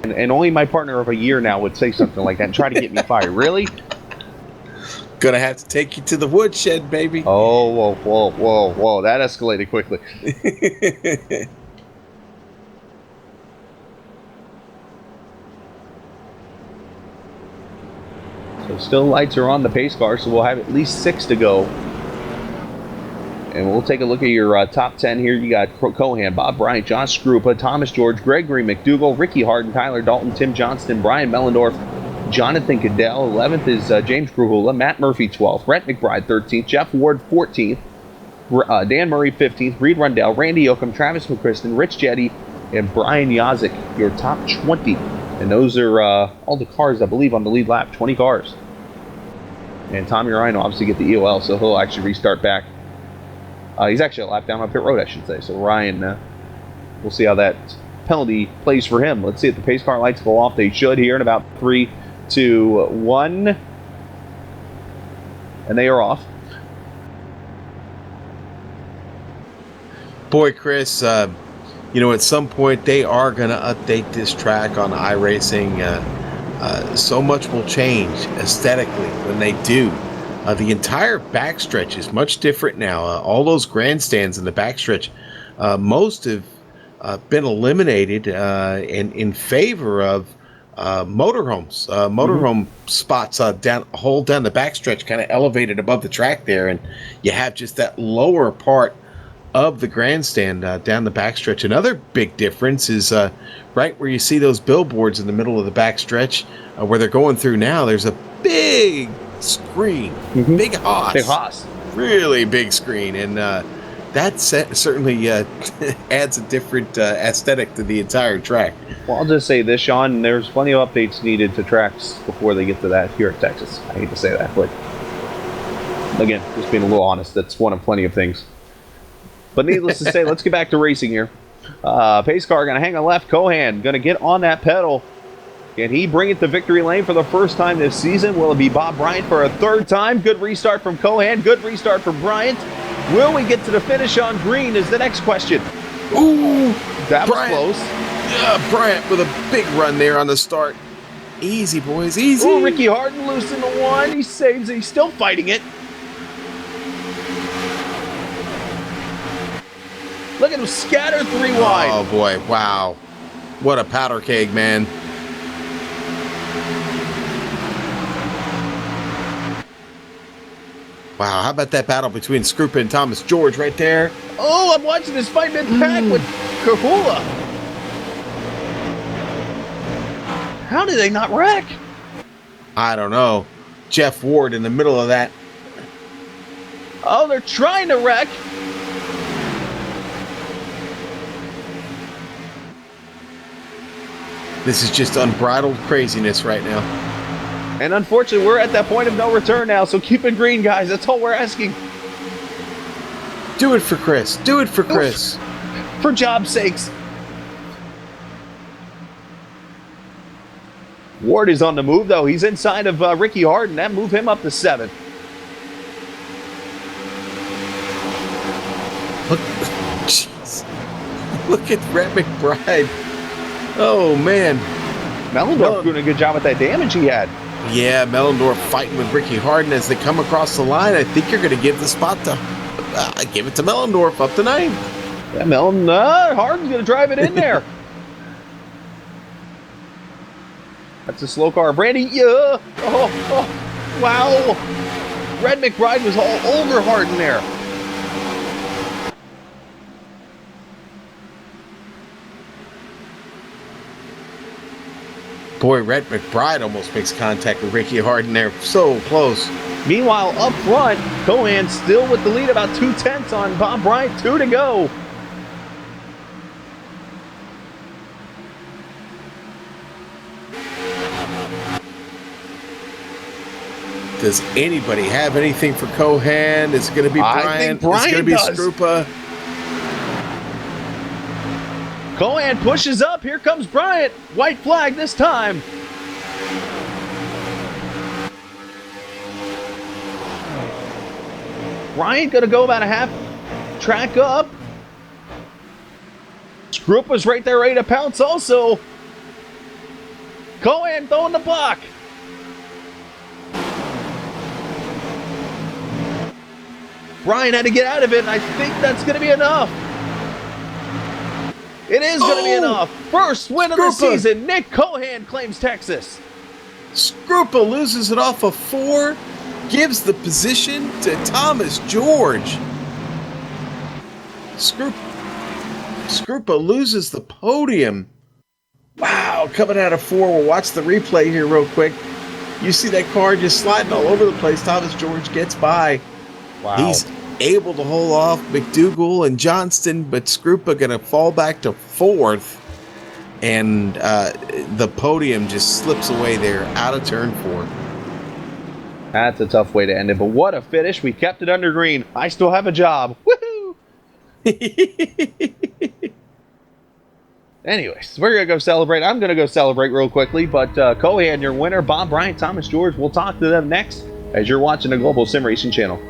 And only my partner of a year now would say something like that and try to get me fired. Really? Gonna have to take you to the woodshed, baby. Oh, whoa. That escalated quickly. So still lights are on the pace car, so we'll have at least 6 to go. And we'll take a look at your top 10 here. You got Cohan, Bob Bryant, Josh Skrupa, Thomas George, Gregory McDougall, Ricky Harden, Tyler Dalton, Tim Johnston, Brian Mellendorf, Jonathan Cadell. 11th is James Gruhula, Matt Murphy 12th, Rhett McBride 13th, Jeff Ward 14th, Dan Murray 15th, Reed Rundell, Randy Yoakum, Travis McChristen, Rich Jetty, and Brian Yazik, your top 20. And those are all the cars, I believe, on the lead lap, 20 cars. And Tommy Ryan will obviously get the EOL, so he'll actually restart back. He's actually a lap down on pit road, I should say. So Ryan, we'll see how that penalty plays for him. Let's see if the pace car lights go off. They should here in about 3, 2, 1. And they are off. Boy, Chris, at some point they are going to update this track on iRacing. So much will change aesthetically when they do. The entire backstretch is much different now. All those grandstands in the backstretch, most have been eliminated in favor of motorhomes. Motorhome spots down the backstretch, kind of elevated above the track there, and you have just that lower part of the grandstand down the backstretch. Another big difference is right where you see those billboards in the middle of the backstretch where they're going through now. There's a big screen, big Haas, really big screen, and that certainly adds a different aesthetic to the entire track. Well, I'll just say this, Sean, there's plenty of updates needed to tracks before they get to that here at Texas. I hate to say that, but again, just being a little honest, that's one of plenty of things. But needless to say, let's get back to racing here. Pace car going to hang on left. Cohan going to get on that pedal. Can he bring it to victory lane for the first time this season? Will it be Bob Bryant for a third time? Good restart from Cohan. Good restart from Bryant. Will we get to the finish on green is the next question. Ooh, that Bryant, was close. Bryant with a big run there on the start. Easy, boys, easy. Ooh, Ricky Harden loose in the one. He saves it. He's still fighting it. Look at him scatter 3 wide. Oh, boy. Wow. What a powder keg, man. Wow, how about that battle between Skrupa and Thomas George right there? Oh, I'm watching this fight mid-pack with Kahula. How did they not wreck? I don't know. Jeff Ward in the middle of that. Oh, they're trying to wreck. This is just unbridled craziness right now. And unfortunately, we're at that point of no return now, so keep it green, guys. That's all we're asking. Do it for Chris. Do it for Chris. For job's sakes. Ward is on the move, though. He's inside of Ricky Harden. That moved him up to 7th. Look, jeez. Look at Rhett McBride. Oh, man. Mellendorf doing a good job with that damage he had. Yeah, Mellendorf fighting with Ricky Harden as they come across the line. I think you're going to give the spot to give it to Mellendorf up to 9. Yeah, Harden's going to drive it in there. That's a slow car. Brandy, yeah. Oh, wow. Red McBride was all over Harden there. Boy, Rhett McBride almost makes contact with Ricky Harden there. So close. Meanwhile, up front, Cohan still with the lead, about 2/10 on Bob Bryant. 2 to go. Does anybody have anything for Cohan? Is it going to be Brian? I think Is it going to Brian be does. Scrupa? Cohan pushes up. Here comes Bryant. White flag this time. Bryant going to go about a half track up. Scrupa's right there ready to pounce also. Cohan throwing the block. Brian had to get out of it, and I think that's going to be enough. It is going to be enough. First win of the season. Nick Cohan claims Texas. Scrupa loses it off of 4, gives the position to Thomas George. Scrupa loses the podium. Wow, coming out of 4. We'll watch the replay here real quick. You see that car just sliding all over the place. Thomas George gets by. Wow. He's able to hold off McDougal and Johnston, but Scrupa going to fall back to 4th. And the podium just slips away there out of turn 4. That's a tough way to end it, but what a finish. We kept it under green. I still have a job. Woohoo! Anyways, we're going to go celebrate. I'm going to go celebrate real quickly, but Cohan, your winner, Bob Bryant, Thomas George. We'll talk to them next as you're watching the Global Sim Racing channel.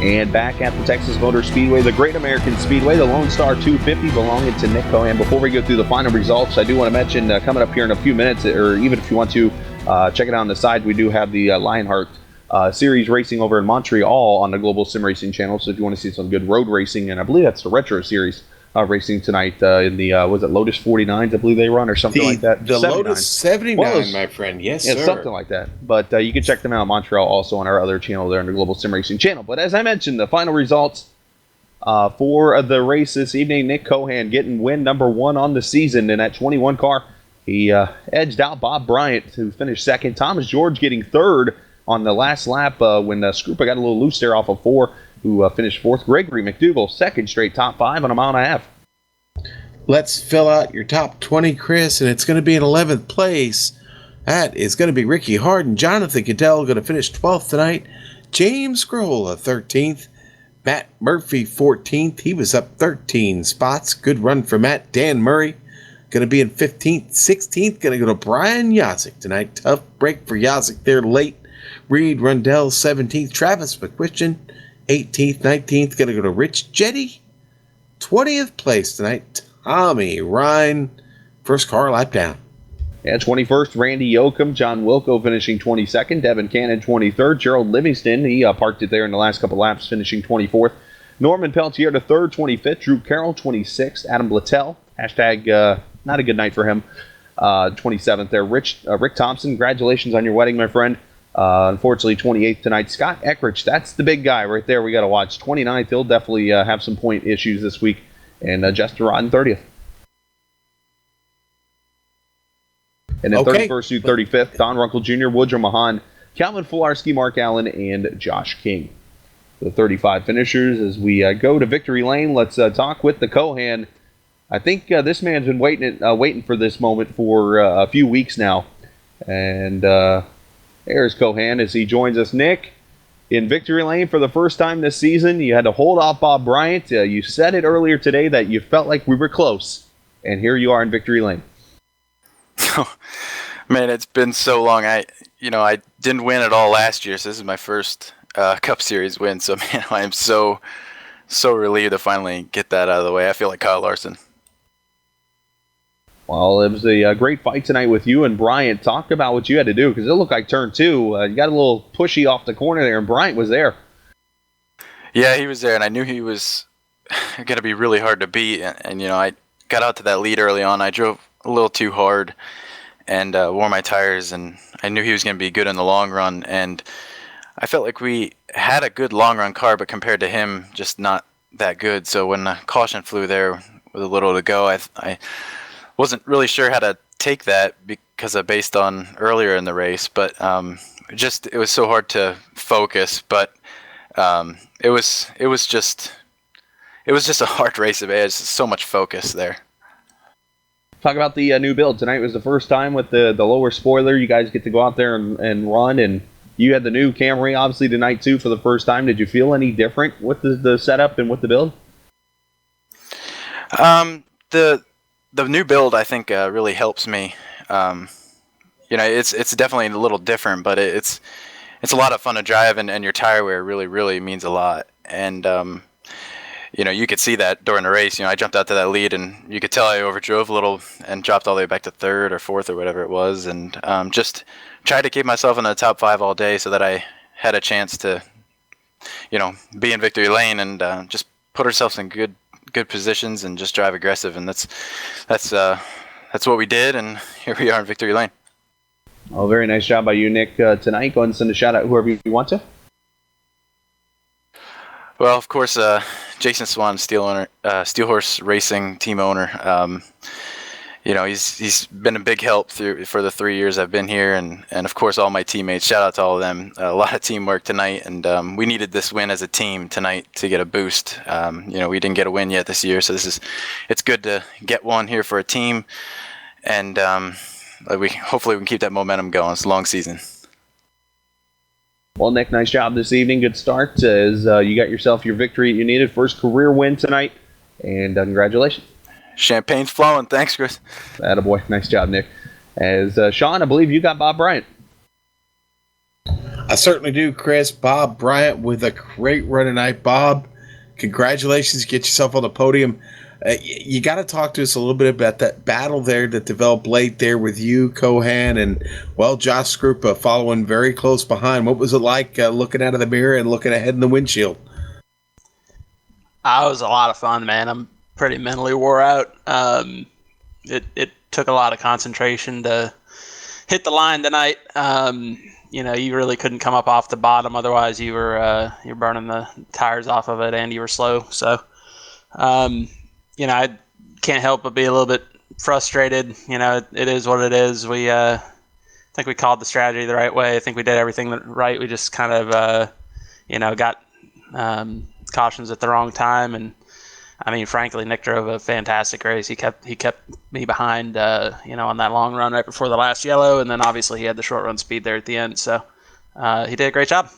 And back at the Texas Motor Speedway, the Great American Speedway, the Lone Star 250 belonging to Nick Cohan. Before we go through the final results, I do want to mention coming up here in a few minutes, or even if you want to check it out on the side, we do have the Lionheart Series racing over in Montreal on the Global Sim Racing channel. So if you want to see some good road racing, and I believe that's the Retro Series racing tonight in the, was it Lotus 49s, I believe they run, or something like that? The 79. Lotus 79, Well, my friend. Yes, yeah, sir. something like that. But you can check them out in Montreal also on our other channel there on the Global Sim Racing channel. But as I mentioned, the final results for the race this evening, Nick Cohan getting win number 1 on the season in that 21 car. He edged out Bob Bryant, who finished second. Thomas George getting third on the last lap when Scrupa got a little loose there off of 4, who finished fourth. Gregory McDougall, second straight top 5 on a mile and a half. Let's fill out your top 20, Chris, and it's going to be in 11th place. That is going to be Ricky Harden. Jonathan Caddell going to finish 12th tonight. James Grohl, 13th. Matt Murphy, 14th. He was up 13 spots. Good run for Matt. Dan Murray going to be in 15th. 16th, going to go to Brian Yazik tonight. Tough break for Yazik there late. Reed Rundell, 17th. Travis McQuistion, 18th. 19th, going to go to Rich Jetty. 20th place tonight. Tommy Ryan, first car lap down. Yeah, 21st, Randy Yoakum. John Wilco finishing 22nd. Devin Cannon, 23rd. Gerald Livingston, he parked it there in the last couple laps, finishing 24th. Norman Peltier to 3rd, 25th. Drew Carroll, 26th. Adam Blattel, hashtag not a good night for him, 27th there. Rick Thompson, congratulations on your wedding, my friend. Unfortunately, 28th tonight. Scott Eckrich, that's the big guy right there we got to watch. 29th, he'll definitely have some point issues this week. And Justin Rodden, 30th. And then 31st through 35th, Don Runkle Jr., Woodrow Mahan, Calvin Fularski, Mark Allen, and Josh King. The 35 finishers. As we go to victory lane, let's talk with the Cohan. I think this man's been waiting for this moment for a few weeks now. And there's Cohan as he joins us. Nick, in victory lane for the first time this season, you had to hold off Bob Bryant. You said it earlier today that you felt like we were close. And here you are in victory lane. Man, it's been so long. I didn't win at all last year, so this is my first Cup Series win. So, man, I am so relieved to finally get that out of the way. I feel like Kyle Larson. Well, it was a great fight tonight with you and Bryant. Talk about what you had to do, because it looked like turn 2. You got a little pushy off the corner there, and Bryant was there. Yeah, he was there, and I knew he was going to be really hard to beat. And I got out to that lead early on. I drove a little too hard and wore my tires, and I knew he was going to be good in the long run. And I felt like we had a good long run car, but compared to him, just not that good. So when the caution flew there with a little to go, I wasn't really sure how to take that because based on earlier in the race, but it was so hard to focus. But it was just a hard race. It was so much focus there. Talk about the new build. Tonight was the first time with the lower spoiler. You guys get to go out there and run, and you had the new Camry obviously tonight too for the first time. Did you feel any different with the setup and with the build? The new build, I think, really helps me. It's definitely a little different, but it's a lot of fun to drive, and your tire wear really, really means a lot. And you could see that during the race. I jumped out to that lead, and you could tell I overdrove a little and dropped all the way back to 3rd or 4th or whatever it was, and just tried to keep myself in the top 5 all day so that I had a chance to, be in victory lane and just put ourselves in good positions and just drive aggressive. And that's what we did, and here we are in victory lane. Oh, very nice job by you, Nick, tonight. Go ahead and send a shout out whoever you want to. Well, of course, Jason Swan, Steel Horse Racing team owner. He's been a big help for the 3 years I've been here, and of course all my teammates. Shout out to all of them. A lot of teamwork tonight, and we needed this win as a team tonight to get a boost. We didn't get a win yet this year, so it's good to get one here for a team, and hopefully we can keep that momentum going. It's a long season. Well, Nick, nice job this evening. Good start as you got yourself your victory you needed. First career win tonight, and congratulations. Champagne's flowing. Thanks, Chris. Attaboy. Nice job, Nick. As Sean, I believe you got Bob Bryant. I certainly do, Chris. Bob Bryant with a great run tonight. Bob, congratulations. Get yourself on the podium. You got to talk to us a little bit about that battle there that developed late there with you, Cohan, and, well, Josh Skrupa following very close behind. What was it like looking out of the mirror and looking ahead in the windshield? It was a lot of fun, man. I'm pretty mentally wore out. It took a lot of concentration to hit the line tonight. You really couldn't come up off the bottom. Otherwise, you're burning the tires off of it, and you were slow. So, I can't help but be a little bit frustrated. It is what it is. We think we called the strategy the right way. I think we did everything right. We just kind of, got cautions at the wrong time. And I mean, frankly, Nick drove a fantastic race. He kept me behind, on that long run right before the last yellow, and then obviously he had the short run speed there at the end. So he did a great job.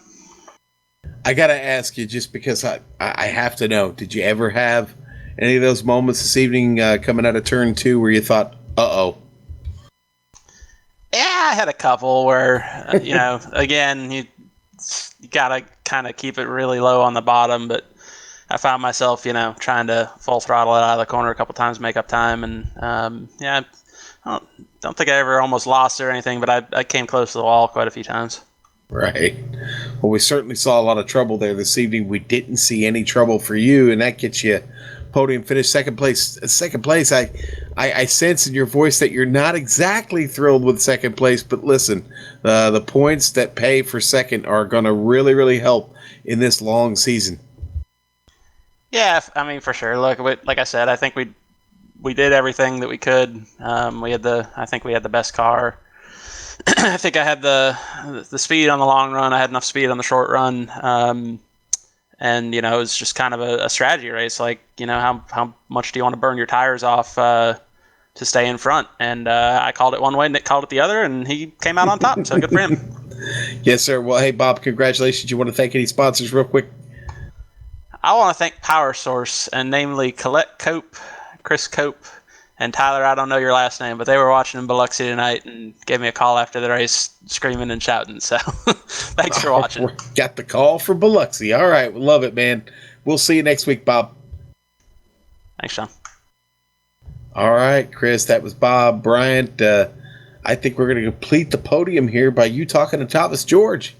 I got to ask you, just because I have to know, did you ever have any of those moments this evening coming out of turn 2 where you thought, uh-oh? Yeah, I had a couple where, again, you got to kind of keep it really low on the bottom, but I found myself, trying to full throttle it out of the corner a couple times, make up time, and I don't think I ever almost lost or anything, but I came close to the wall quite a few times. Right. Well, we certainly saw a lot of trouble there this evening. We didn't see any trouble for you, and that gets you podium finish, second place. Second place, I sense in your voice that you're not exactly thrilled with second place, but listen, the points that pay for second are going to really, really help in this long season. Yeah, I mean, for sure. Look, like I said, I think we did everything that we could. I think we had the best car. I think I had the speed on the long run. I had enough speed on the short run. And it was just kind of a strategy race. Like, how much do you want to burn your tires off to stay in front? And I called it one way, Nick called it the other, and he came out on top. So good for him. Yes, sir. Well, hey, Bob, congratulations. You want to thank any sponsors real quick? I want to thank Power Source, and namely Colette Cope, Chris Cope, and Tyler. I don't know your last name, but they were watching in Biloxi tonight and gave me a call after the race, screaming and shouting. So thanks for watching. Got the call for Biloxi. All right. We love it, man. We'll see you next week, Bob. Thanks, Sean. All right, Chris. That was Bob Bryant. I think we're going to complete the podium here by you talking to Thomas George.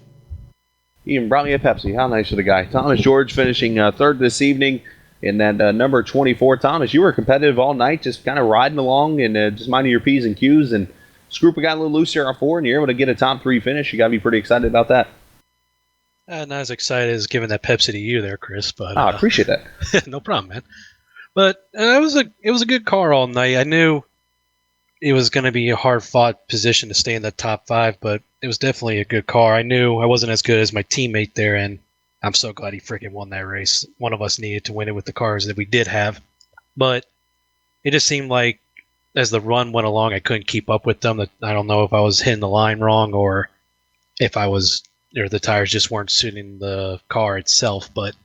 He even brought me a Pepsi. How nice of the guy. Thomas George finishing third this evening in that number 24. Thomas, you were competitive all night, just kind of riding along and just minding your P's and Q's. And Skrupa got a little loose here on 4, and you're able to get a top 3 finish. You got to be pretty excited about that. Not as excited as giving that Pepsi to you there, Chris. But I appreciate that. No problem, man. But it was a good car all night. I knew it was going to be a hard-fought position to stay in the top 5, but it was definitely a good car. I knew I wasn't as good as my teammate there, and I'm so glad he freaking won that race. One of us needed to win it with the cars that we did have. But it just seemed like as the run went along, I couldn't keep up with them. I don't know if I was hitting the line wrong or if the tires just weren't suiting the car itself. But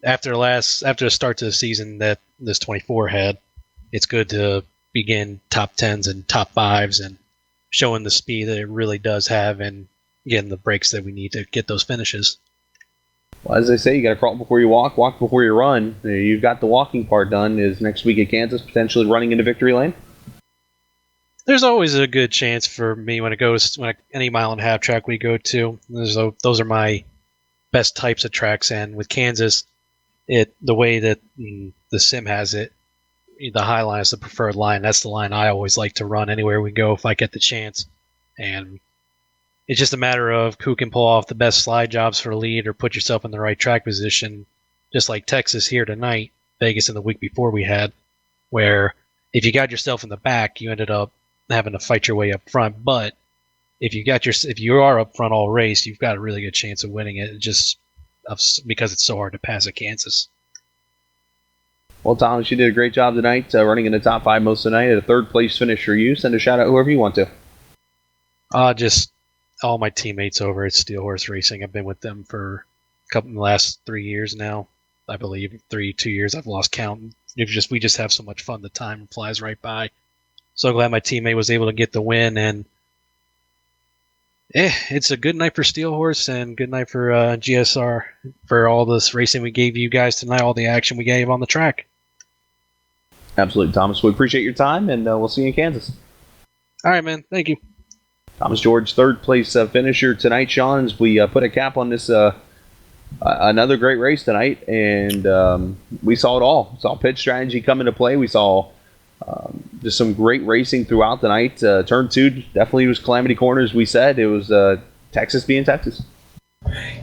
after the start to the season that this 24 had, it's good to begin top 10s and top 5s and showing the speed that it really does have and getting the breaks that we need to get those finishes. Well, as they say, you got to crawl before you walk before you run. You've got the walking part done. Is next week at Kansas potentially running into victory lane? There's always a good chance for me when any mile and a half track we go to. Those are my best types of tracks, and with Kansas, the way that the sim has it, the high line is the preferred line. That's the line I always like to run anywhere we go if I get the chance. And it's just a matter of who can pull off the best slide jobs for the lead or put yourself in the right track position, just like Texas here tonight, Vegas in the week before we had, where if you got yourself in the back, you ended up having to fight your way up front. But if you are up front all race, you've got a really good chance of winning it, just because it's so hard to pass at Kansas. Well, Thomas, you did a great job tonight, running in the top 5 most of the night. At a 3rd place finish for you. Send a shout out whoever you want to. Just all my teammates over at Steel Horse Racing. I've been with them for the last 3 years now. I believe 2 years. I've lost count. We just have so much fun. The time flies right by. So glad my teammate was able to get the win, and It's a good night for Steel Horse and good night for GSR for all this racing we gave you guys tonight, all the action we gave on the track. Absolutely, Thomas. We appreciate your time, and we'll see you in Kansas. All right, man. Thank you. Thomas George, third place finisher tonight, Sean, as we put a cap on this another great race tonight, and we saw it all. We saw pitch strategy come into play. We saw just some great racing throughout the night. Turn 2 definitely was calamity corner, as we said. It was Texas being Texas.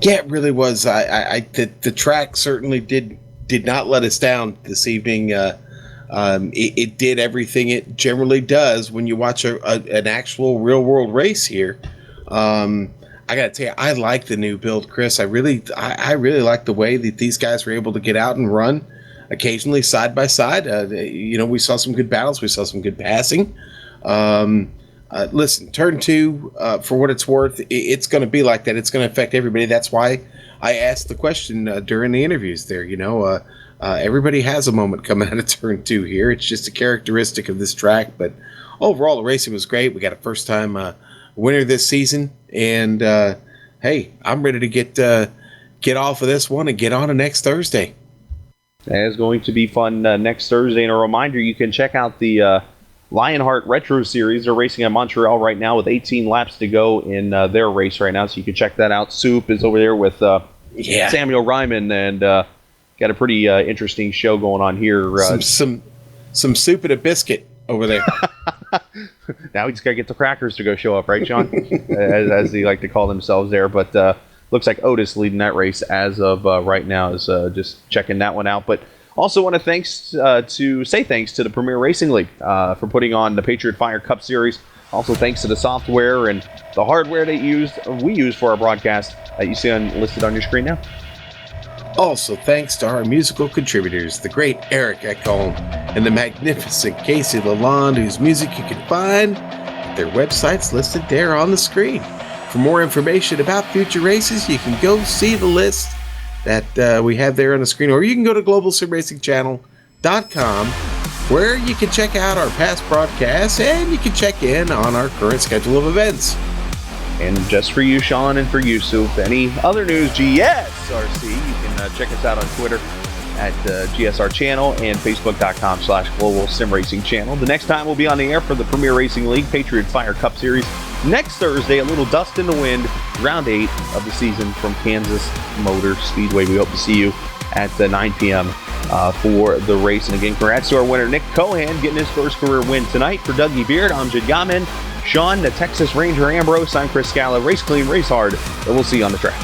Yeah, it really was. The track certainly did not let us down this evening. It did everything it generally does when you watch an actual real world race here. I gotta tell you, I like the new build, Chris. I really like the way that these guys were able to get out and run occasionally side by side. We saw some good battles. We saw some good passing. Listen, turn 2, for what it's worth, it's going to be like that. It's going to affect everybody. That's why I asked the question during the interviews there. Everybody has a moment coming out of turn 2 here. It's just a characteristic of this track. But overall, the racing was great. We got a first-time winner this season. And, hey, I'm ready to get off of this one and get on to next Thursday. That is going to be fun next Thursday. And a reminder, you can check out the Lionheart Retro Series. They're racing in Montreal right now with 18 laps to go in their race right now. So you can check that out. Soup is over there with Samuel Ryman, and got a pretty interesting show going on here. Some soup and a biscuit over there. Now we just got to get the crackers to go show up, right, Sean? as they like to call themselves there. But looks like Otis leading that race as of right now, is just checking that one out. But also want to say thanks to the Premier Racing League for putting on the Patriot Fire Cup Series. Also thanks to the software and the hardware we use for our broadcast that you see listed on your screen now. Also thanks to our musical contributors, the great Eric Ekholm and the magnificent Casey Lalonde, whose music you can find at their websites listed there on the screen. For more information about future races, you can go see the list that we have there on the screen, or you can go to globalsimracingchannel.com, where you can check out our past broadcasts and you can check in on our current schedule of events. And just for you, Sean, and for you, Soup, any other news, GSRC, you can check us out on Twitter at GSR Channel and Facebook.com/Global Sim Racing Channel. The next time we'll be on the air for the Premier Racing League Patriot Fire Cup Series next Thursday. A little dust in the wind, round 8 of the season from Kansas Motor Speedway. We hope to see you at 9 p.m. For the race. And again, congrats to our winner, Nick Cohan, getting his first career win tonight. For Dougie Beard, I'm Jed Yaman, Sean, the Texas Ranger Ambrose, I'm Chris Scala. Race clean, race hard, and we'll see you on the track.